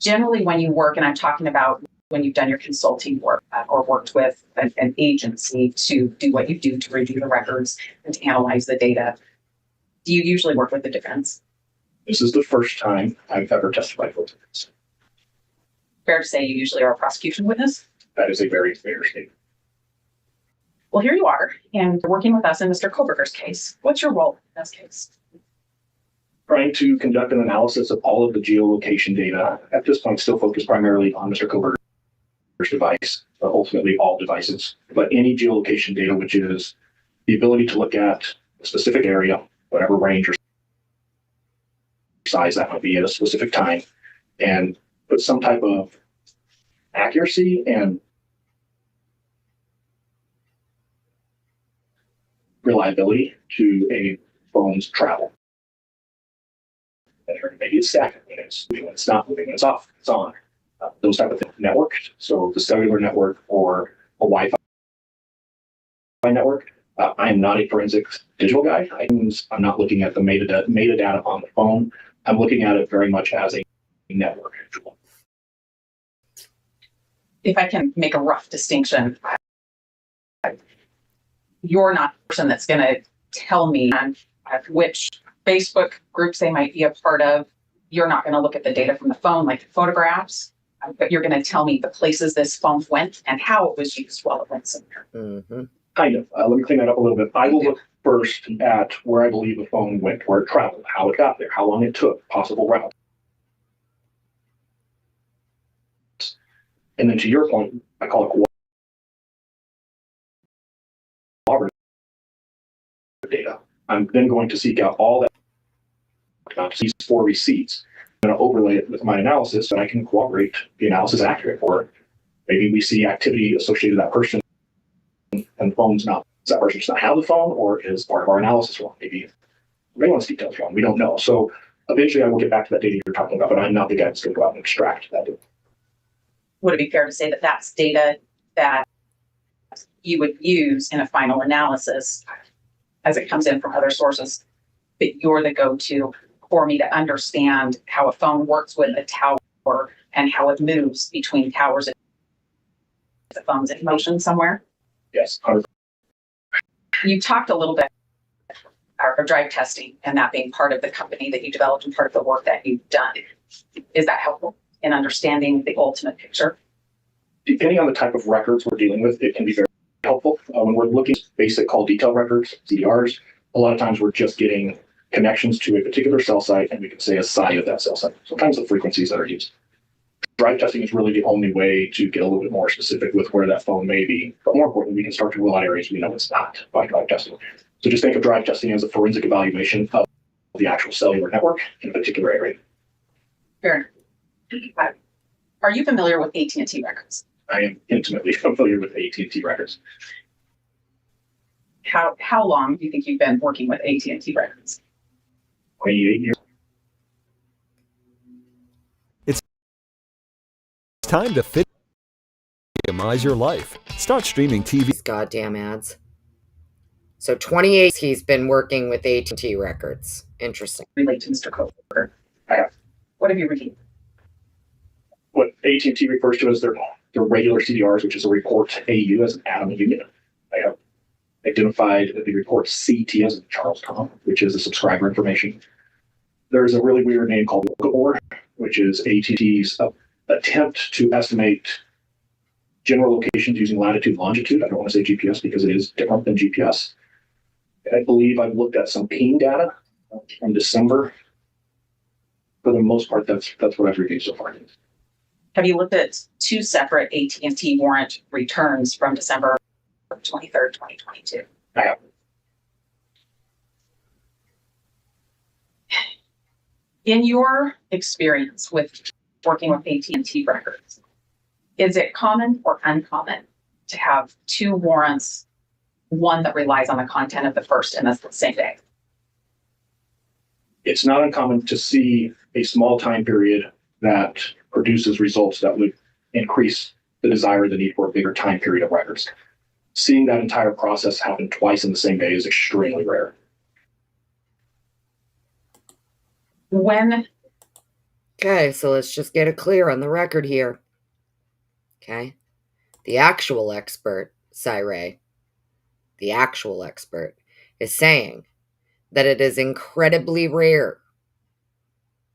Generally, when you work, and I'm talking about when you've done your consulting work or worked with an agency to do what you do to review the records and to analyze the data, do you usually work with the defense? This is the first time I've ever testified for defense. Fair to say you usually are a prosecution witness? That is a very fair statement. Well, here you are, and you're working with us in Mr. Kohberger's case. What's your role in this case? Trying to conduct an analysis of all of the geolocation data. At this point, still focused primarily on Mr. Kohberger's device, but ultimately all devices. But any geolocation data, which is the ability to look at a specific area, whatever range or size that might be at a specific time, and put some type of accuracy and reliability to a phone's travel. Maybe it's static when it's moving, when it's not moving, when it's off, it's on. Those type of things. Networked, so the cellular network or a Wi-Fi network. I am not a forensic digital guy. I'm not looking at the metadata on the phone. I'm looking at it very much as a network. If I can make a rough distinction, you're not the person that's going to tell me which Facebook groups they might be a part of. You're not going to look at the data from the phone, like the photographs, but you're going to tell me the places this phone went and how it was used while it went somewhere. Mm-hmm. Kind of. Let me clean that up a little bit. I will look first at where I believe the phone went, where it traveled, how it got there, how long it took, possible route. And then to your point, I call it cooperative data. I'm then going to seek out all that these 4 receipts. I'm going to overlay it with my analysis, and I can corroborate the analysis accurate. Or maybe we see activity associated with that person, and the phone's not. Does that person just not have the phone, or is part of our analysis wrong? Maybe surveillance details wrong. We don't know. So eventually, I will get back to that data you're talking about, but I'm not the guy that's going to go out and extract that data. Would it be fair to say that that's data that you would use in a final analysis as it comes in from other sources, but you're the go-to for me to understand how a phone works with a tower and how it moves between towers and the phone's in motion somewhere? Yes. 100%. You talked a little bit about drive testing and that being part of the company that you developed and part of the work that you've done. Is that helpful in understanding the ultimate picture? Depending on the type of records we're dealing with, it can be very helpful. When we're looking at basic call detail records, CDRs, a lot of times we're just getting connections to a particular cell site, and we can say a site of that cell site. Sometimes the frequencies that are used. Drive testing is really the only way to get a little bit more specific with where that phone may be. But more importantly, we can start to rule out areas we know it's not by drive testing. So just think of drive testing as a forensic evaluation of the actual cellular network in a particular area. Fair enough. Are you familiar with AT&T records? I am intimately familiar with AT&T records. How long do you think you've been working with AT&T records? 28 years. It's time to optimize your life. Start streaming TV. These goddamn ads. So 28 he's been working with AT&T records. Interesting. Relate to Mr. Kohberger. What have you reviewed? What AT&T refers to as their regular CDRs, which is a report AU as an atom unit. I have identified the report CT as Charlestown, which is the subscriber information. There's a really weird name called Locabor, which is AT&T's attempt to estimate general locations using latitude and longitude. I don't want to say GPS because it is different than GPS. I believe I've looked at some PIN data from December. For the most part, that's what I've reviewed so far. Have you looked at two separate AT&T warrant returns from December 23rd, 2022? I have. In your experience with working with AT&T records, is it common or uncommon to have two warrants, one that relies on the content of the first and that's the same day? It's not uncommon to see a small time period that produces results that would increase the desire or the need for a bigger time period of records. Seeing that entire process happen twice in the same day is extremely rare. Okay, so let's just get it clear on the record here. Okay. The actual expert, Cyray, the actual expert, is saying that it is incredibly rare.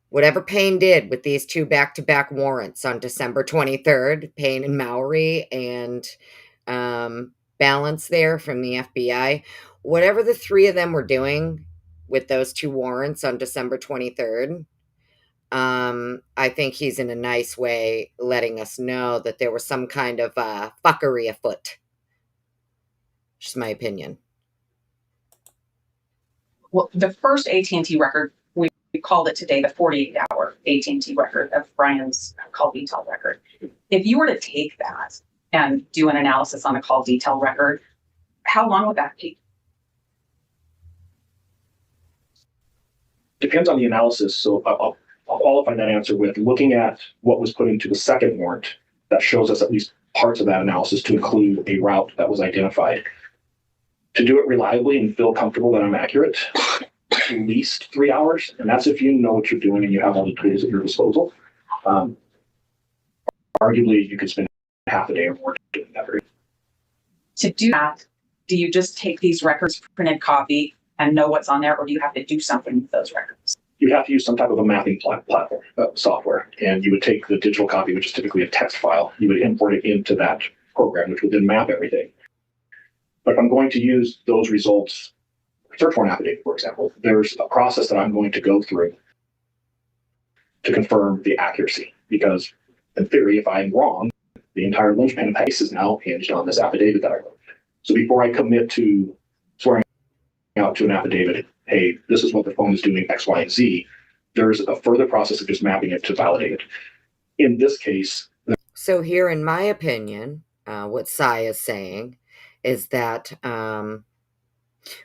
Whatever Payne did with these two back-to-back warrants on December 23rd, Payne and Mowry, and Balance there from the FBI, whatever the three of them were doing with those two warrants on December 23rd, I think he's in a nice way letting us know that there was some kind of fuckery afoot. Just my opinion. Well, the first AT&T record, we called it today the 48-hour AT&T record of Bryan's call detail record. If you were to take that and do an analysis on the call detail record, how long would that be? Depends on the analysis. So I'll qualify that answer with looking at what was put into the second warrant that shows us at least parts of that analysis to include a route that was identified. To do it reliably and feel comfortable that I'm accurate, at least 3 hours. And that's if you know what you're doing and you have all the tools at your disposal. Arguably, you could spend half a day or more doing that. To do that, do you just take these records, printed copy, and know what's on there, or do you have to do something with those records? You have to use some type of a mapping platform, software, and you would take the digital copy, which is typically a text file. You would import it into that program, which would then map everything. But if I'm going to use those results, search warrant affidavit, for example, there's a process that I'm going to go through to confirm the accuracy. Because in theory, if I'm wrong, the entire linchpin of the case is now hinged on this affidavit that I wrote. So before I commit to swearing out to an affidavit, hey, this is what the phone is doing, X, Y, and Z, there's a further process of just mapping it to validate it. In this case... So here, in my opinion, what Cy is saying is that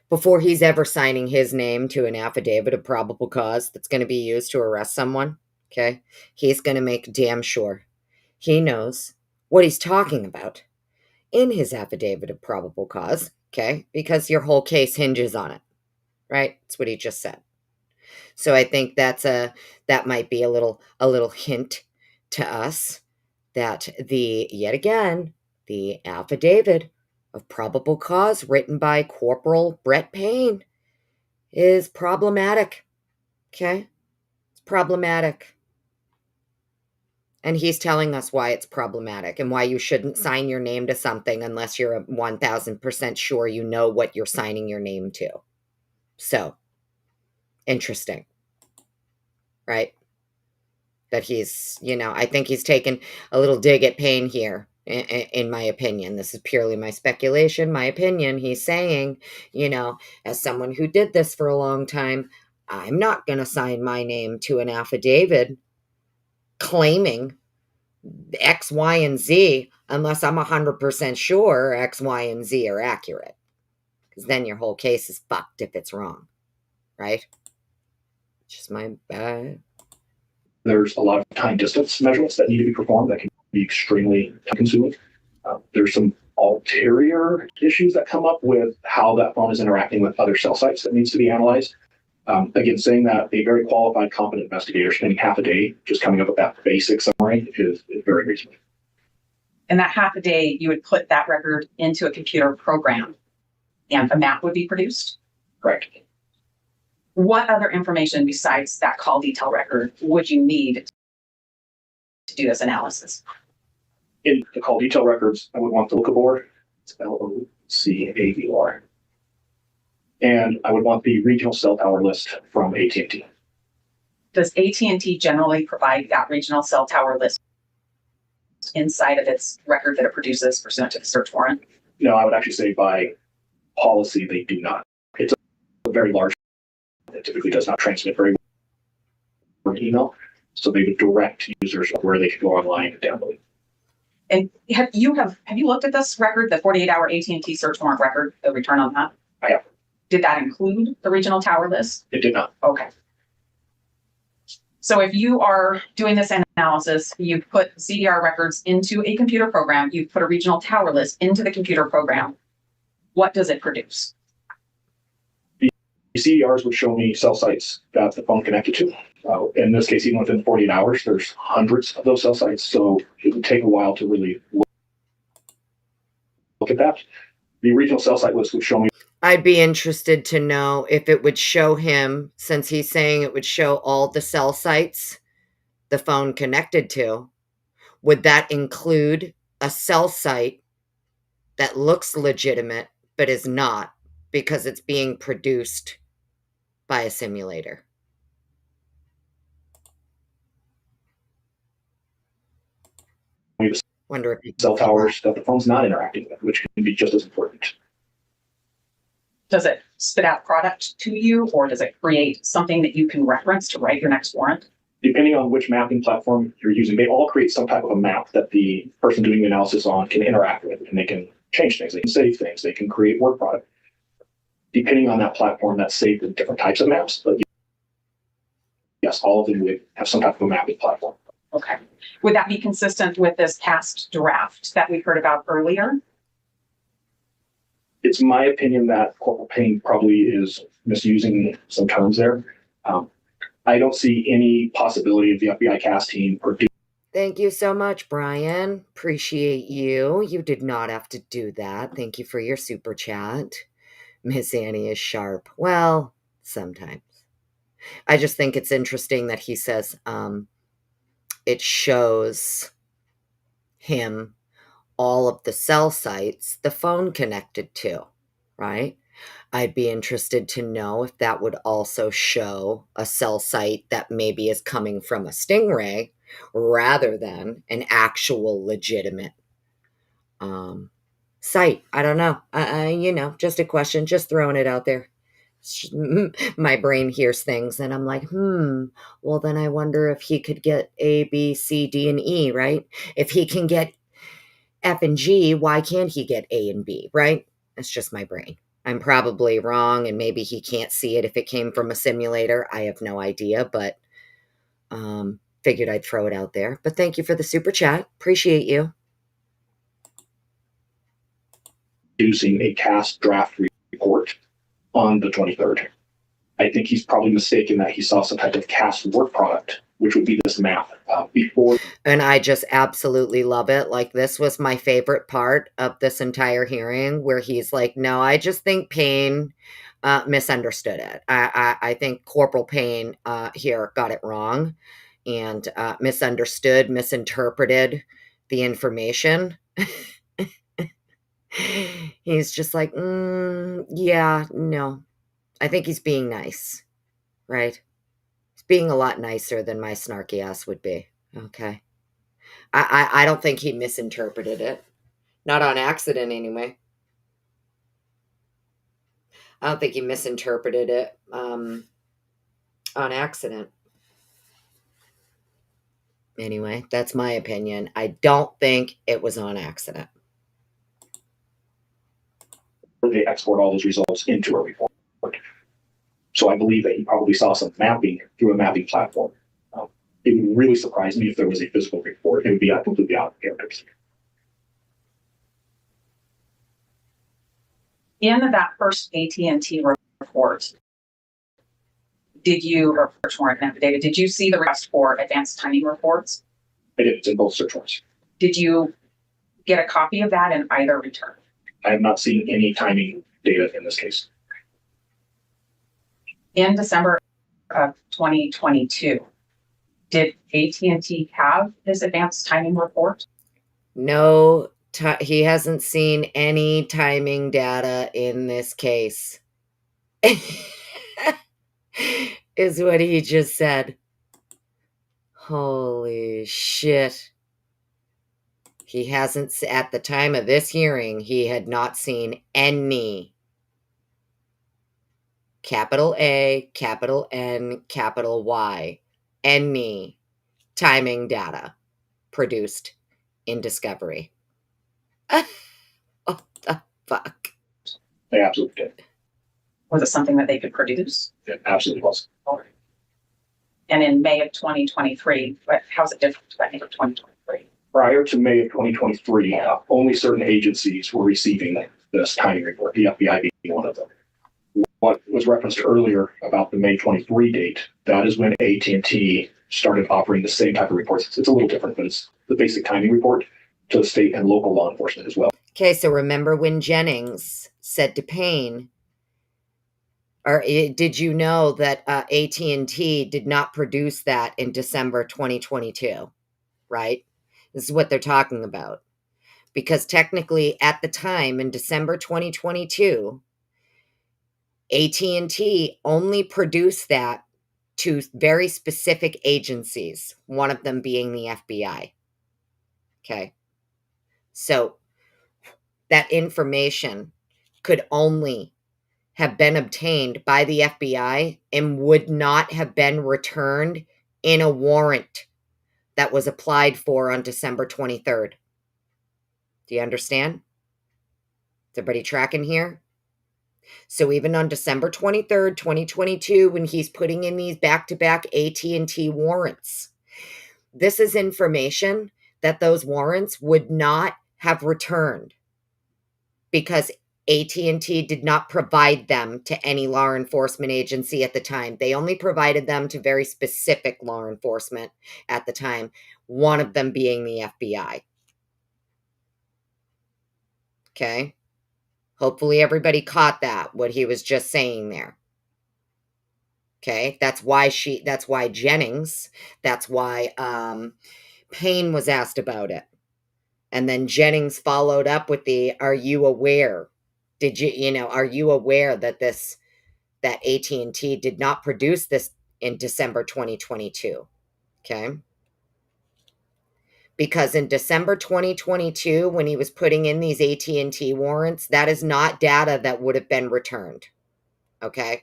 before he's ever signing his name to an affidavit of probable cause that's going to be used to arrest someone, okay, he's going to make damn sure he knows what he's talking about in his affidavit of probable cause, okay, because your whole case hinges on it, right? That's what he just said. So I think that might be a little hint to us that yet again, the affidavit of probable cause written by Corporal Brett Payne is problematic. Okay? It's problematic. And he's telling us why it's problematic and why you shouldn't sign your name to something unless you're 1000% sure you know what you're signing your name to. So, interesting. Right? That he's, I think he's taken a little dig at Payne here. In my opinion, this is purely my speculation, my opinion. He's saying, as someone who did this for a long time, I'm not going to sign my name to an affidavit claiming X, Y, and Z unless I'm 100% sure X, Y, and Z are accurate. Because then your whole case is fucked if it's wrong, right? Just my bad. There's a lot of time distance measurements that need to be performed that can be extremely time consuming. There's some ulterior issues that come up with how that phone is interacting with other cell sites that needs to be analyzed. Again, saying that a very qualified, competent investigator spending half a day just coming up with that basic summary is very reasonable. In that half a day, you would put that record into a computer program and a map would be produced? Correct. What other information besides that call detail record would you need to do this analysis? In the call detail records, I would want the lookup board. It's LOCABR. And I would want the regional cell tower list from AT&T. Does AT&T generally provide that regional cell tower list inside of its record that it produces pursuant to the search warrant? No, I would actually say by policy, they do not. It's a very large, it typically does not transmit very well in email. So they would direct users of where they could go online and download. And have you looked at this record, the 48-hour AT&T search warrant record, the return on that? I have. Did that include the regional tower list? It did not. Okay. So if you are doing this analysis, you put CDR records into a computer program, you put a regional tower list into the computer program, what does it produce? The CDRs would show me cell sites that the phone connected to. In this case, even within 48 hours, there's hundreds of those cell sites. So it would take a while to really look at that. The regional cell site list would show me. I'd be interested to know if it would show him, since he's saying it would show all the cell sites the phone connected to, would that include a cell site that looks legitimate but is not because it's being produced by a simulator? Wonder if cell towers that the phone's not interacting with, which can be just as important. Does it spit out product to you, or does it create something that you can reference to write your next warrant? Depending on which mapping platform you're using, they all create some type of a map that the person doing the analysis on can interact with, and they can change things, they can save things, they can create work product. Depending on that platform, that's saved in different types of maps, but yes, all of them would have some type of a mapping platform. Okay. Would that be consistent with this past draft that we heard about earlier? It's my opinion that Corporal Payne probably is misusing some terms there. I don't see any possibility of the FBI cast team producing. Thank you so much, Brian. Appreciate you. You did not have to do that. Thank you for your super chat. Miss Annie is sharp. Well, sometimes. I just think it's interesting that he says it shows him all of the cell sites the phone connected to, right? I'd be interested to know if that would also show a cell site that maybe is coming from a Stingray rather than an actual legitimate site. I don't know. Just a question, just throwing it out there. My brain hears things and I'm like, well, then I wonder if he could get A, B, C, D, and E, right? If he can get F and G, why can't he get A and B, right? It's just my brain. I'm probably wrong, and maybe he can't see it if it came from a simulator. I have no idea, but figured I'd throw it out there. But thank you for the super chat. Appreciate you. Producing a cast draft report on the 23rd. I think he's probably mistaken that he saw some type of cast work product, which would be this map before. And I just absolutely love it. Like, this was my favorite part of this entire hearing, where he's like, no, I just think Payne misunderstood it. I think Corporal Payne here got it wrong and misinterpreted the information. He's just like, yeah, no. I think he's being nice, right? He's being a lot nicer than my snarky ass would be, okay? I don't think he misinterpreted it. Not on accident, anyway. I don't think he misinterpreted it on accident. Anyway, that's my opinion. I don't think it was on accident. They export all those results into a report. So I believe that he probably saw some mapping through a mapping platform. It would really surprise me if there was a physical report. It would be completely out of character. In that first AT&T report, did you, or search warrant and affidavit, did you see the request for advanced timing reports? I did. It's in both search warrants. Did you get a copy of that in either return? I have not seen any timing data in this case. In December of 2022, did AT&T have this advanced timing report? No, he hasn't seen any timing data in this case. Is what he just said. Holy shit. He hasn't, at the time of this hearing, he had not seen any capital A, capital N, capital Y, any timing data produced in discovery. What the fuck? They absolutely did. Was it something that they could produce? It absolutely was. And in May of 2023, how's it different, I think, of 2023? Prior to May of 2023, only certain agencies were receiving this timing report, the FBI being one of them. What was referenced earlier about the May 23 date, that is when AT&T started offering the same type of reports. It's a little different, but it's the basic timing report to state and local law enforcement as well. Okay, so remember when Jennings said to Payne, or did you know that AT&T did not produce that in December 2022, right? This is what they're talking about. Because technically at the time in December 2022, AT&T only produced that to very specific agencies, one of them being the FBI. Okay. So that information could only have been obtained by the FBI and would not have been returned in a warrant that was applied for on December 23rd. Do you understand? Is everybody tracking here? So even on December 23rd, 2022, when he's putting in these back-to-back AT&T warrants, this is information that those warrants would not have returned because AT&T did not provide them to any law enforcement agency at the time. They only provided them to very specific law enforcement at the time, one of them being the FBI. Okay? Hopefully everybody caught that, what he was just saying there. Okay? That's why Jennings, that's why Payne was asked about it. And then Jennings followed up with are you aware? Are you aware that that AT&T did not produce this in December 2022? Okay. Because in December 2022, when he was putting in these AT&T warrants, that is not data that would have been returned. Okay.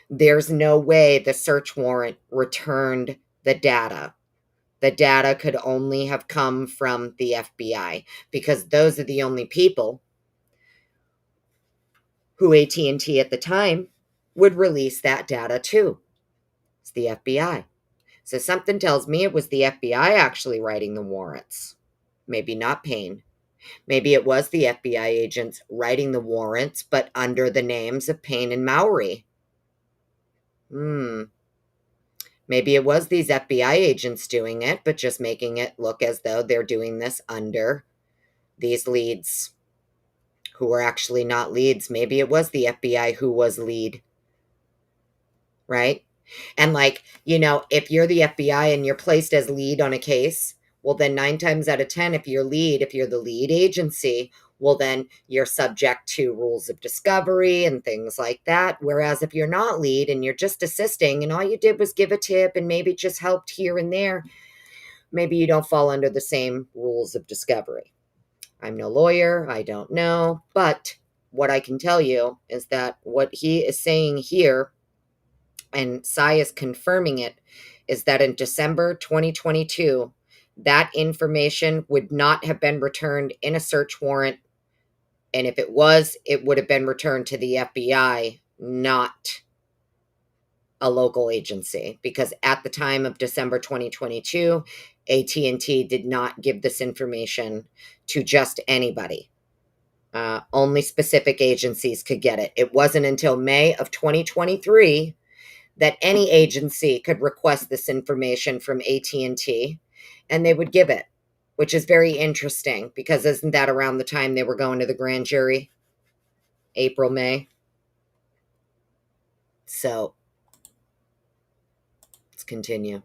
There's no way the search warrant returned the data. The data could only have come from the FBI because those are the only people who AT&T at the time would release that data to. It's the FBI. So something tells me it was the FBI actually writing the warrants. Maybe not Payne. Maybe it was the FBI agents writing the warrants, but under the names of Payne and Mowry. Maybe it was these FBI agents doing it, but just making it look as though they're doing this under these leads who were actually not leads. Maybe it was the FBI who was lead. Right? And if you're the FBI and you're placed as lead on a case, well, then 9 times out of 10, if you're the lead agency, well, then you're subject to rules of discovery and things like that. Whereas if you're not lead and you're just assisting and all you did was give a tip and maybe just helped here and there, maybe you don't fall under the same rules of discovery. I'm no lawyer. I don't know. But what I can tell you is that what he is saying here, and Cy is confirming it, is that in December 2022, that information would not have been returned in a search warrant. And if it was, it would have been returned to the FBI, not a local agency, because at the time of December 2022, AT&T did not give this information to just anybody. Only specific agencies could get it. It wasn't until May of 2023 that any agency could request this information from AT&T, and they would give it, which is very interesting, because isn't that around the time they were going to the grand jury? April, May. So let's continue.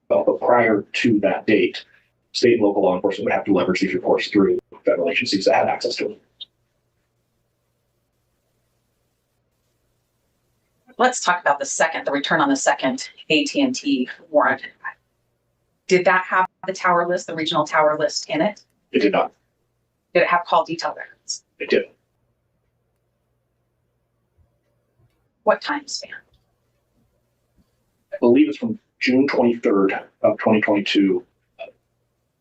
But prior to that date, state and local law enforcement would have to leverage these reports through federal agencies that had access to them. Let's talk about the return on the second AT&T warrant. Did that have the tower list, the regional tower list in it? It did not. Did it have call detail records? It did. What time span? I believe it's from June 23rd of 2022.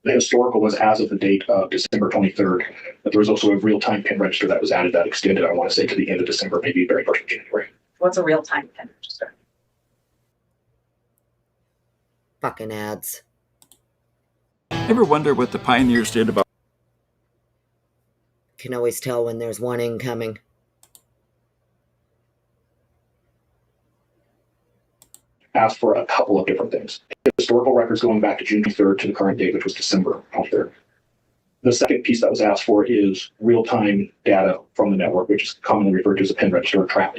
The historical was as of the date of December 23rd, but there was also a real-time pin register that was added that extended, I want to say, to the end of December, maybe very first of January. What's a real-time pin register? Fucking ads. Ever wonder what the pioneers did about? Can always tell when there's one incoming. Asked for a couple of different things. Historical records going back to June 3rd to the current date, which was December 23rd. The second piece that was asked for is real-time data from the network, which is commonly referred to as a pin register or trap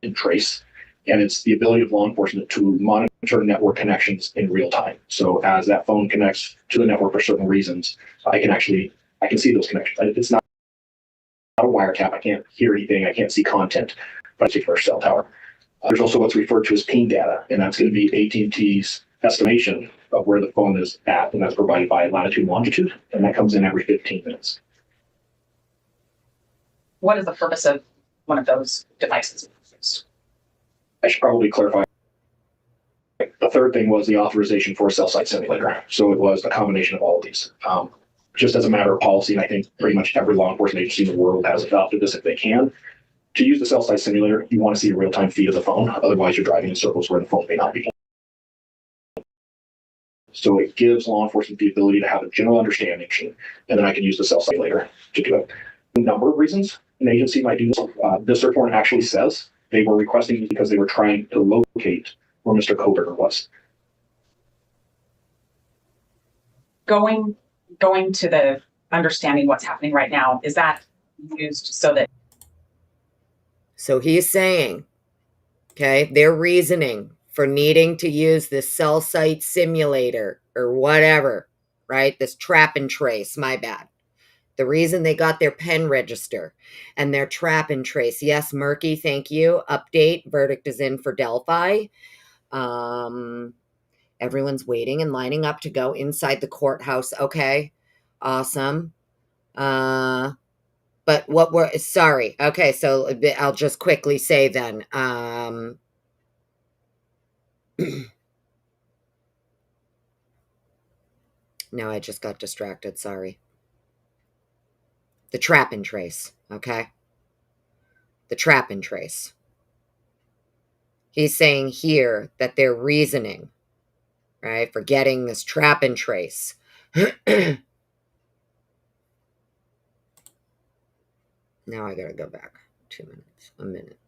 and trace. And it's the ability of law enforcement to monitor network connections in real time. So as that phone connects to the network for certain reasons, I can see those connections. It's not a wiretap. I can't hear anything. I can't see content, but I see for a cell tower. There's also what's referred to as ping data, and that's going to be AT&T's estimation of where the phone is at, and that's provided by latitude and longitude, and that comes in every 15 minutes. What is the purpose of one of those devices? I should probably clarify. The third thing was the authorization for a cell site simulator. So it was a combination of all of these. Just as a matter of policy, and I think pretty much every law enforcement agency in the world has adopted this if they can. To use the cell site simulator, you want to see a real-time feed of the phone. Otherwise, you're driving in circles where the phone may not be. So it gives law enforcement the ability to have a general understanding, and then I can use the cell site simulator to do it. A number of reasons an agency might do this. This search warrant actually says they were requesting it because they were trying to locate where Mr. Kohberger was. Going to the understanding what's happening right now, is that used so that? So he's saying, okay, their reasoning for needing to use this cell site simulator or whatever, right? This trap and trace, my bad. The reason they got their pen register and their trap and trace. Yes, Murky, thank you. Update, verdict is in for Delphi. Everyone's waiting and lining up to go inside the courthouse. Okay, awesome. But what were, sorry. Okay, so I'll just quickly say then. No, I just got distracted. Sorry. The trap and trace. Okay. The trap and trace. He's saying here that their reasoning, right, for getting this trap and trace. Now I gotta go back 2 minutes, a minute.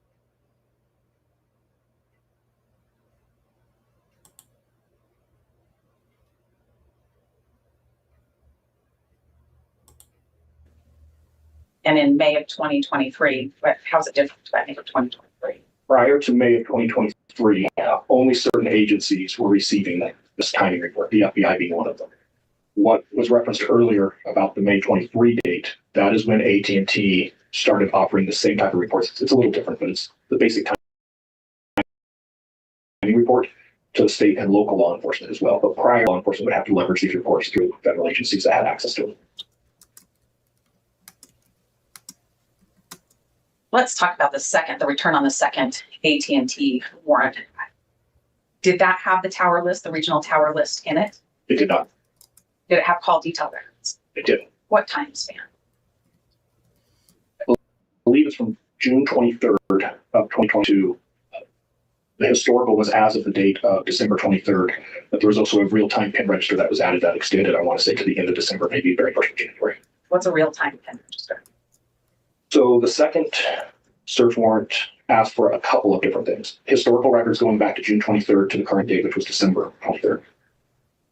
And in May of 2023, how's it different to May of 2023? Prior to May of 2023, only certain agencies were receiving this timing report, the FBI being one of them. What was referenced earlier about the May 23 date, that is when AT&T started offering the same type of reports. It's a little different, but it's the basic timing report to the state and local law enforcement as well. But prior law enforcement would have to leverage these reports through federal agencies that had access to them. Let's talk about the return on the second AT&T warrant. Did that have the tower list, the regional tower list in it? It did not. Did it have call detail records? It didn't. What time span? I believe it's from June 23rd of 2022. The historical was as of the date of December 23rd, but there was also a real-time pin register that was added that extended, I want to say, to the end of December, maybe very first of January. What's a real-time pin register? So the second search warrant asked for a couple of different things. Historical records going back to June 23rd to the current date, which was December 23rd.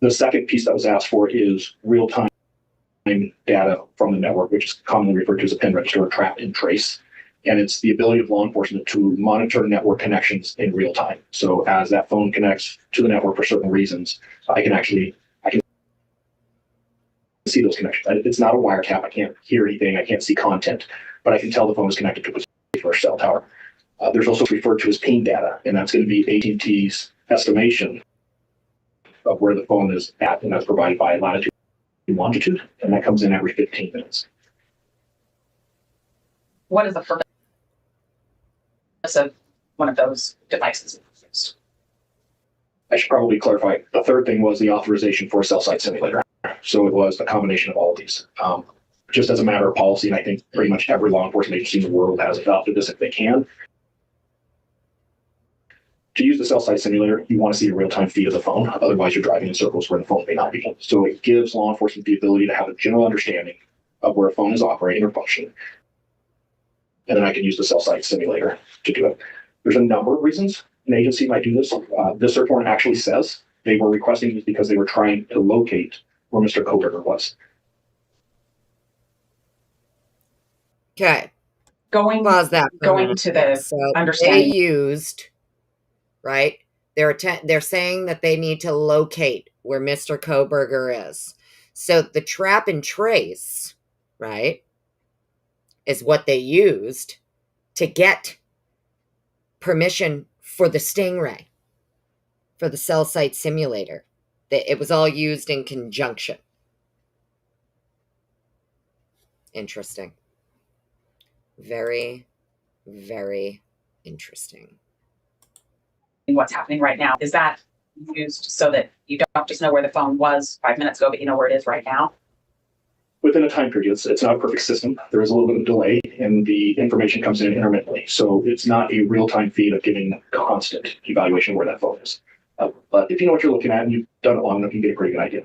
The second piece that was asked for is real-time data from the network, which is commonly referred to as a pin register or trap and trace. And it's the ability of law enforcement to monitor network connections in real time. So as that phone connects to the network for certain reasons, I can see those connections. It's not a wiretap. I can't hear anything. I can't see content, but I can tell the phone is connected to a particular cell tower. There's also referred to as ping data, and that's going to be AT&T's estimation of where the phone is at, and that's provided by latitude and longitude, and that comes in every 15 minutes. What is the purpose of one of those devices? I should probably clarify. The third thing was the authorization for a cell site simulator. So it was a combination of all of these. Just as a matter of policy, and I think pretty much every law enforcement agency in the world has adopted this if they can. To use the cell site simulator, you want to see a real-time feed of the phone. Otherwise, you're driving in circles where the phone may not be. So it gives law enforcement the ability to have a general understanding of where a phone is operating or functioning. And then I can use the cell site simulator to do it. There's a number of reasons an agency might do this. This search warrant actually says they were requesting this because they were trying to locate where Mr. Kohberger was. Okay. Going to the so understanding. they used, right? They're saying that they need to locate where Mr. Kohberger is. So the trap and trace, right, is what they used to get permission for the Stingray, for the cell site simulator. It was all used in conjunction. Interesting. Very, very interesting. What's happening right now, is that used so that you don't just know where the phone was 5 minutes ago, but you know where it is right now? Within a time period, it's not a perfect system. There is a little bit of delay and the information comes in intermittently. So it's not a real-time feed of giving constant evaluation of where that phone is. But if you know what you're looking at and you've done it long enough, you get a pretty good idea.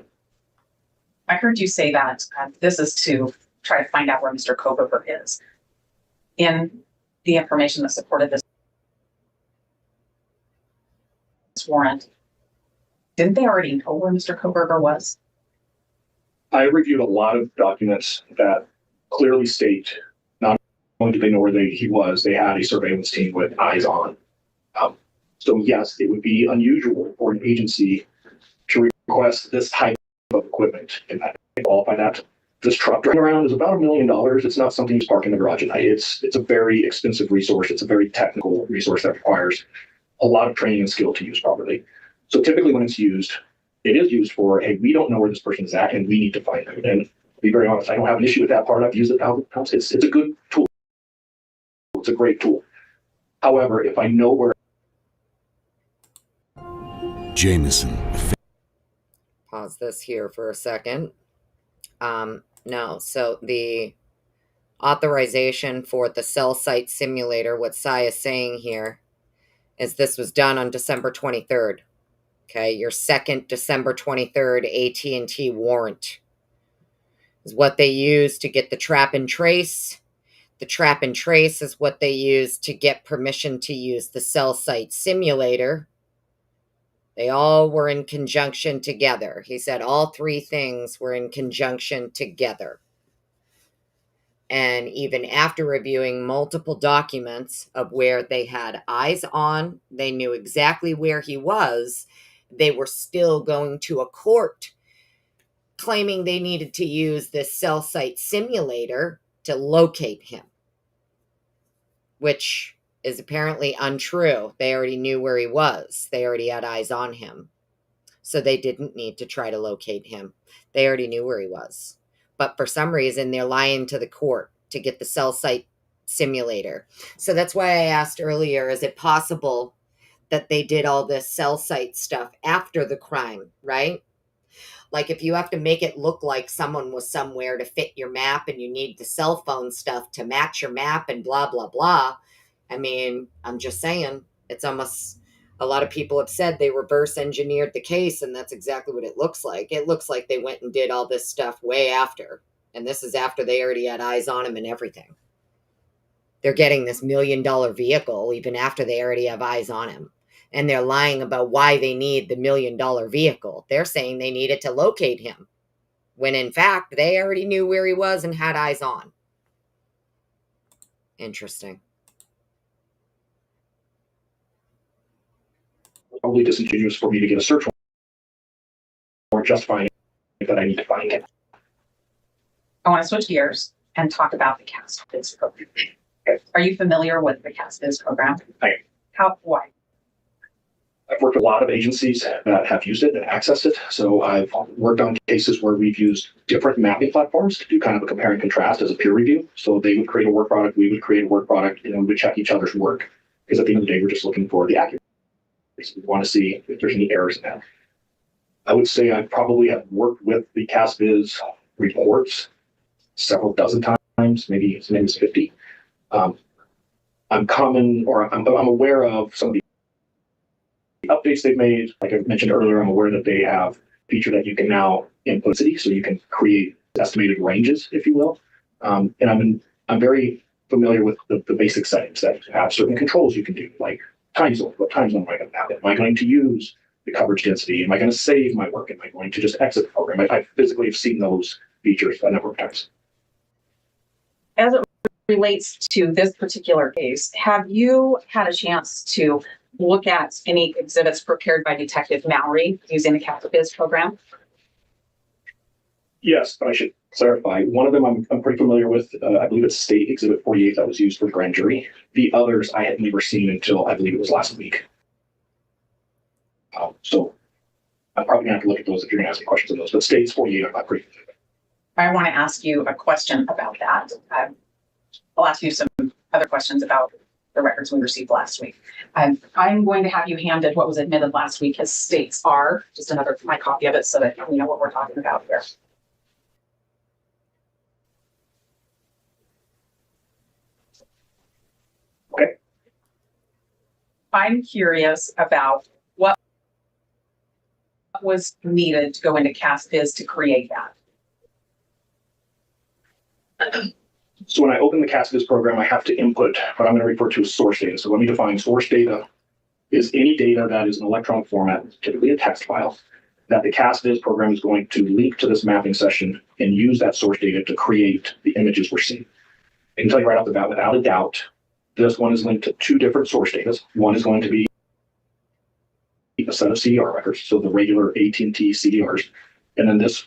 I heard you say that this is to try to find out where Mr. Kohberger is. In the information that supported this warrant, didn't they already know where Mr. Kohberger was? I reviewed a lot of documents that clearly state not only did they know where he was, they had a surveillance team with eyes on. So yes, it would be unusual for an agency to request this type of equipment, and I qualify that. This truck driving around is about $1 million. It's not something you park in the garage at night. It's a very expensive resource. It's a very technical resource that requires a lot of training and skill to use properly. So typically when it's used, it is used for, hey, we don't know where this person is at and we need to find them. And to be very honest, I don't have an issue with that part. I've used it. It's a good tool. It's a great tool. However, if I know where Jameson. Pause this here for a second. No, so the authorization for the cell site simulator, what Cy is saying here, is this was done on December 23rd. Okay, your second December 23rd AT&T warrant is what they used to get the trap and trace. The trap and trace is what they used to get permission to use the cell site simulator. They all were in conjunction together. He said all three things were in conjunction together. And even after reviewing multiple documents of where they had eyes on, they knew exactly where he was, they were still going to a court claiming they needed to use this cell site simulator to locate him, which is apparently untrue. They already knew where he was. They already had eyes on him. So they didn't need to try to locate him. They already knew where he was. But for some reason, they're lying to the court to get the cell site simulator. So that's why I asked earlier, is it possible that they did all this cell site stuff after the crime, right? Like if you have to make it look like someone was somewhere to fit your map and you need the cell phone stuff to match your map and blah, blah, blah. I mean, I'm just saying, it's almost, a lot of people have said they reverse engineered the case, and that's exactly what it looks like. It looks like they went and did all this stuff way after. And this is after they already had eyes on him and everything. They're getting this $1 million vehicle even after they already have eyes on him. And they're lying about why they need the $1 million vehicle. They're saying they need it to locate him, when in fact, they already knew where he was and had eyes on. Interesting. Probably disingenuous for me to get a search warrant justifying that I need to find him. I want to switch gears and talk about the CASBIZ program. Are you familiar with the CASBIZ program? I am. Why? I've worked with a lot of agencies that have used it and accessed it. So I've worked on cases where we've used different mapping platforms to do kind of a compare and contrast as a peer review. So they would create a work product, we would create a work product, and we would check each other's work. Because at the end of the day, we're just looking for the accuracy. We want to see if there's any errors in that. I would say I probably have worked with the CASBIZ reports several dozen times, maybe 50. I'm aware of some of the updates they've made. Like I mentioned earlier, I'm aware that they have a feature that you can now input city, so you can create estimated ranges, if you will. And I'm very familiar with the basic settings that have certain controls you can do, like time zone. What time zone am I going to have? Am I going to use the coverage density? Am I going to save my work? Am I going to just exit the program? I physically have seen those features a number of times. As it relates to this particular case, have you had a chance to look at any exhibits prepared by Detective Mallory using the CASBIZ program? Yes, but I should clarify. One of them I'm pretty familiar with. I believe it's State Exhibit 48 that was used for the grand jury. The others I had never seen until I believe it was last week. So I'm probably going to have to look at those if you're going to ask me questions on those. But State's 48, I'm pretty familiar with. I want to ask you a question about that. I'll ask you some other questions about the records we received last week. I'm going to have you handed what was admitted last week as States R, just my copy of it so that we know what we're talking about here. Okay. I'm curious about what was needed to go into CASBIZ to create that. So when I open the CASBIZ program, I have to input what I'm going to refer to as source data. So let me define source data is any data that is in electronic format, typically a text file, that the CASBIZ program is going to link to this mapping session and use that source data to create the images we're seeing. I can tell you right off the bat, without a doubt, this one is linked to two different source data. One is going to be a set of CDR records, so the regular AT&T CDRs, and then this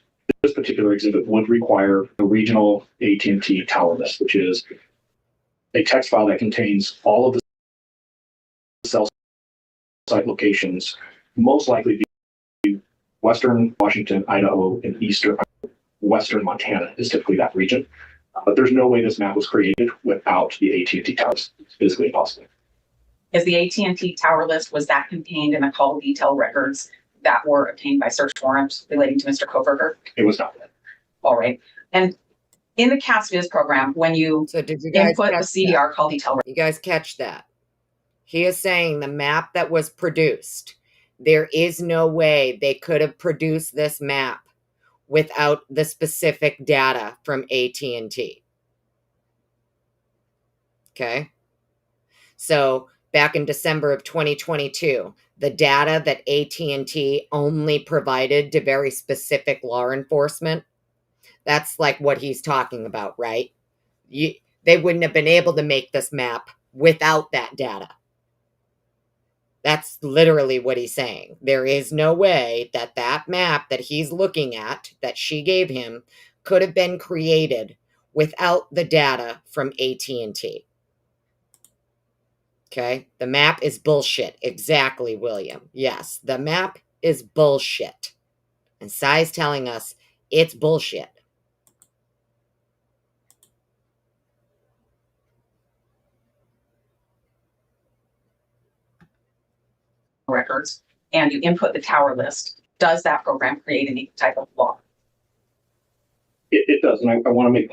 particular exhibit would require the regional AT&T tower list, which is a text file that contains all of the cell site locations, most likely be Western Washington, Idaho, and Western Montana is typically that region. But there's no way this map was created without the AT&T towers. It's physically impossible. Is the AT&T tower list, was that contained in the call detail records that were obtained by search warrant relating to Mr. Kohberger? It was not. All right. And in the CASBIZ program, when you input the CDR call detail, you guys catch that? He is saying the map that was produced, there is no way they could have produced this map without the specific data from AT&T. Okay? So back in December of 2022, the data that AT&T only provided to very specific law enforcement, that's like what he's talking about, right? They wouldn't have been able to make this map without that data. That's literally what he's saying. There is no way that that map that he's looking at, that she gave him, could have been created without the data from AT&T. Okay? The map is bullshit. Exactly, William. Yes, the map is bullshit. And Sai's telling us it's bullshit. records and you input the tower list, does that program create any type of log? It does, and I want to make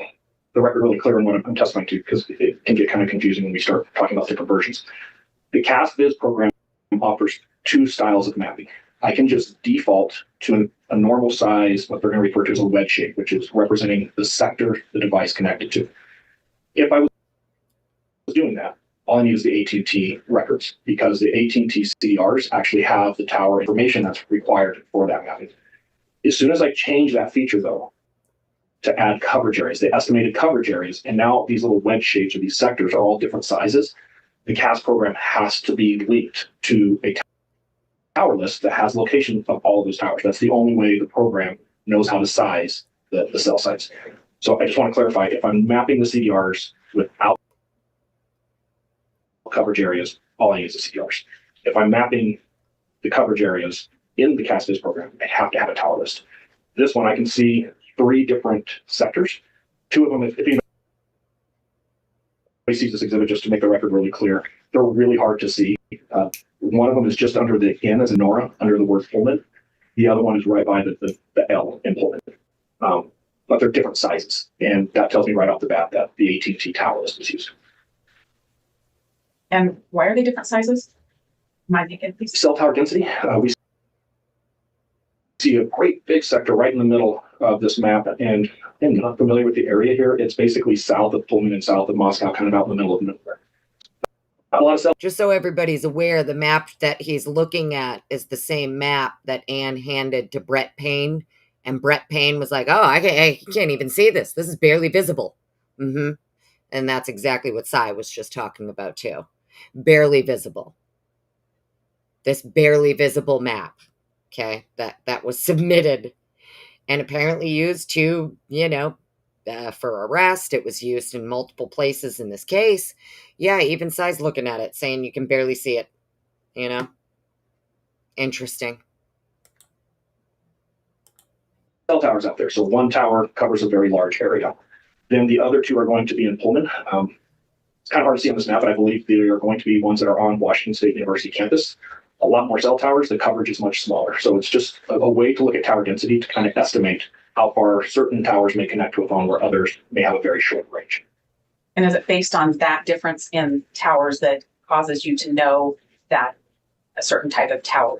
the record really clear on what I'm testifying to, because it can get kind of confusing when we start talking about different versions. The CASVIZ program offers two styles of mapping. I can just default to a normal size, what they're going to refer to as a wedge shape, which is representing the sector the device connected to. If I was doing that, all I need is the AT&T records, because the AT&T CDRs actually have the tower information that's required for that mapping. As soon as I change that feature, though, to add coverage areas, the estimated coverage areas, and now these little wedge shapes or these sectors are all different sizes, the CAS program has to be linked to a tower list that has location of all of those towers. That's the only way the program knows how to size the cell sites. So I just want to clarify, if I'm mapping the CDRs without coverage areas, all I need is the CDRs. If I'm mapping the coverage areas in the CASVIZ program, I have to have a tower list. This one, I can see 3 different sectors. 2 of them, if anybody sees this exhibit, just to make the record really clear, they're really hard to see. One of them is just under the N as in Nora, under the word Pullman. The other one is right by the L in Pullman. But they're different sizes. And that tells me right off the bat that the AT&T tower list was used. And why are they different sizes? Mind me again, please. Cell tower density. We see a great big sector right in the middle of this map, and I'm not familiar with the area here. It's basically south of Pullman and south of Moscow, kind of out in the middle of nowhere. A lot of cell. Just so everybody's aware, the map that he's looking at is the same map that Ann handed to Brett Payne, and Brett Payne was like, "Oh, I can't even see this. This is barely visible." And that's exactly what Cy was just talking about too. Barely visible. This barely visible map, okay, that was submitted and apparently used to, for arrest. It was used in multiple places in this case. Yeah, even Cy's looking at it, saying you can barely see it, Interesting. Cell towers out there. So one tower covers a very large area. Then the other 2 are going to be in Pullman. It's kind of hard to see on this map, but I believe they are going to be ones that are on Washington State University campus. A lot more cell towers, the coverage is much smaller. So it's just a way to look at tower density to kind of estimate how far certain towers may connect to a phone where others may have a very short range. And is it based on that difference in towers that causes you to know that a certain type of tower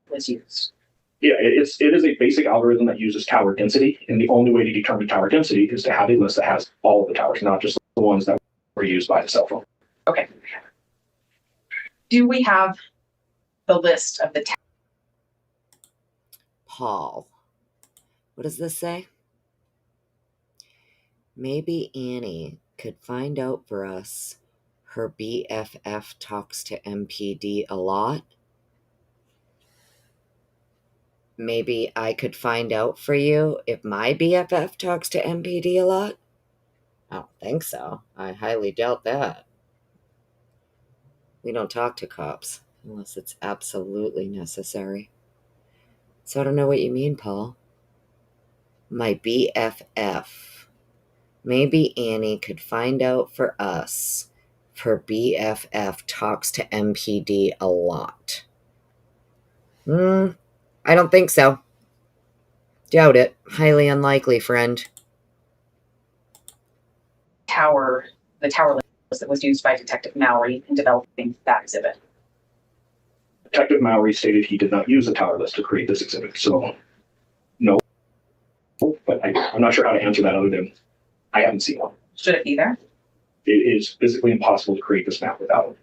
was used? Yeah, it is a basic algorithm that uses tower density, and the only way to determine tower density is to have a list that has all of the towers, not just the ones that were used by the cell phone. Okay. Do we have the list of the towers? Paul, what does this say? Maybe Annie could find out for us. Her BFF talks to MPD a lot. Maybe I could find out for you if my BFF talks to MPD a lot? I don't think so. I highly doubt that. We don't talk to cops unless it's absolutely necessary. So I don't know what you mean, Paul. My BFF. Maybe Annie could find out for us if her BFF talks to MPD a lot. I don't think so. Doubt it. Highly unlikely, friend. The tower list that was used by Detective Mallory in developing that exhibit. Detective Mallory stated he did not use a tower list to create this exhibit, so no. But I'm not sure how to answer that other than I haven't seen one. Should it be there? It is physically impossible to create this map without it.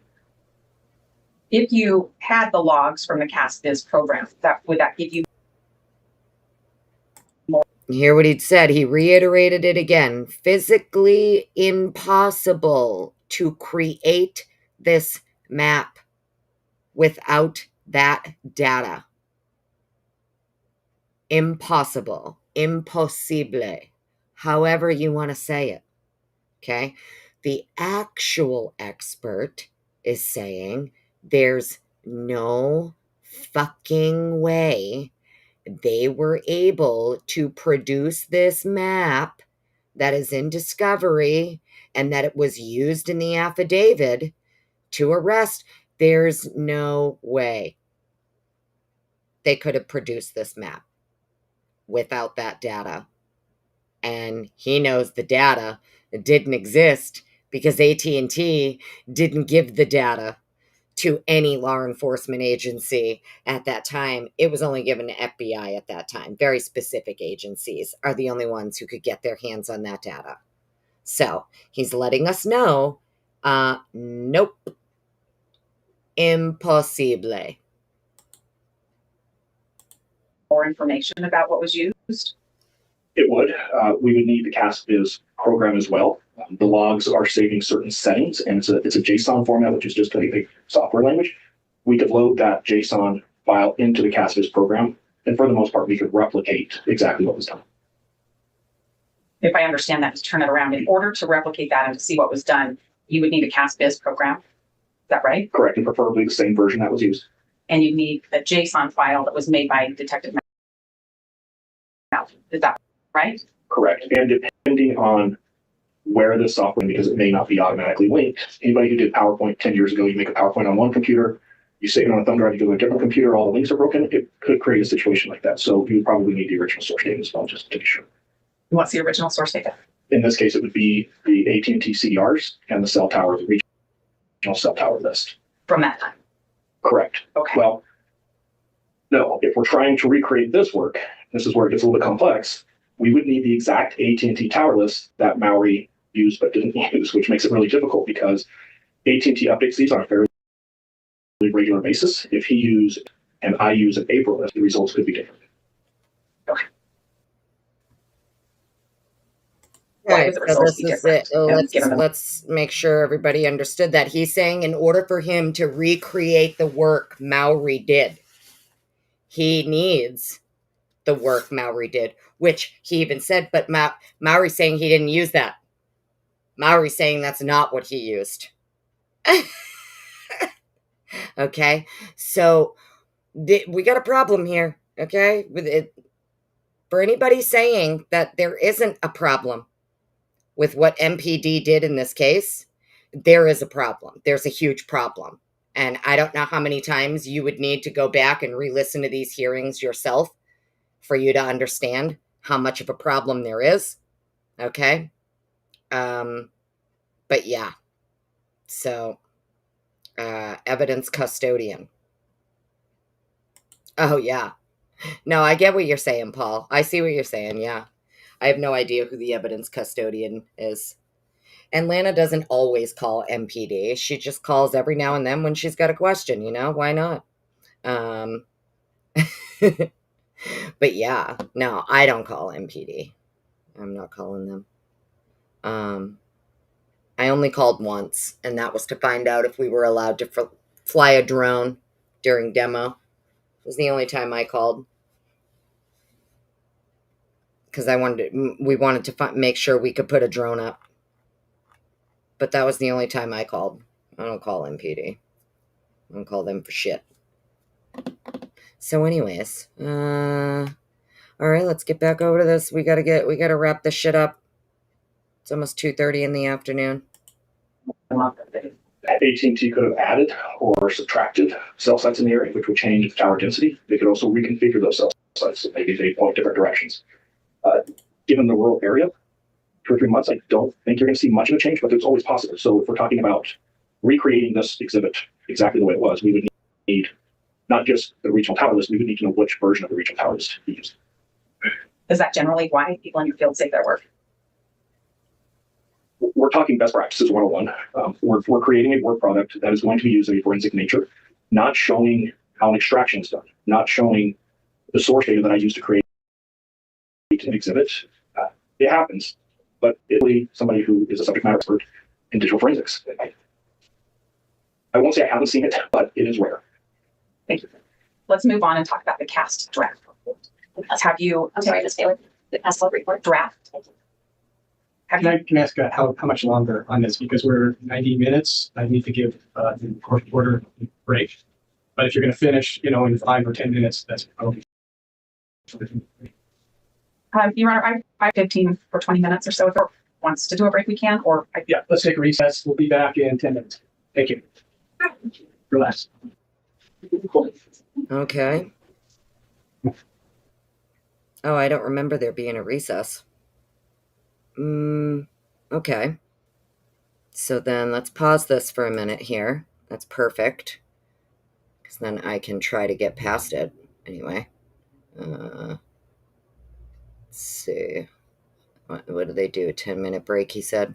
If you had the logs from the CASVIZ program, would that give you more? You hear what he said? He reiterated it again. Physically impossible to create this map without that data. Impossible. Impossible. However you want to say it. Okay? The actual expert is saying there's no fucking way they were able to produce this map that is in discovery and that it was used in the affidavit to arrest. There's no way. they could have produced this map without that data. And he knows the data didn't exist because AT&T didn't give the data to any law enforcement agency at that time. It was only given to FBI at that time. Very specific agencies are the only ones who could get their hands on that data. So he's letting us know, nope, impossible. More information about what was used? It would. We would need the CASBIZ program as well. The logs are saving certain settings, and it's a JSON format, which is just a software language. We could load that JSON file into the CASBIZ program, and for the most part, we could replicate exactly what was done. If I understand that, to turn it around, in order to replicate that and to see what was done, you would need a CASBIZ program. Is that right? Correct, and preferably the same version that was used. And you need a JSON file that was made by Detective Mal. Is that right? Correct, and depending on where the software, because it may not be automatically linked. Anybody who did PowerPoint 10 years ago, you make a PowerPoint on one computer, you save it on a thumb drive, you go to a different computer, all the links are broken. It could create a situation like that. So you would probably need the original source data as well, just to be sure. What's the original source data? In this case, it would be the AT&T CDRs and the cell tower, the regional cell tower list. From that time? Correct. Okay. Well, no, if we're trying to recreate this work, this is where it gets a little bit complex, we would need the exact AT&T tower list that Maori used but didn't use, which makes it really difficult because AT&T updates these on a fairly regular basis. If he used and I use an April list, the results could be different. Okay. Right, so this is it. Let's make sure everybody understood that. He's saying in order for him to recreate the work Maori did, he needs the work Maori did, which he even said, but Maori's saying he didn't use that. Maori's saying that's not what he used. Okay, so we got a problem here, okay? With it, for anybody saying that there isn't a problem with what MPD did in this case, there is a problem. There's a huge problem. And I don't know how many times you would need to go back and re-listen to these hearings yourself for you to understand how much of a problem there is. Okay? But yeah. So, evidence custodian. Oh, yeah. No, I get what you're saying, Paul. I see what you're saying, yeah. I have no idea who the evidence custodian is. And Lana doesn't always call MPD. She just calls every now and then when she's got a question, you know? Why not? But yeah, no, I don't call MPD. I'm not calling them. I only called once, and that was to find out if we were allowed to fly a drone during demo. It was the only time I called. Because we wanted to make sure we could put a drone up. But that was the only time I called. I don't call MPD. I don't call them for shit. So anyways, all right, let's get back over to this. We gotta wrap this shit up. It's almost 2:30 in the afternoon. AT&T could have added or subtracted cell sites in the area, which would change the tower density. They could also reconfigure those cell sites, so maybe they point different directions. Given the rural area, 2 or 3 months, I don't think you're going to see much of a change, but it's always possible. So if we're talking about recreating this exhibit exactly the way it was, we would need not just the regional tower list, we would need to know which version of the regional tower list we used. Is that generally why people in your field save their work? We're talking best practices 101. We're creating a work product that is going to be used in a forensic nature, not showing how an extraction is done, not showing the source data that I use to create an exhibit. It happens, but it's somebody who is a subject matter expert in digital forensics. I won't say I haven't seen it, but it is rare. Thank you. Let's move on and talk about the CAST draft. Have you? I'm sorry, Ms. Taylor. The CAST report draft. Can I ask how much longer on this? Because we're 90 minutes. I need to give the court order a break. But if you're going to finish, in 5 or 10 minutes, that's probably. Your Honor, I 15 or 20 minutes or so. If it wants to do a break, we can. Yeah, let's take a recess. We'll be back in 10 minutes. Thank you. Relax. Okay. Oh, I don't remember there being a recess. Okay. So then let's pause this for a minute here. That's perfect. Because then I can try to get past it. Anyway. Let's see. What do they do? 10-minute break, he said.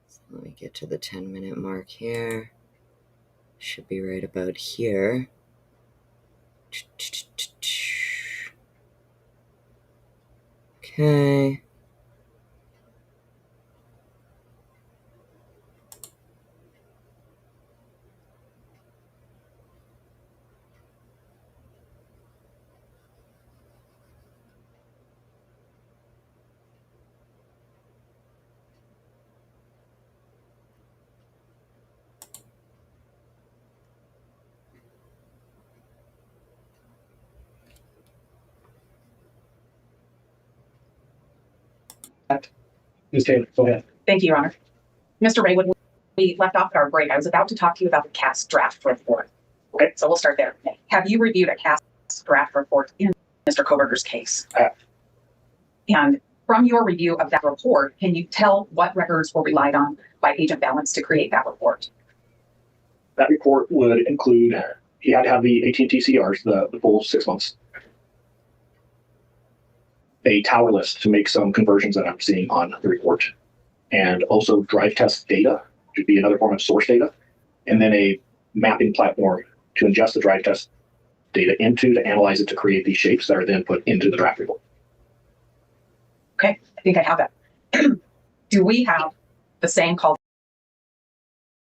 So let me get to the 10-minute mark here. Should be right about here. Okay. Ms. Taylor, go ahead. Thank you, Your Honor. Mr. Ray, when we left off at our break, I was about to talk to you about the CAS draft report. Okay, so we'll start there. Have you reviewed a CAS draft report in Mr. Kohberger's case? I have. And from your review of that report, can you tell what records were relied on by Agent Balance to create that report? That report would include, he had to have the AT&T CRs, the full 6 months, a tower list to make some conversions that I'm seeing on the report, and also drive test data, which would be another form of source data, and then a mapping platform to ingest the drive test data into, to analyze it, to create these shapes that are then put into the draft report. Okay, I think I have that. Do we have the same call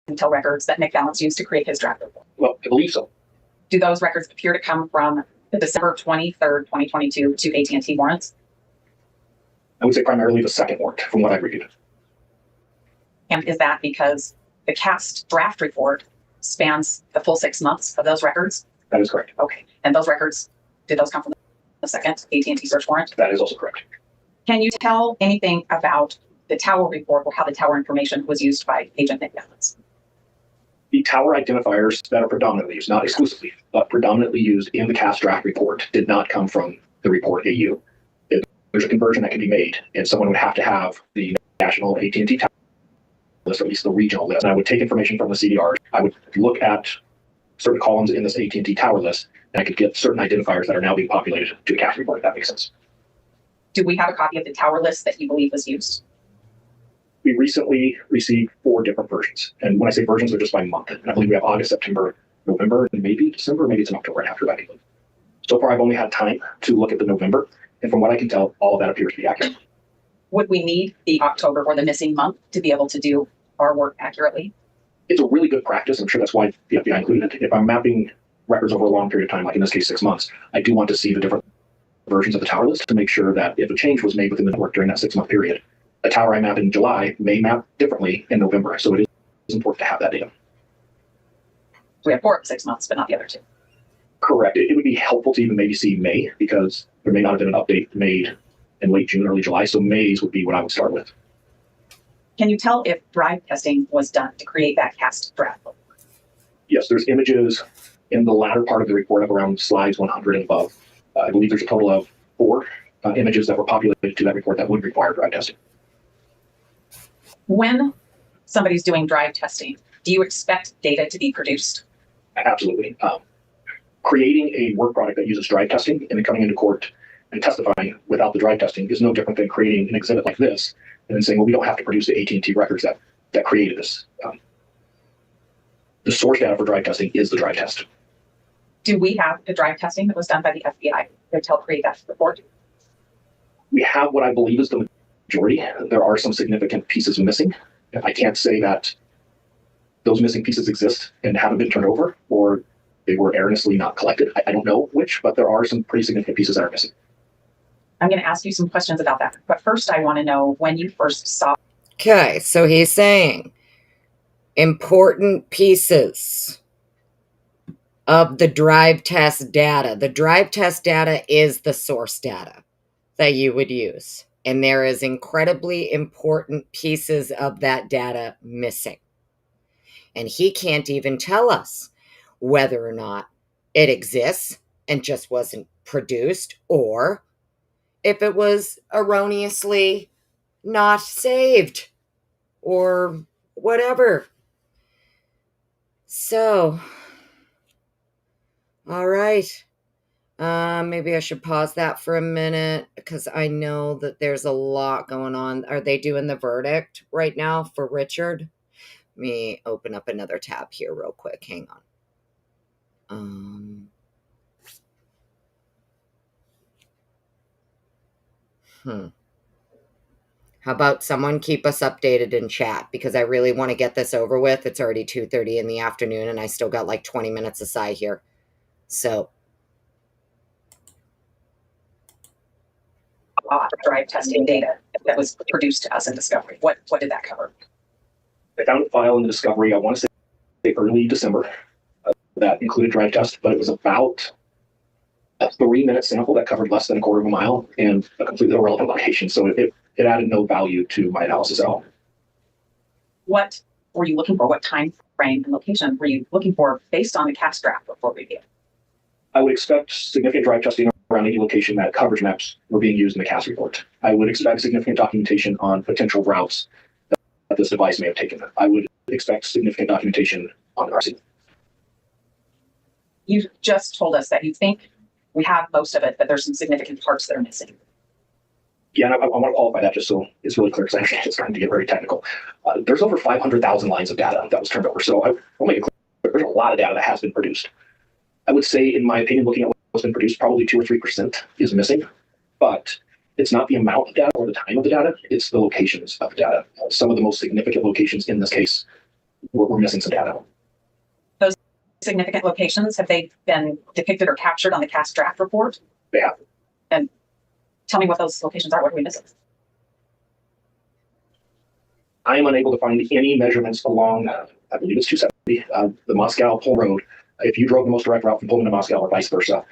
intel records that Nick Balance used to create his draft report? Well, I believe so. Do those records appear to come from the December 23rd, 2022 to AT&T warrants? I would say primarily the second warrant from what I've reviewed. And is that because the CAST draft report spans the full 6 months of those records? That is correct. Okay, and those records, did those come from the second AT&T search warrant? That is also correct. Can you tell anything about the tower report or how the tower information was used by Agent Nick Balance? The tower identifiers that are predominantly used, not exclusively, but predominantly used in the CAS draft report did not come from the report AU. There's a conversion that can be made, and someone would have to have the national AT&T tower list, or at least the regional list. And I would take information from the CDRs. I would look at certain columns in this AT&T tower list, and I could get certain identifiers that are now being populated to the CAS report, if that makes sense. Do we have a copy of the tower list that you believe was used? We recently received 4 different versions. And when I say versions, they're just by month. And I believe we have August, September, November, and maybe December, maybe it's in October after that. So far, I've only had time to look at the November. And from what I can tell, all of that appears to be accurate. Would we need the October or the missing month to be able to do our work accurately? It's a really good practice. I'm sure that's why the FBI included it. If I'm mapping records over a long period of time, like in this case, 6 months, I do want to see the different versions of the tower list to make sure that if a change was made within the network during that 6-month period, a tower I map in July may map differently in November. So it is important to have that data. We have 4 of 6 months, but not the other 2. Correct. It would be helpful to even maybe see May, because there may not have been an update made in late June, early July. So May's would be what I would start with. Can you tell if drive testing was done to create that CAST draft? Yes, there's images in the latter part of the report of around slides 100 and above. I believe there's a total of 4 images that were populated to that report that would require drive testing. When somebody's doing drive testing, do you expect data to be produced? Absolutely. Creating a work product that uses drive testing and then coming into court and testifying without the drive testing is no different than creating an exhibit like this and then saying, well, we don't have to produce the AT&T records that created this. The source data for drive testing is the drive test. Do we have the drive testing that was done by the FBI to help create that report? We have what I believe is the majority. There are some significant pieces missing. I can't say that those missing pieces exist and haven't been turned over, or they were erroneously not collected. I don't know which, but there are some pretty significant pieces that are missing. I'm going to ask you some questions about that. But first, I want to know when you first saw. Okay, so he's saying important pieces of the drive test data. The drive test data is the source data that you would use. And there is incredibly important pieces of that data missing. And he can't even tell us whether or not it exists and just wasn't produced, or if it was erroneously not saved or whatever. So, all right. Maybe I should pause that for a minute because I know that there's a lot going on. Are they doing the verdict right now for Richard? Let me open up another tab here real quick. Hang on. How about someone keep us updated in chat because I really want to get this over with. It's already 2:30 in the afternoon and I still got like 20 minutes aside here. So drive testing data that was produced to us in Discovery. What did that cover? I found a file in the Discovery, I want to say early December, that included drive test, but it was about a 3-minute sample that covered less than a quarter of a mile and a completely irrelevant location. So it added no value to my analysis at all. What were you looking for? What time frame and location were you looking for based on the CAPS draft report review? I would expect significant drive testing around any location that coverage maps were being used in the CAS report. I would expect significant documentation on potential routes that this device may have taken. I would expect significant documentation on RC. You just told us that you think we have most of it, but there's some significant parts that are missing. Yeah, and I want to qualify that just so it's really clear because actually it's starting to get very technical. There's over 500,000 lines of data that was turned over. So I'll make it clear, there's a lot of data that has been produced. I would say, in my opinion, looking at what's been produced, probably 2 or 3% is missing. But it's not the amount of data or the time of the data, it's the locations of the data. Some of the most significant locations in this case, we're missing some data. Those significant locations, have they been depicted or captured on the CAS draft report? They have. And tell me what those locations are. What are we missing? I am unable to find any measurements along, I believe it's 270, the Moscow-Pullman Road. If you drove the most direct route from Pullman to Moscow or vice versa,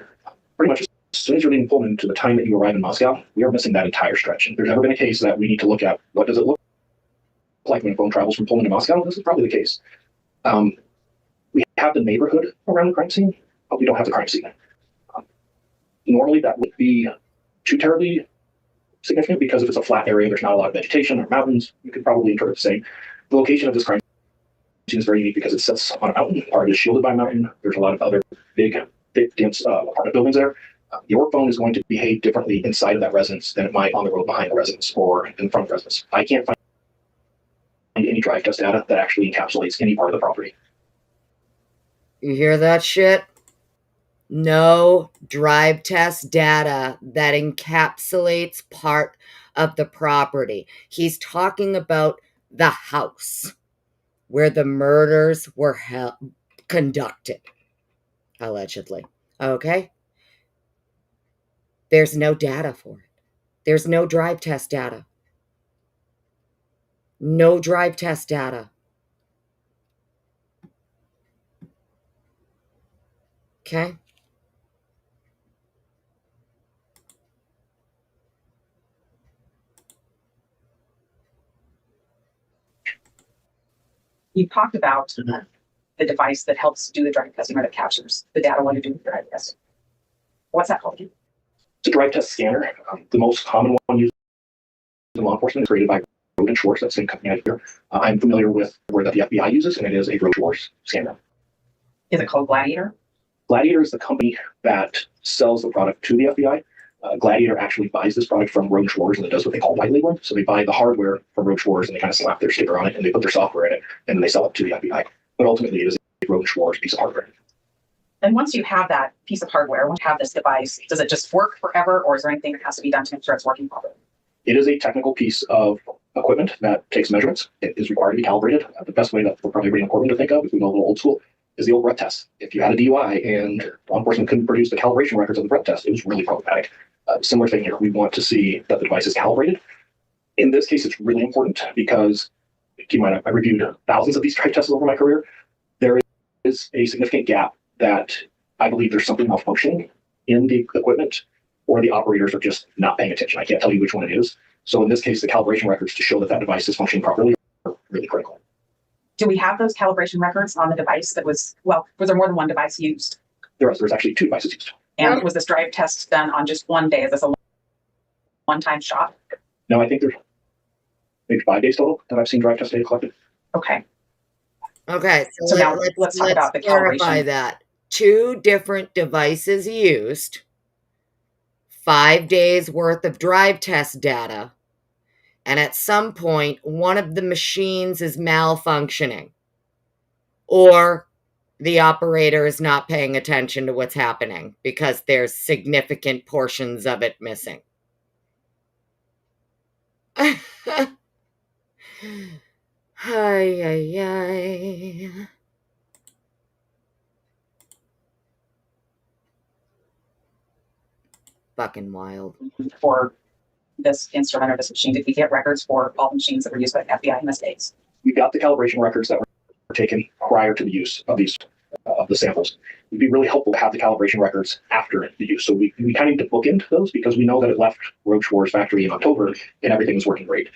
pretty much as soon as you're leaving Pullman to the time that you arrive in Moscow, we are missing that entire stretch. If there's ever been a case that we need to look at, what does it look like when a phone travels from Pullman to Moscow? This is probably the case. We have the neighborhood around the crime scene, but we don't have the crime scene. Normally that would be too terribly significant because if it's a flat area, there's not a lot of vegetation or mountains, you could probably interpret the same. The location of this crime scene is very unique because it sits on a mountain, or it is shielded by a mountain. There's a lot of other big, thick, dense apartment buildings there. Your phone is going to behave differently inside of that residence than it might on the road behind the residence or in front of the residence. I can't find any drive test data that actually encapsulates any part of the property. You hear that shit? No drive test data that encapsulates part of the property. He's talking about the house where the murders were conducted, allegedly. Okay? There's no data for it. There's no drive test data. No drive test data. Okay? You talked about the device that helps do the drive testing or that captures the data when you do the drive testing. What's that called? It's a drive test scanner. The most common one used in law enforcement is created by Roden Schwartz. That's the same company out here. I'm familiar with where that the FBI uses, and it is a Roden Schwartz scanner. Is it called Gladiator? Gladiator is the company that sells the product to the FBI. Gladiator actually buys this product from Roden Schwartz, and it does what they call white labeling. So they buy the hardware from Roden Schwartz, and they kind of slap their sticker on it, and they put their software in it, and then they sell it to the FBI. But ultimately, it is a Roden Schwartz piece of hardware. And once you have that piece of hardware, once you have this device, does it just work forever, or is there anything that has to be done to make sure it's working properly? It is a technical piece of equipment that takes measurements. It is required to be calibrated. The best way that we're probably pretty important to think of, if we go a little old school, is the old breath test. If you had a DUI and law enforcement couldn't produce the calibration records of the breath test, it was really problematic. Similar thing here. We want to see that the device is calibrated. In this case, it's really important because, keep in mind, I reviewed thousands of these drive tests over my career. There is a significant gap that I believe there's something malfunctioning in the equipment, or the operators are just not paying attention. I can't tell you which one it is. So in this case, the calibration records to show that that device is functioning properly are really critical. Do we have those calibration records on the device that was there more than one device used? There's actually 2 devices used. And was this drive test done on just one day? Is this a one-time shot? No, I think there's maybe 5 days total that I've seen drive test data collected. Okay. Okay, So now let's talk about the clarify calibration. that. 2 different devices used, 5 days worth of drive test data, and at some point, one of the machines is malfunctioning, or the operator is not paying attention to what's happening because there's significant portions of it missing. Ay, ay, ay. Fucking wild. For this instrument or this machine, did we get records for all the machines that were used by the FBI in this case? We got the calibration records that were taken prior to the use of these of the samples. It'd be really helpful to have the calibration records after the use. So we kind of need to bookend those because we know that it left Roche War's factory in October and everything was working great.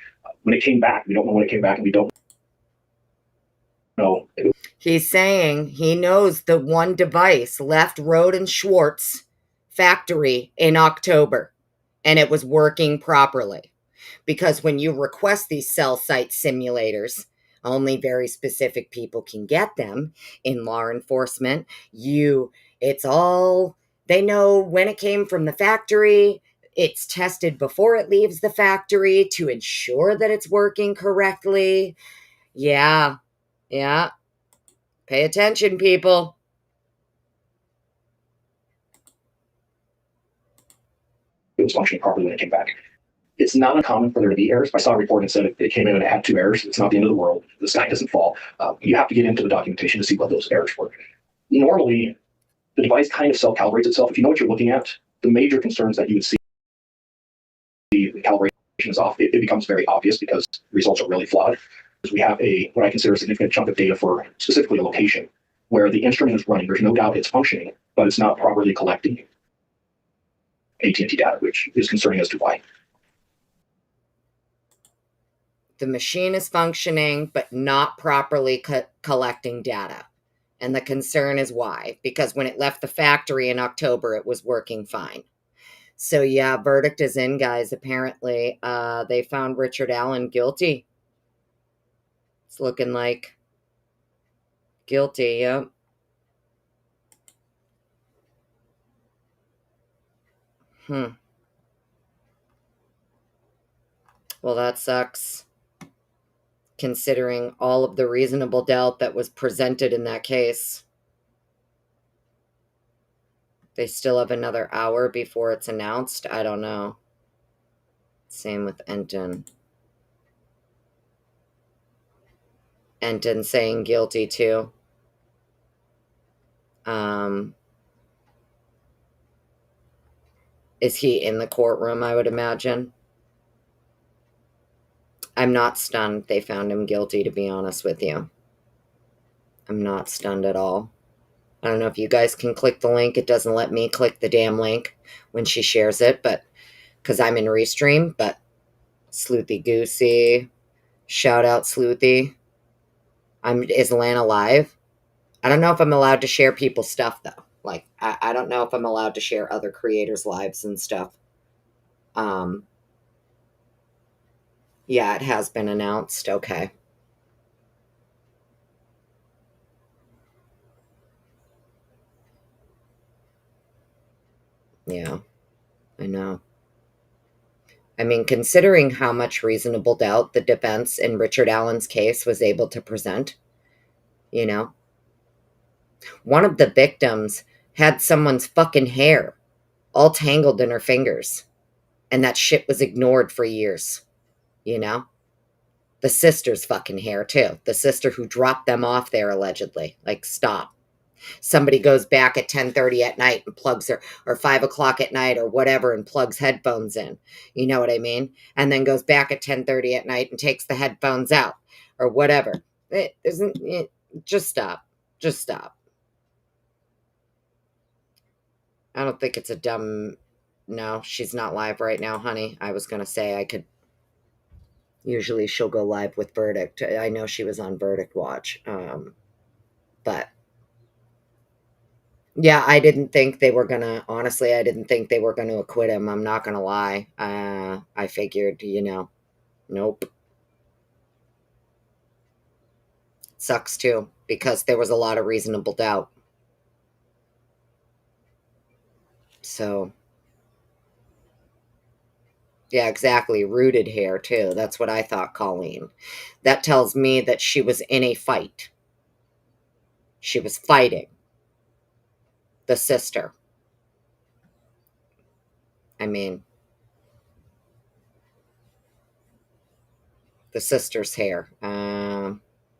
When it came back, we don't know when it came back, and we don't know. He's saying he knows the one device left Rohde and Schwartz factory in October, and it was working properly. Because when you request these cell site simulators, only very specific people can get them in law enforcement. It's all, they know when it came from the factory. It's tested before it leaves the factory to ensure that it's working correctly. Yeah. Pay attention, people. It was functioning properly when it came back. It's not uncommon for there to be errors. I saw a report and said it came in and it had 2 errors. It's not the end of the world. The sky doesn't fall. You have to get into the documentation to see what those errors were. Normally, the device kind of self-calibrates itself. If you know what you're looking at, the major concerns that you would see, the calibration is off. It becomes very obvious because the results are really flawed. We have what I consider a significant chunk of data for specifically a location where the instrument is running. There's no doubt it's functioning, but it's not properly collecting AT&T data, which is concerning as to why. The machine is functioning, but not properly collecting data. And the concern is why? Because when it left the factory in October, it was working fine. So yeah, verdict is in, guys. Apparently, they found Richard Allen guilty. It's looking like guilty, yep. Well, that sucks, considering all of the reasonable doubt that was presented in that case. They still have another hour before it's announced. I don't know. Same with Enton. Enton saying guilty too. Is he in the courtroom, I would imagine? I'm not stunned they found him guilty, to be honest with you. I'm not stunned at all. I don't know if you guys can click the link. It doesn't let me click the damn link when she shares it, but because I'm in Restream, but Sleuthy Goosey. Shout out Sleuthy. Is Lana live? I don't know if I'm allowed to share people's stuff, though. Like, I don't know if I'm allowed to share other creators' lives and stuff. Yeah, it has been announced. Okay. Yeah, I know. I mean, considering how much reasonable doubt the defense in Richard Allen's case was able to present, you know, one of the victims had someone's fucking hair all tangled in her fingers, and that shit was ignored for years, you know? The sister's fucking hair, too. The sister who dropped them off there, allegedly. Like, stop. Somebody goes back at 10:30 at night and plugs her, or 5 o'clock at night or whatever, and plugs headphones in. You know what I mean? And then goes back at 10:30 at night and takes the headphones out or whatever. Just stop. Just stop. I don't think it's a dumb... No, she's not live right now, honey. I was going to say I could... Usually she'll go live with Verdict. I know she was on Verdict Watch. But... Yeah, I didn't think they were gonna, honestly, I didn't think they were gonna acquit him. I'm not gonna lie. I figured, nope. Sucks too, because there was a lot of reasonable doubt. So, yeah, exactly. Rooted hair too. That's what I thought, Colleen. That tells me that she was in a fight. She was fighting the sister. I mean, the sister's hair.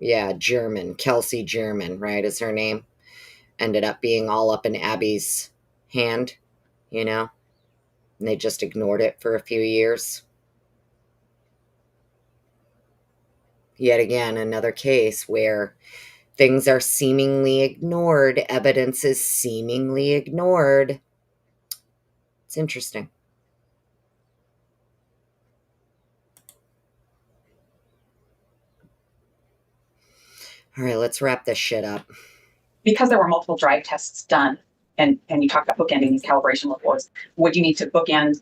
Yeah, German. Kelsey German, right, is her name. Ended up being all up in Abby's hand, and they just ignored it for a few years. Yet again, another case where things are seemingly ignored, evidence is seemingly ignored. It's interesting. All right, let's wrap this shit up. Because there were multiple drive tests done, and you talked about bookending these calibration reports, would you need to bookend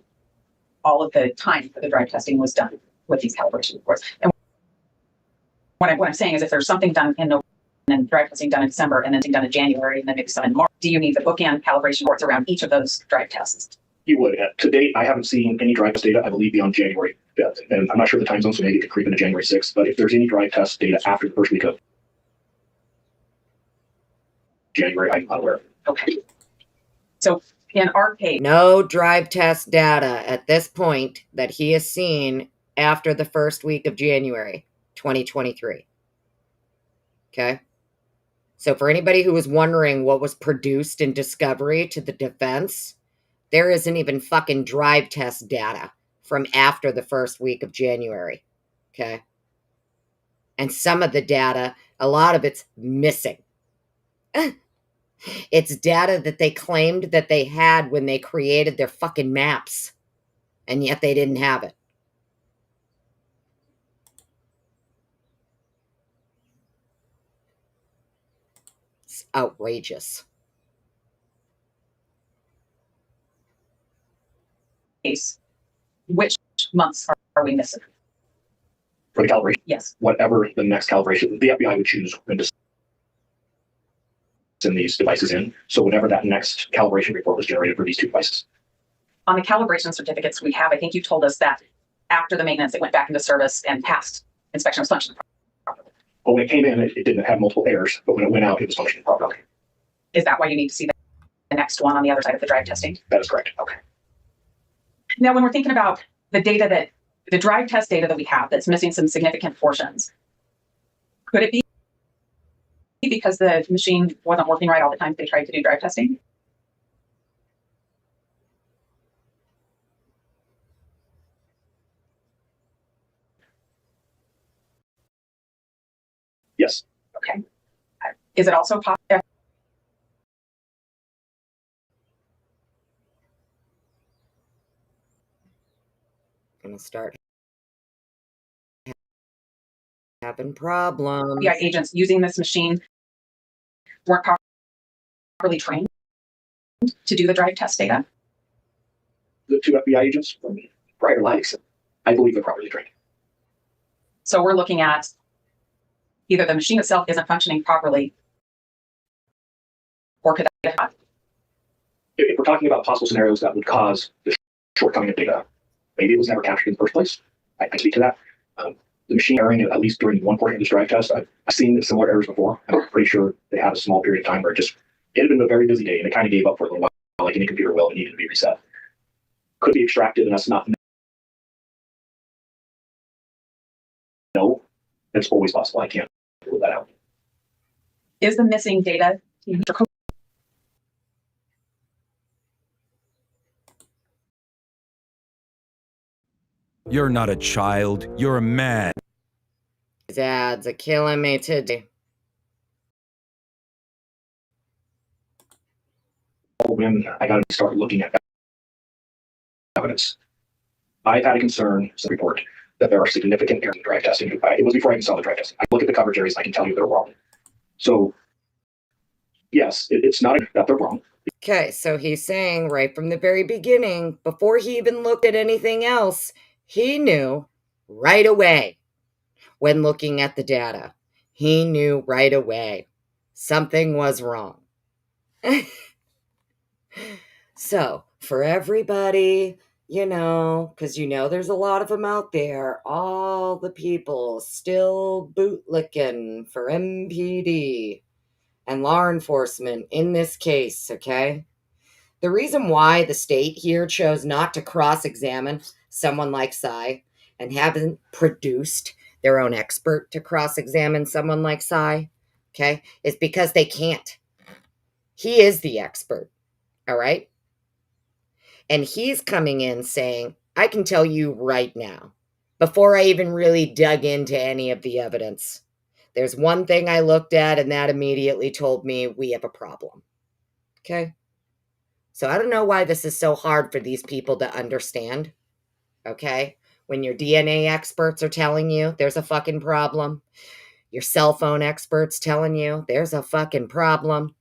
all of the time that the drive testing was done with these calibration reports? And what I'm saying is, if there's something done in November and then drive testing done in December and then something done in January and then maybe some in March, do you need the bookend calibration reports around each of those drive tests? You would. To date, I haven't seen any drive test data, I believe, beyond January 5th. And I'm not sure the time zone, so maybe it could creep into January 6th. But if there's any drive test data after the first week of January, I'm not aware. Okay. So in our case, no drive test data at this point that he has seen after the first week of January 2023. Okay? So for anybody who was wondering what was produced in discovery to the defense, there isn't even fucking drive test data from after the first week of January. Okay? And some of the data, a lot of it's missing. It's data that they claimed that they had when they created their fucking maps, and yet they didn't have it. It's outrageous. Which months are we missing? For the calibration? Yes. Whatever the next calibration, the FBI would choose when to send these devices in. So whenever that next calibration report was generated for these two devices. On the calibration certificates we have, I think you told us that after the maintenance, it went back into service and passed inspection of function. But when it came in, it didn't have multiple errors, but when it went out, it was functioning properly. Is that why you need to see the next one on the other side of the drive testing? That is correct. Okay. Now, when we're thinking about the data the drive test data that we have that's missing some significant portions, could it be because the machine wasn't working right all the time they tried to do drive testing? Yes. Okay. Is it also possible? Gonna start having problems. FBI agents using this machine weren't properly trained to do the drive test data? The two FBI agents from prior lives, I believe they're properly trained. So we're looking at either the machine itself isn't functioning properly, or could that happen? If we're talking about possible scenarios that would cause the shortcoming of data, maybe it was never captured in the first place. I speak to that. The machine erring, at least during one portion of this drive test, I've seen similar errors before. I'm pretty sure they had a small period of time where it had been a very busy day and it kind of gave up for a little while, like any computer will, it needed to be reset. Could be extracted and us not know. It's always possible. I can't rule that out. Is the missing data? You're not a child, you're a man. These ads are killing me today. When I got to start looking at evidence, I've had a concern, some report, that there are significant errors in drive testing. It was before I even saw the drive testing. I look at the coverage areas, I can tell you they're wrong. So yes, it's not that they're wrong. Okay, so he's saying right from the very beginning, before he even looked at anything else, he knew right away when looking at the data. He knew right away something was wrong. So, for everybody, because there's a lot of them out there, all the people still bootlicking for MPD and law enforcement in this case, okay? The reason why the state here chose not to cross-examine someone like Cy and haven't produced their own expert to cross-examine someone like Cy, okay, is because they can't. He is the expert, all right? And he's coming in saying, I can tell you right now, before I even really dug into any of the evidence, there's one thing I looked at and that immediately told me we have a problem, okay? So I don't know why this is so hard for these people to understand, okay? When your DNA experts are telling you there's a fucking problem, your cell phone experts telling you there's a fucking problem,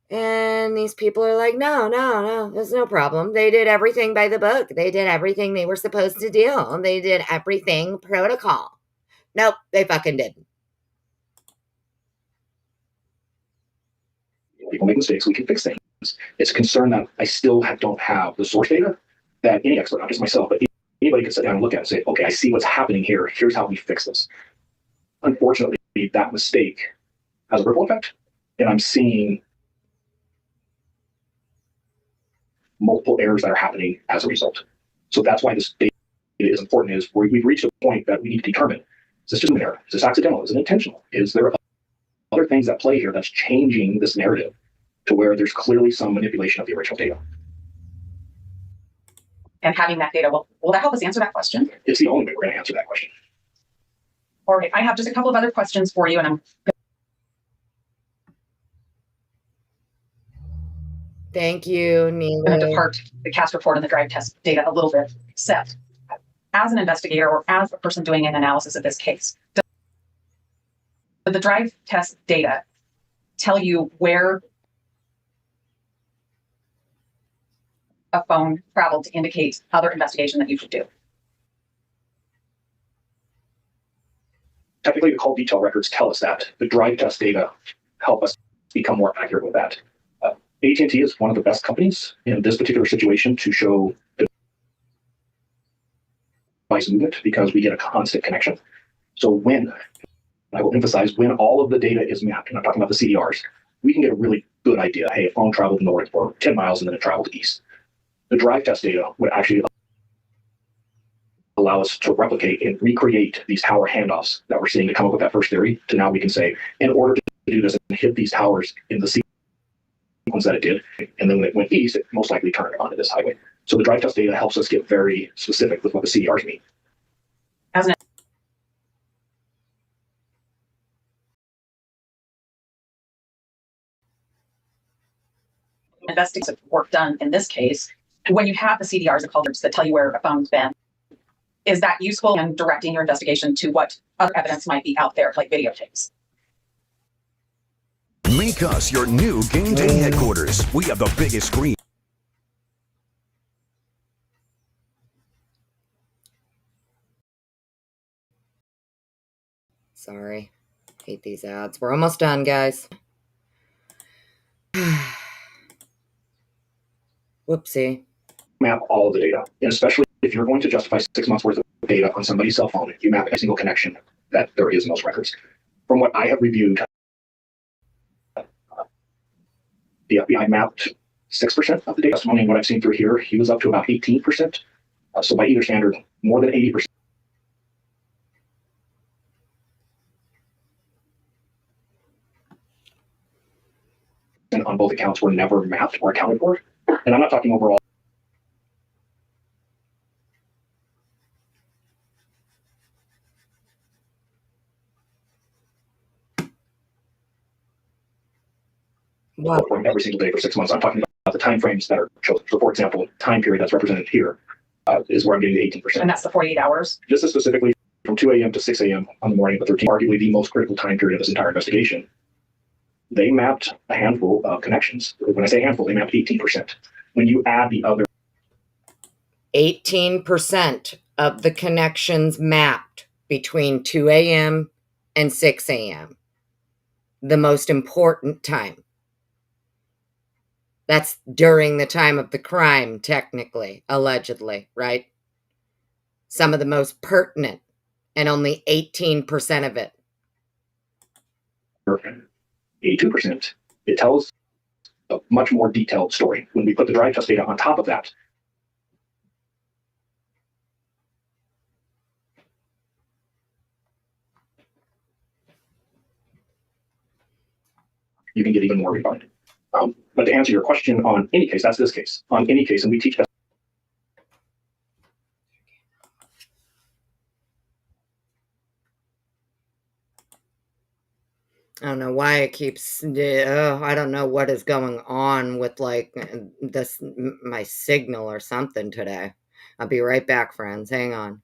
and these people are like, no, there's no problem. They did everything by the book. They did everything they were supposed to do. They did everything protocol. Nope, they fucking didn't. People make mistakes, we can fix things. It's a concern that I still don't have the source data that any expert, not just myself, but anybody could sit down and look at and say, okay, I see what's happening here. Here's how we fix this. Unfortunately, that mistake has a ripple effect, and I'm seeing multiple errors that are happening as a result. So that's why this data is important, is we've reached a point that we need to determine, is this just an error? Is this accidental? Is it intentional? Is there other things at play here that's changing this narrative to where there's clearly some manipulation of the original data? And having that data, will that help us answer that question? It's the only way we're going to answer that question. All right, I have just a couple of other questions for you, and I'm Thank you, Neela. going to depart the cast report and the drive test data a little bit. Seth, as an investigator or as a person doing an analysis of this case, does the drive test data tell you where a phone traveled to indicate other investigation that you should do? Technically, the call detail records tell us that. The drive test data help us become more accurate with that. AT&T is one of the best companies in this particular situation to show device movement because we get a constant connection. So when, I will emphasize, when all of the data is mapped, and I'm talking about the CDRs, we can get a really good idea. Hey, a phone traveled north for 10 miles and then it traveled east. The drive test data would actually allow us to replicate and recreate these tower handoffs that we're seeing to come up with that first theory. To now we can say, in order to do this and hit these towers in the sequence that it did, and then when it went east, it most likely turned onto this highway. So the drive test data helps us get very specific with what the CDRs mean. As an investigative work done in this case, when you have the CDRs and call that tell you where a phone's been, is that useful in directing your investigation to what other evidence might be out there, like videotapes? Make us your new game day headquarters. We have the biggest screen. Sorry. Hate these ads. We're almost done, guys. Whoopsie. Map all of the data, and especially if you're going to justify 6 months worth of data on somebody's cell phone, you map a single connection that there is in those records. From what I have reviewed, the FBI mapped 6% of the data. And what I've seen through here, he was up to about 18%. So by either standard, more than 80%. And on both accounts were never mapped or accounted for. And I'm not talking overall. Wow. Every single day for 6 months. I'm talking about the time frames that are chosen. So, for example, time period that's represented here is where I'm getting the 18%. And that's the 48 hours? Just as specifically from 2 a.m. to 6 a.m. on the morning of the 13th, arguably the most critical time period of this entire investigation. they mapped a handful of connections. When I say handful, they mapped 18%. When you add the other 18% of the connections mapped between 2 a.m. and 6 a.m., the most important time. That's during the time of the crime, technically, allegedly, right? Some of the most pertinent, and only 18% of it. 82%, it tells a much more detailed story. When we put the drive test data on top of that, you can get even more refined. But to answer your question on any case, that's this case. On any case, and we teach I don't know why it keeps, I don't know what is going on with like this, my signal or something today. I'll be right back, friends. Hang on.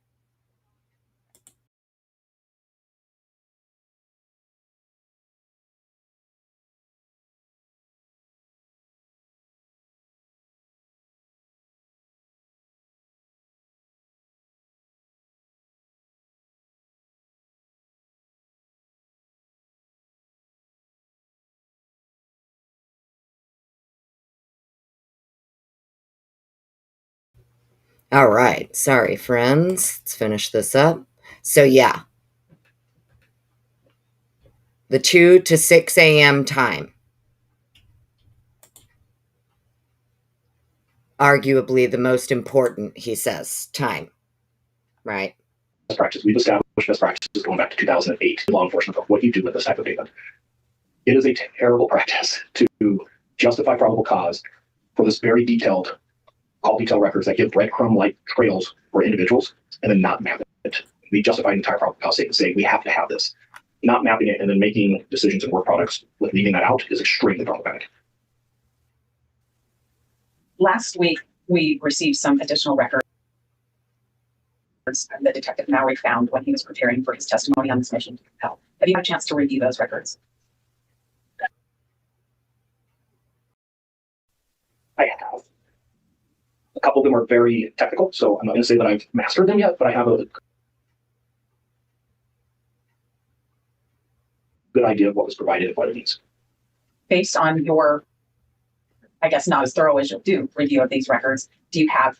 All right. Sorry, friends. Let's finish this up. So, yeah. The 2 to 6 a.m. time. Arguably the most important, he says, time. Right? best practice. We've established best practices going back to 2008 in law enforcement of what you do with this type of data. It is a terrible practice to justify probable cause for this very detailed call detail records that give breadcrumb-like trails for individuals and then not map it. We justify the entire probable cause statement saying we have to have this. Not mapping it and then making decisions and work products with leaving that out is extremely problematic. Last week, we received some additional records that Detective Mowry found when he was preparing for his testimony on this mission to compel. Have you had a chance to review those records? I have. A couple of them are very technical, so I'm not going to say that I've mastered them yet, but I have a good idea of what was provided and what it means. Based on your, I guess not as thorough as you'll do, review of these records, do you have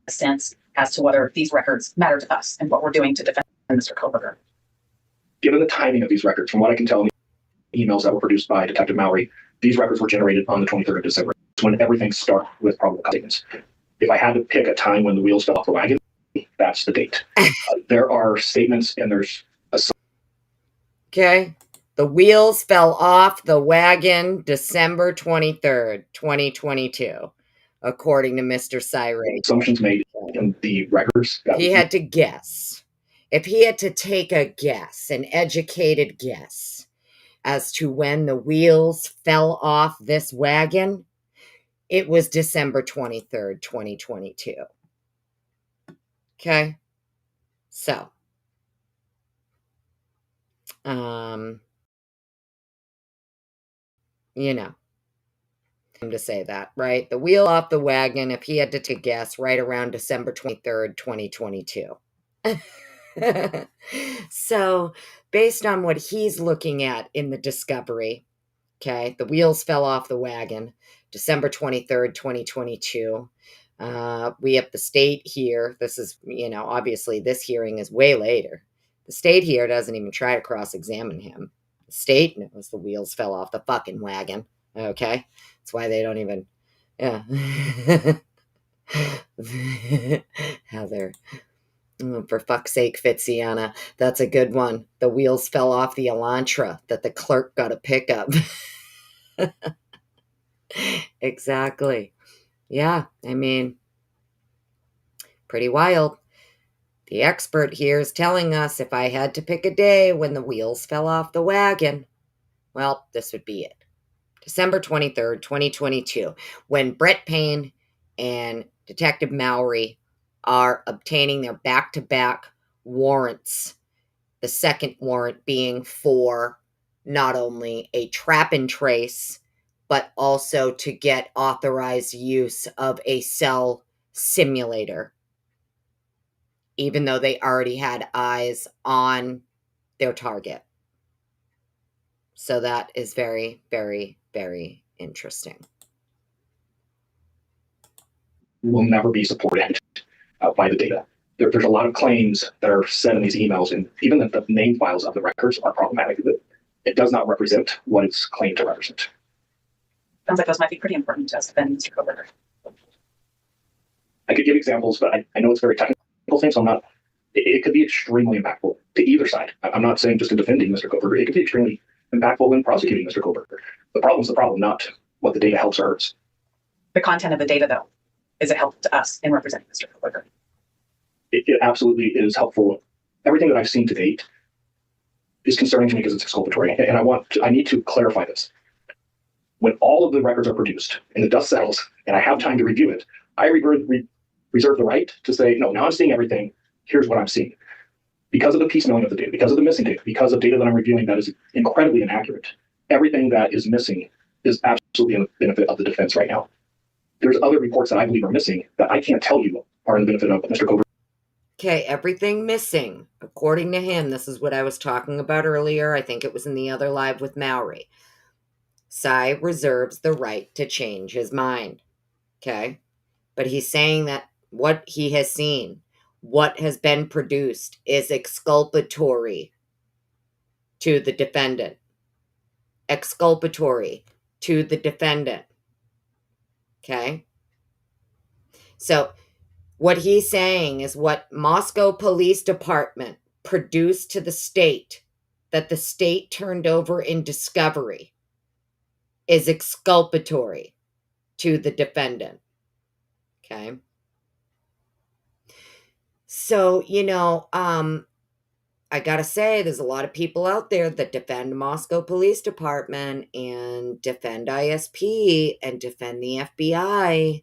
a sense as to whether these records matter to us and what we're doing to defend Mr. Kohberger? Given the timing of these records, from what I can tell in the emails that were produced by Detective Mowry, these records were generated on the 23rd of December. It's when everything starts with probable cause statements. If I had to pick a time when the wheels fell off the wagon, that's the date. There are statements and there's a... Okay. The wheels fell off the wagon December 23rd, 2022, according to Mr. Cyrate. Assumptions made in the records. He had to guess. If he had to take a guess, an educated guess, as to when the wheels fell off this wagon, it was December 23rd, 2022. Okay? So, you know, to say that, right? The wheel off the wagon, if he had to take a guess, right around December 23rd, 2022. So, based on what he's looking at in the discovery, okay, the wheels fell off the wagon, December 23rd, 2022. We have the state here. This is, obviously this hearing is way later. The state here doesn't even try to cross-examine him. The state knows the wheels fell off the fucking wagon, okay? That's why they don't even, yeah. How they're... Oh, for fuck's sake, Fitziana. That's a good one. The wheels fell off the Elantra that the clerk got a pickup. Exactly. Yeah, I mean, pretty wild. The expert here is telling us if I had to pick a day when the wheels fell off the wagon, well, this would be it. December 23rd, 2022, when Brett Payne and Detective Mowry are obtaining their back-to-back warrants The second warrant being for not only a trap and trace, but also to get authorized use of a cell simulator, even though they already had eyes on their target. So that is very, very, very interesting. Will never be supported by the data. There's a lot of claims that are said in these emails, and even the name files of the records are problematic. It does not represent what it's claimed to represent. Sounds like those might be pretty important to us, then, Mr. Kohberger. I could give examples, but I know it's very technical things, so I'm not. It could be extremely impactful to either side. I'm not saying just in defending Mr. Kohberger. It could be extremely impactful in prosecuting Mr. Kohberger. The problem's the problem, not what the data helps or hurts. The content of the data, though, is it helpful to us in representing Mr. Kohberger? It absolutely is helpful. Everything that I've seen to date is concerning to me because it's exculpatory. And I need to clarify this. When all of the records are produced and the dust settles and I have time to review it, I reserve the right to say, no, now I'm seeing everything. Here's what I'm seeing. Because of the piecemealing of the data, because of the missing data, because of data that I'm reviewing that is incredibly inaccurate, everything that is missing is absolutely in the benefit of the defense right now. There's other reports that I believe are missing that I can't tell you are in the benefit of Mr. Kohberger. Okay, everything missing, according to him, this is what I was talking about earlier. I think it was in the other live with Mowry. Cy reserves the right to change his mind. Okay? But he's saying that what he has seen, what has been produced, is exculpatory to the defendant. Exculpatory to the defendant. Okay? So, what he's saying is what Moscow Police Department produced to the state, that the state turned over in discovery, is exculpatory to the defendant. Okay? So, I gotta say, there's a lot of people out there that defend Moscow Police Department and defend ISP and defend the FBI.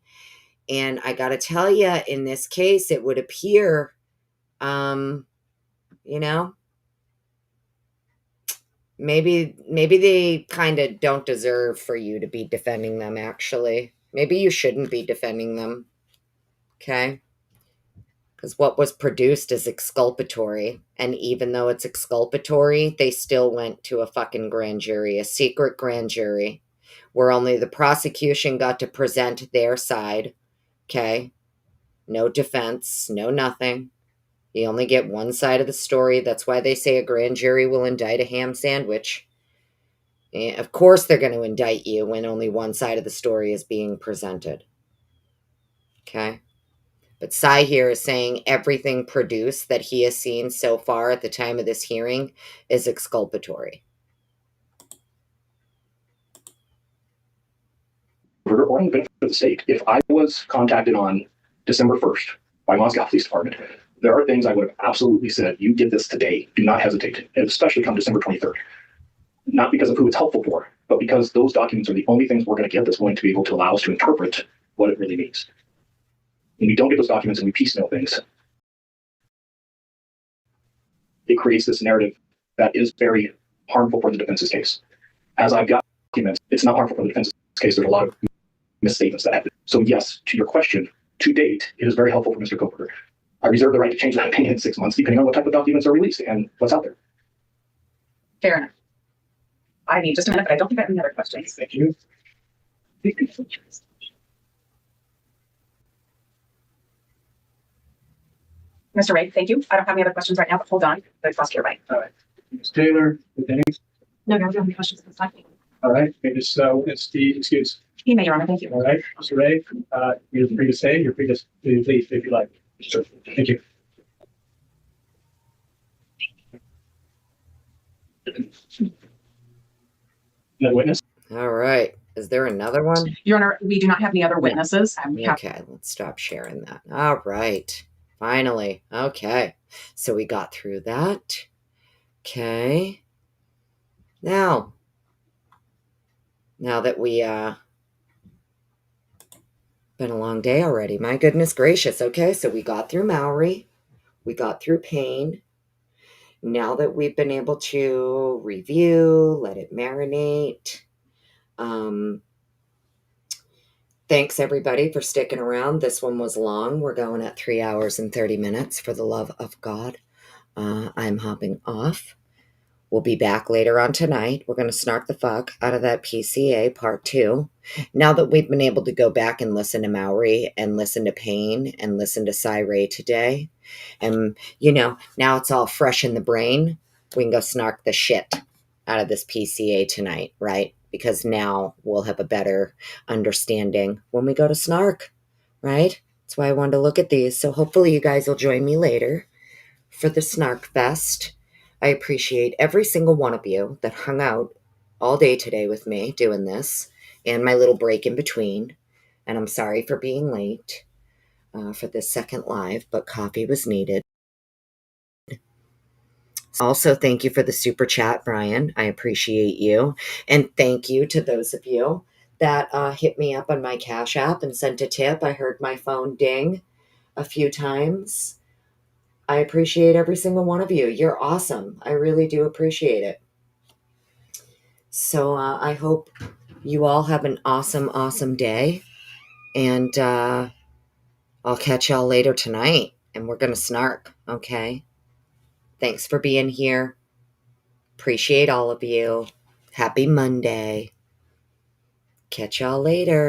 And I gotta tell you, in this case, it would appear, maybe they kind of don't deserve for you to be defending them, actually. Maybe you shouldn't be defending them. Okay? Because what was produced is exculpatory. And even though it's exculpatory, they still went to a fucking grand jury, a secret grand jury, where only the prosecution got to present their side. Okay? No defense, no nothing. You only get one side of the story. That's why they say a grand jury will indict a ham sandwich. Of course they're going to indict you when only one side of the story is being presented. Okay? But Cy here is saying everything produced that he has seen so far at the time of this hearing is exculpatory. Or in the benefit of the state, if I was contacted on December 1st by Moscow Police Department, there are things I would have absolutely said, you did this today, do not hesitate, and especially come December 23rd. Not because of who it's helpful for, but because those documents are the only things we're going to get that's going to be able to allow us to interpret what it really means. When we don't get those documents and we piecemeal things, it creates this narrative that is very harmful for the defense's case. As I've got documents, it's not harmful for the defense's case. There's a lot of misstatements that happen. So yes, to your question, to date, it is very helpful for Mr. Kohberger. I reserve the right to change that opinion in 6 months, depending on what type of documents are released and what's out there. Fair enough. I need just a minute, but I don't think I have any other questions. Thank you. Mr. Ray, thank you. I don't have any other questions right now, but hold on. The prosecutor, right? All right. Ms. Taylor, anything? No, I don't have any questions at this time. All right. It's the excuse. He may, Your Honor. Thank you. All right. Mr. Ray, you're free to stay. You're free to leave if you like. Sure. Thank you. Another witness? All right. Is there another one? Your Honor, we do not have any other witnesses. Okay, let's stop sharing that. All right. Finally. Okay. So we got through that. Okay. Now that we, been a long day already. My goodness gracious. Okay, so we got through Mowry. We got through Payne. now that we've been able to review, let it marinate. Thanks everybody for sticking around. This one was long. We're going at 3 hours and 30 minutes for the love of God. I'm hopping off. We'll be back later on tonight. We're going to snark the fuck out of that PCA part 2. Now that we've been able to go back and listen to Maori and listen to Payne and listen to Cy Ray today, and now it's all fresh in the brain, we can go snark the shit out of this PCA tonight, right? Because now we'll have a better understanding when we go to snark, right? That's why I wanted to look at these. So hopefully you guys will join me later for the Snark Fest. I appreciate every single one of you that hung out all day today with me doing this and my little break in between. And I'm sorry for being late for this second live, but coffee was needed. Also, thank you for the super chat, Brian. I appreciate you. And thank you to those of you that hit me up on my Cash App and sent a tip. I heard my phone ding a few times. I appreciate every single one of you. You're awesome. I really do appreciate it. So I hope you all have an awesome, awesome day. And I'll catch y'all later tonight. And we're going to snark, okay? Thanks for being here. Appreciate all of you. Happy Monday. Catch y'all later.